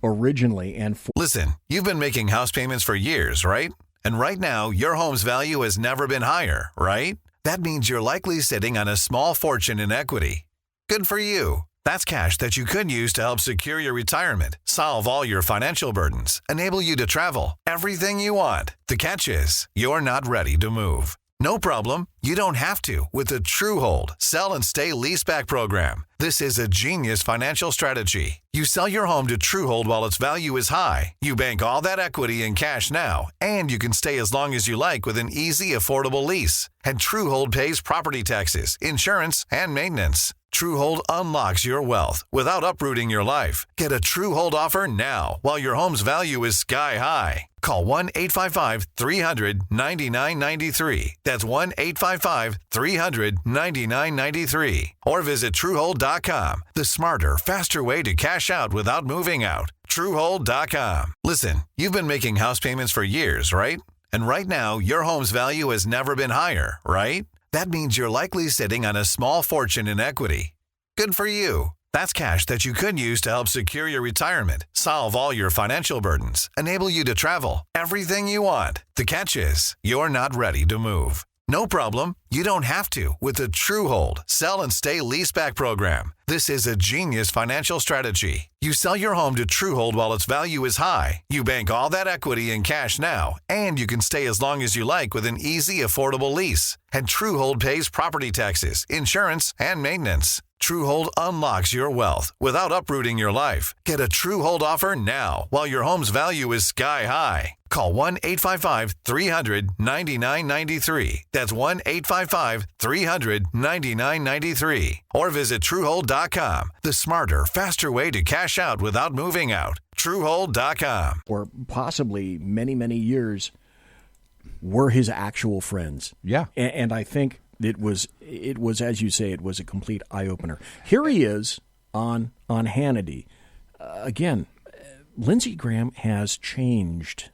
originally and Listen, you've been making house payments for years, right? And right now, your home's value has never been higher, right? That means you're likely sitting on a small fortune in equity. Good for you. That's cash that you could use to help secure your retirement, solve all your financial burdens, enable you to travel, everything you want. The catch is, you're not ready to move. No problem. You don't have to with the TrueHold Sell and Stay Leaseback program. This is a genius financial strategy. You sell your home to TrueHold while its value is high. You bank all that equity in cash now, and you can stay as long as you like with an easy, affordable lease. And TrueHold pays property taxes, insurance, and maintenance. TrueHold unlocks your wealth without uprooting your life. Get a TrueHold offer now while your home's value is sky high. Call 1-855-300-9993. That's 1-855-300-9993. Or visit TrueHold.com. The smarter, faster way to cash out without moving out. TrueHold.com. Listen, you've been making house payments for years, right? And right now, your home's value has never been higher, right? That means you're likely sitting on a small fortune in equity. Good for you. That's cash that you could use to help secure your retirement, solve all your financial burdens, enable you to travel, everything you want. The catch is, you're not ready to move. No problem. You don't have to with the TrueHold Sell and Stay Leaseback program. This is a genius financial strategy. You sell your home to TrueHold while its value is high. You bank all that equity in cash now, and you can stay as long as you like with an easy, affordable lease. And TrueHold pays property taxes, insurance, and maintenance. TrueHold unlocks your wealth without uprooting your life. Get a TrueHold offer now while your home's value is sky high. Call 1-855-300-9993. That's 1-855-300-9993. Or visit TrueHold.com. The smarter, faster way to cash out without moving out. TrueHold.com. Or possibly many, many years were his actual friends. Yeah. And I think it was, as you say, it was a complete eye-opener. Here he is on Hannity. Again, Lindsey Graham has changed.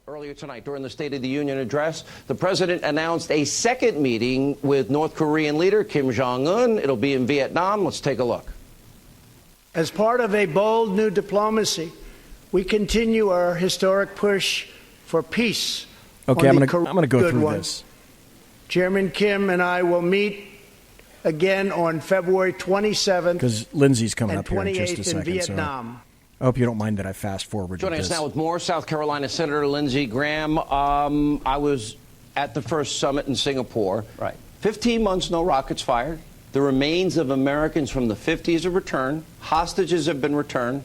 Earlier tonight, during the State of the Union address, the president announced a second meeting with North Korean leader Kim Jong-un. It'll be in Vietnam. Let's take a look. As part of a bold new diplomacy, we continue our historic push for peace. Okay, I'm going to go through this. Chairman Kim and I will meet again on February 27th. Because Lindsey's coming up here in 28th just a second. in Vietnam. So I hope you don't mind that I fast forward. Joining us now with more, South Carolina Senator Lindsey Graham. I was at the first summit in Singapore. Right. 15 months, no rockets fired. The remains of Americans from the 50s have returned. Hostages have been returned.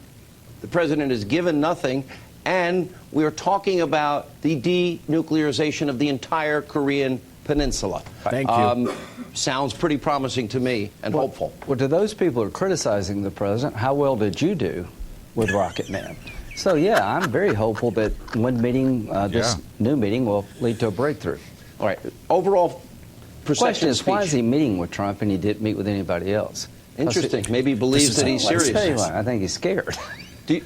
The president has given nothing. And we are talking about the denuclearization of the entire Korean Peninsula. Thank you. Sounds pretty promising to me and hopeful. Well, to those people who are criticizing the president, how well did you do with Rocket Man? So, yeah, I'm very hopeful that one meeting, this new meeting, will lead to a breakthrough. All right. Overall perception question is, why is he meeting with Trump and he didn't meet with anybody else? Interesting. Maybe he believes that he's serious. Tell you what, I think he's scared.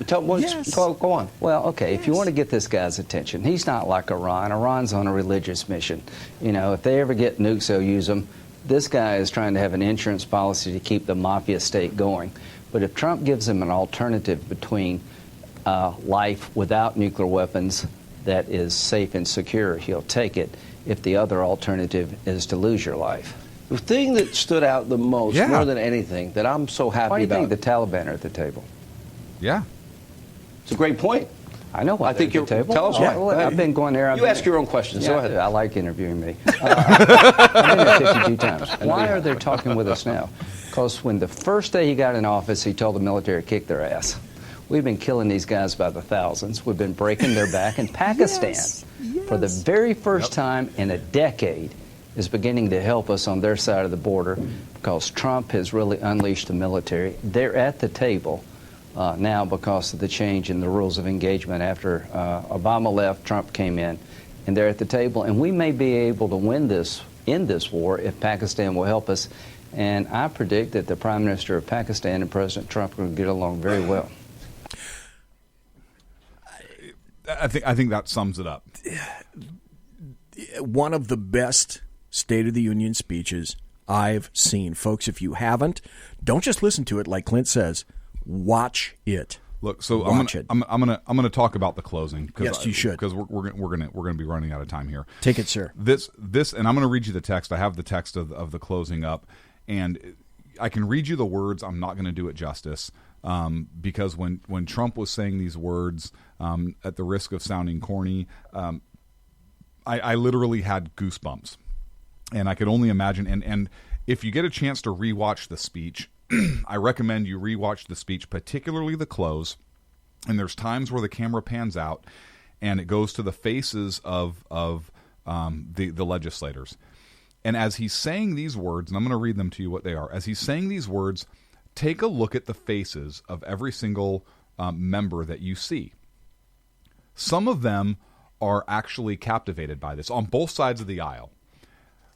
Go on. Well, okay, if you want to get this guy's attention, he's not like Iran. Iran's on a religious mission. You know, if they ever get nukes, they'll use them. This guy is trying to have an insurance policy to keep the mafia state going. But if Trump gives him an alternative between life without nuclear weapons that is safe and secure, he'll take it. If the other alternative is to lose your life. The thing that stood out the most, more than anything, that I'm so happy about. Why do you think the Taliban are at the table? Yeah. It's a great point. I know why I think you're at the table. Tell us why. Well, I've been going there. You ask your own questions. Go ahead. I like interviewing me. I've been there 52 times. Why are they talking with us now? Because when the first day he got in office, he told the military to kick their ass. We've been killing these guys by the thousands. We've been breaking their back in Pakistan. For the very first time in a decade, is beginning to help us on their side of the border because Trump has really unleashed the military. They're at the table now because of the change in the rules of engagement after Obama left, Trump came in, and they're at the table. And we may be able to win this in this war if Pakistan will help us. And I predict that the Prime Minister of Pakistan and President Trump are going to get along very well. I think that sums it up. One of the best State of the Union speeches I've seen. Folks, if you haven't, don't just listen to it like Clint says. Watch it. Look, so I'm gonna talk about the closing. Yes, you should, because we're gonna be running out of time here. Take it, sir. This, and I'm gonna read you the text. I have the text of the closing up, and I can read you the words. I'm not gonna do it justice, because when Trump was saying these words, at the risk of sounding corny, I literally had goosebumps, and I could only imagine. And if you get a chance to rewatch the speech, I recommend you rewatch the speech, particularly the close. And there's times where the camera pans out, and it goes to the faces of the legislators. And as he's saying these words, and I'm going to read them to you what they are. As he's saying these words, take a look at the faces of every single member that you see. Some of them are actually captivated by this on both sides of the aisle.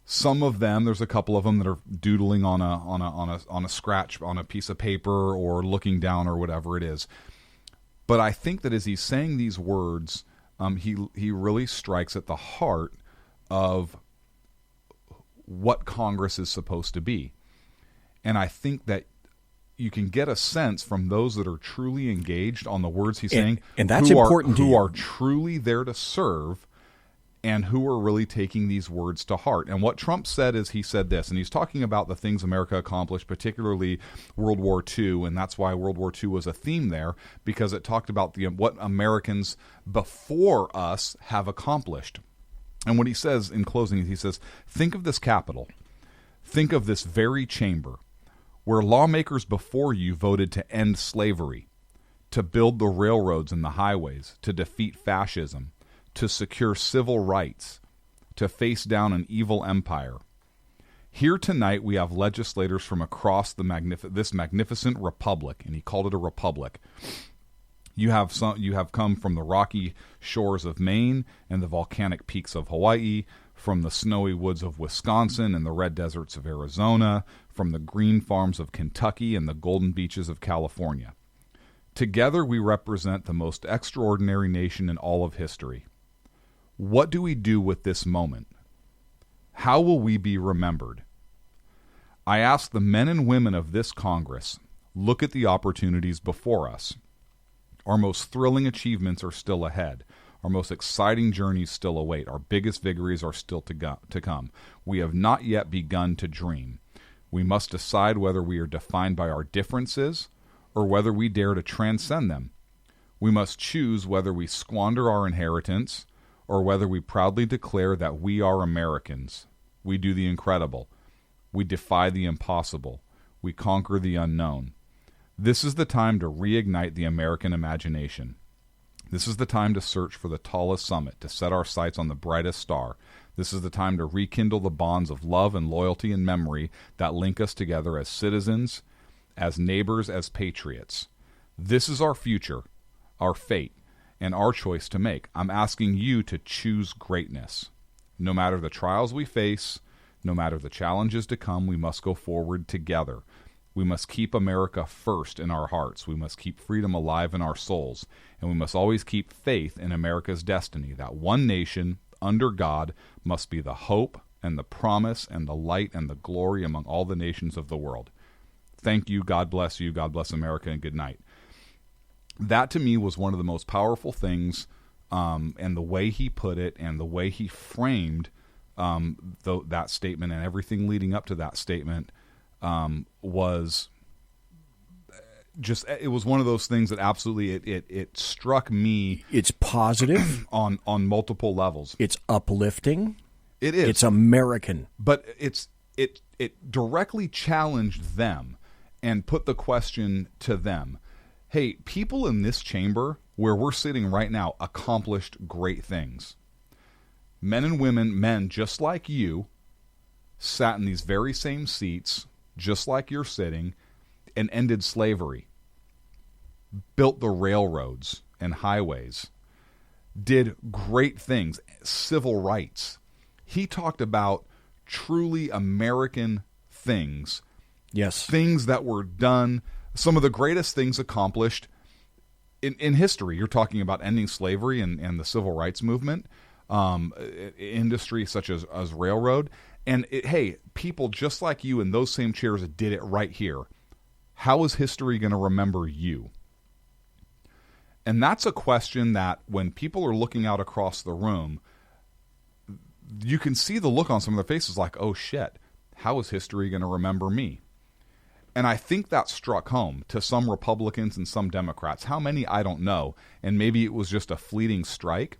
Some of them, there's a couple of them that are doodling on a scratch on a piece of paper or looking down or whatever it is. But I think that as he's saying these words, he really strikes at the heart of what Congress is supposed to be. And I think that you can get a sense from those that are truly engaged on the words he's saying, and that's important, who are truly there to serve, and who are really taking these words to heart. And what Trump said is, he said this, and he's talking about the things America accomplished, particularly World War II, and that's why World War II was a theme there, because it talked about what Americans before us have accomplished. And what he says in closing, he says, think of this Capitol. Think of this very chamber, where lawmakers before you voted to end slavery, to build the railroads and the highways, to defeat fascism, to secure civil rights, to face down an evil empire. Here tonight we have legislators from across this magnificent republic, and he called it a republic. You have come from the rocky shores of Maine and the volcanic peaks of Hawaii, from the snowy woods of Wisconsin and the red deserts of Arizona, from the green farms of Kentucky and the golden beaches of California. Together we represent the most extraordinary nation in all of history. What do we do with this moment? How will we be remembered? I ask the men and women of this Congress, look at the opportunities before us. Our most thrilling achievements are still ahead. Our most exciting journeys still await. Our biggest victories are still to come. We have not yet begun to dream. We must decide whether we are defined by our differences or whether we dare to transcend them. We must choose whether we squander our inheritance or whether we proudly declare that we are Americans. We do the incredible. We defy the impossible. We conquer the unknown. This is the time to reignite the American imagination. This is the time to search for the tallest summit, to set our sights on the brightest star. This is the time to rekindle the bonds of love and loyalty and memory that link us together as citizens, as neighbors, as patriots. This is our future, our fate, and our choice to make. I'm asking you to choose greatness. No matter the trials we face, no matter the challenges to come, we must go forward together. We must keep America first in our hearts. We must keep freedom alive in our souls. And we must always keep faith in America's destiny, that one nation under God must be the hope and the promise and the light and the glory among all the nations of the world. Thank you. God bless you. God bless America, and good night. That to me was one of the most powerful things, and the way he put it and the way he framed that statement and everything leading up to that statement was just, it was one of those things that absolutely it struck me. It's positive on multiple levels. It's uplifting. It is. It's American. But it directly challenged them and put the question to them. Hey, people in this chamber where we're sitting right now accomplished great things. Men and women, men just like you, sat in these very same seats, just like you're sitting, and ended slavery, built the railroads and highways, did great things, civil rights. He talked about truly American things. Yes. Things that were done, some of the greatest things accomplished in history. You're talking about ending slavery and the civil rights movement, industry such as railroad. And hey, people just like you in those same chairs did it right here. How is history going to remember you? And that's a question that when people are looking out across the room, you can see the look on some of their faces like, oh shit, how is history going to remember me? And I think that struck home to some Republicans and some Democrats. How many, I don't know. And maybe it was just a fleeting strike.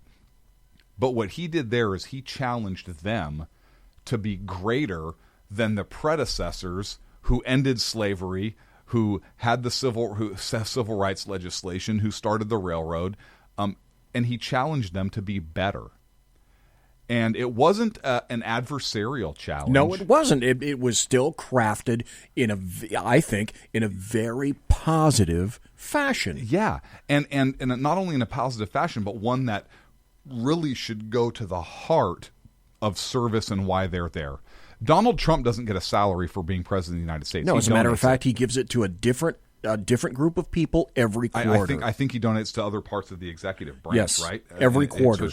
But what he did there is he challenged them to be greater than the predecessors who ended slavery, who had the civil rights legislation, who started the railroad. And he challenged them to be better. And it wasn't an adversarial challenge. No, it wasn't. It was still crafted I think, in a very positive fashion. Yeah, and not only in a positive fashion, but one that really should go to the heart of service and why they're there. Donald Trump doesn't get a salary for being president of the United States. No, as a matter of fact, he gives it to a different group of people every quarter. I think he donates to other parts of the exexecutive branch, yes, right? Every quarter.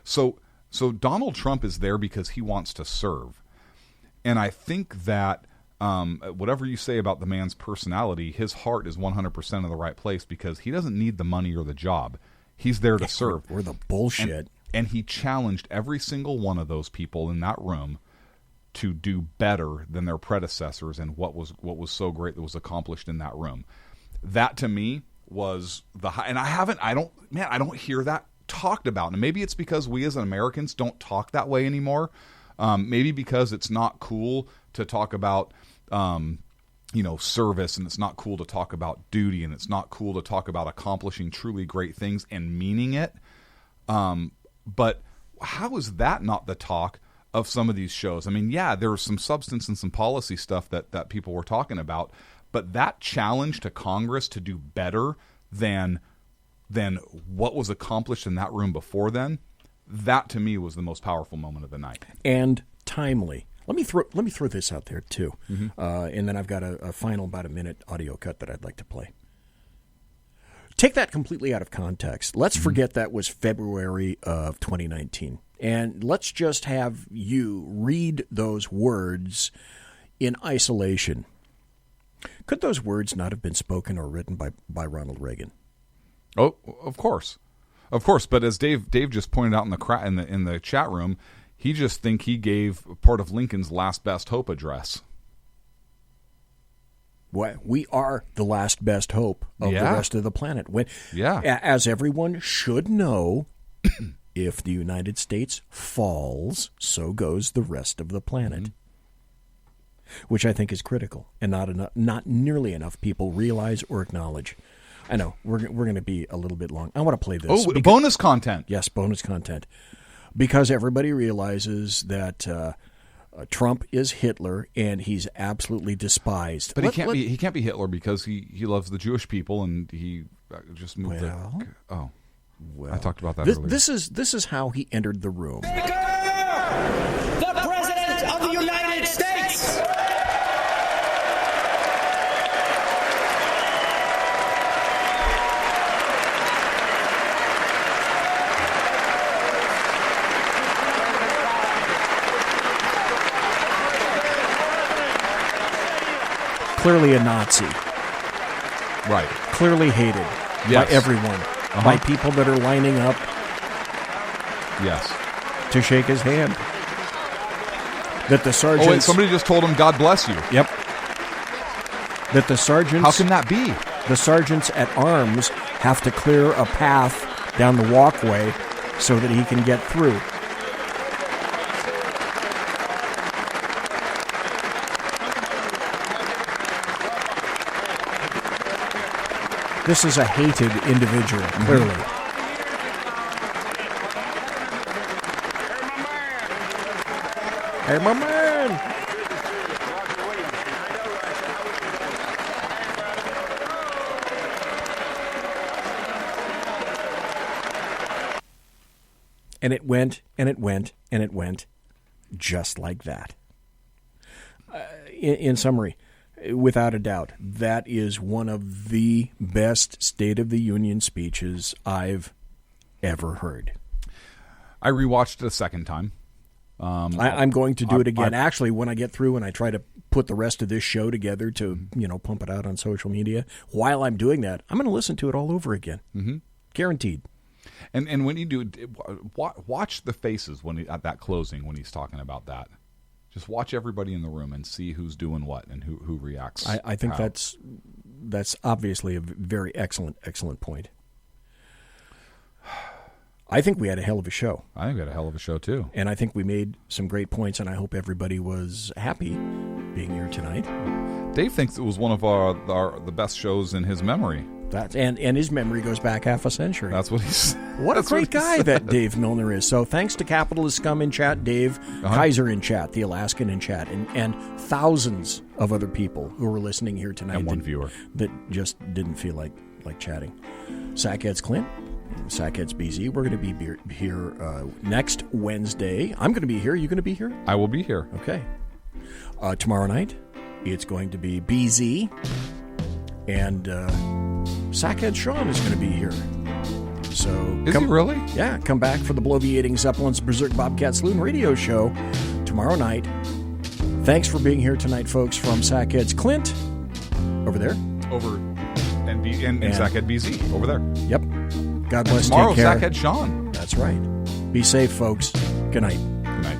So Donald Trump is there because he wants to serve. And I think that whatever you say about the man's personality, his heart is 100% in the right place because he doesn't need the money or the job. He's there to serve. Or the bullshit. And he challenged every single one of those people in that room to do better than their predecessors and what was so great that was accomplished in that room. That to me was the high. And I don't hear that talked about. And maybe it's because we as Americans don't talk that way anymore. Maybe because it's not cool to talk about service, and it's not cool to talk about duty, and it's not cool to talk about accomplishing truly great things and meaning it. But how is that not the talk of some of these shows? I mean, yeah, there was some substance and some policy stuff that people were talking about, but that challenge to Congress to do better than what was accomplished in that room before then, that to me was the most powerful moment of the night. And timely. Let me throw this out there too, and then I've got a final about a minute audio cut that I'd like to play. Take that completely out of context. Let's forget that was February of 2019, and let's just have you read those words in isolation. Could those words not have been spoken or written by Ronald Reagan? Oh, of course. But as Dave just pointed out in the chat room, he just think he gave part of Lincoln's last best hope address. Well, we are the last best hope of the rest of the planet. As everyone should know, if the United States falls, so goes the rest of the planet. Which I think is critical, and not nearly enough people realize or acknowledge. I know, we're going to be a little bit long. I want to play this. Bonus content. Yes, bonus content. Because everybody realizes that Trump is Hitler, and he's absolutely despised. But he can't be Hitler because he loves the Jewish people, and he just moved I talked about that earlier. This is how he entered the room. The President of the United States! Clearly a Nazi. Right. Clearly hated by everyone. By people that are lining up to shake his hand. That the sergeants... Oh, and somebody just told him, God bless you. Yep. That the sergeants... How can that be? The sergeants at arms have to clear a path down the walkway so that he can get through. This is a hated individual, clearly. Hey, my man! And it went, and it went, and it went, just like that. In summary, without a doubt, that is one of the best State of the Union speeches I've ever heard. I rewatched it a second time. I'm going to do it again. Actually, when I get through and I try to put the rest of this show together to, pump it out on social media, while I'm doing that, I'm going to listen to it all over again. Mm-hmm. Guaranteed. And when you do, watch the faces at that closing when he's talking about that. Just watch everybody in the room and see who's doing what and who reacts. I think that's obviously a very excellent point. I think we had a hell of a show. I think we had a hell of a show, too. And I think we made some great points, and I hope everybody was happy being here tonight. Dave thinks it was one of the best shows in his memory. And his memory goes back half a century. That's what he's. What a great guy that Dave Milner is. So thanks to Capitalist Scum in chat, Dave, Kaiser in chat, the Alaskan in chat, and thousands of other people who were listening here tonight. And one viewer. That just didn't feel like chatting. Sackheads Clint. Sackheads BZ. We're going to be here next Wednesday. I'm going to be here. You going to be here? I will be here. Okay. Tomorrow night, it's going to be BZ. And Sackhead Sean is going to be here. So Is he really? Yeah. Come back for the Bloviating Zeppelins Berserk Bobcat Saloon radio show tomorrow night. Thanks for being here tonight, folks, from Sackheads Clint. Over there. Over. And Sackhead BZ. Over there. Yep. God bless. Tomorrow, take care. Sackhead Sean. That's right. Be safe, folks. Good night. Good night.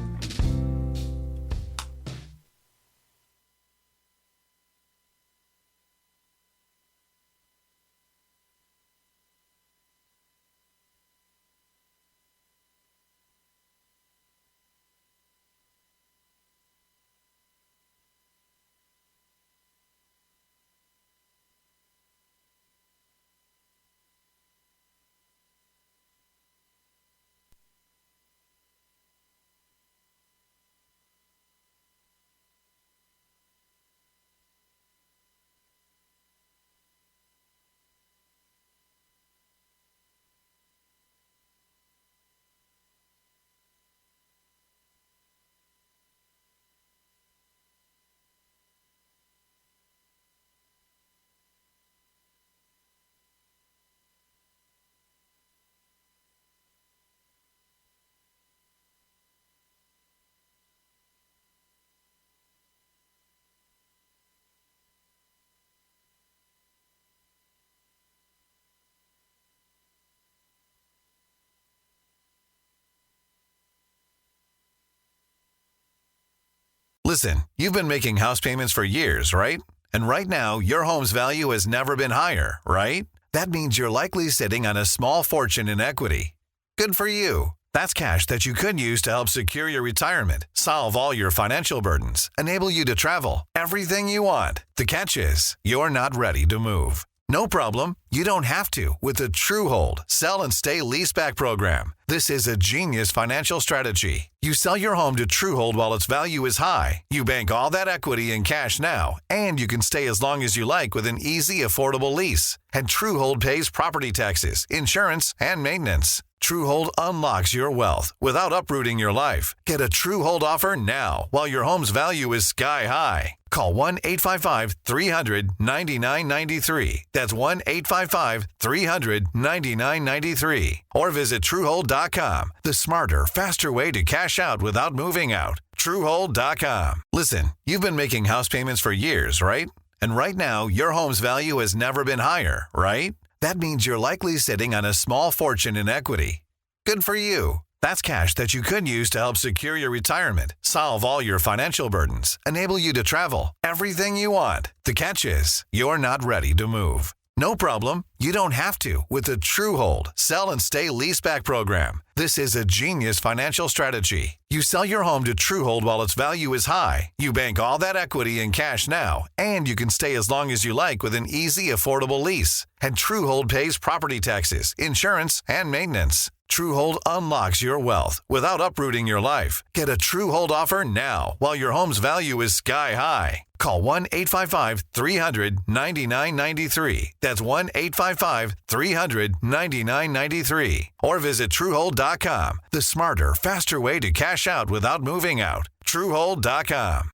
Listen, you've been making house payments for years, right? And right now, your home's value has never been higher, right? That means you're likely sitting on a small fortune in equity. Good for you. That's cash that you could use to help secure your retirement, solve all your financial burdens, enable you to travel, everything you want. The catch is, you're not ready to move. No problem. You don't have to with the TrueHold Sell and Stay Leaseback program. This is a genius financial strategy. You sell your home to TrueHold while its value is high. You bank all that equity in cash now, and you can stay as long as you like with an easy, affordable lease. And TrueHold pays property taxes, insurance, and maintenance. TrueHold unlocks your wealth without uprooting your life. Get a TrueHold offer now while your home's value is sky high. Call 1-855-300-9993. That's 1-855-300-9993. Or visit TrueHold.com. The smarter, faster way to cash out without moving out. TrueHold.com. Listen, you've been making house payments for years, right? And right now, your home's value has never been higher, right? That means you're likely sitting on a small fortune in equity. Good for you. That's cash that you could use to help secure your retirement, solve all your financial burdens, enable you to travel, everything you want. The catch is, you're not ready to move. No problem. You don't have to with the TrueHold Sell and Stay Leaseback program. This is a genius financial strategy. You sell your home to TrueHold while its value is high. You bank all that equity in cash now, and you can stay as long as you like with an easy, affordable lease. And TrueHold pays property taxes, insurance, and maintenance. Truehold unlocks your wealth without uprooting your life. Get a Truehold offer now while your home's value is sky high. Call 1-855-300-9993. That's 1-855-300-9993. Or visit Truehold.com. The smarter, faster way to cash out without moving out. Truehold.com.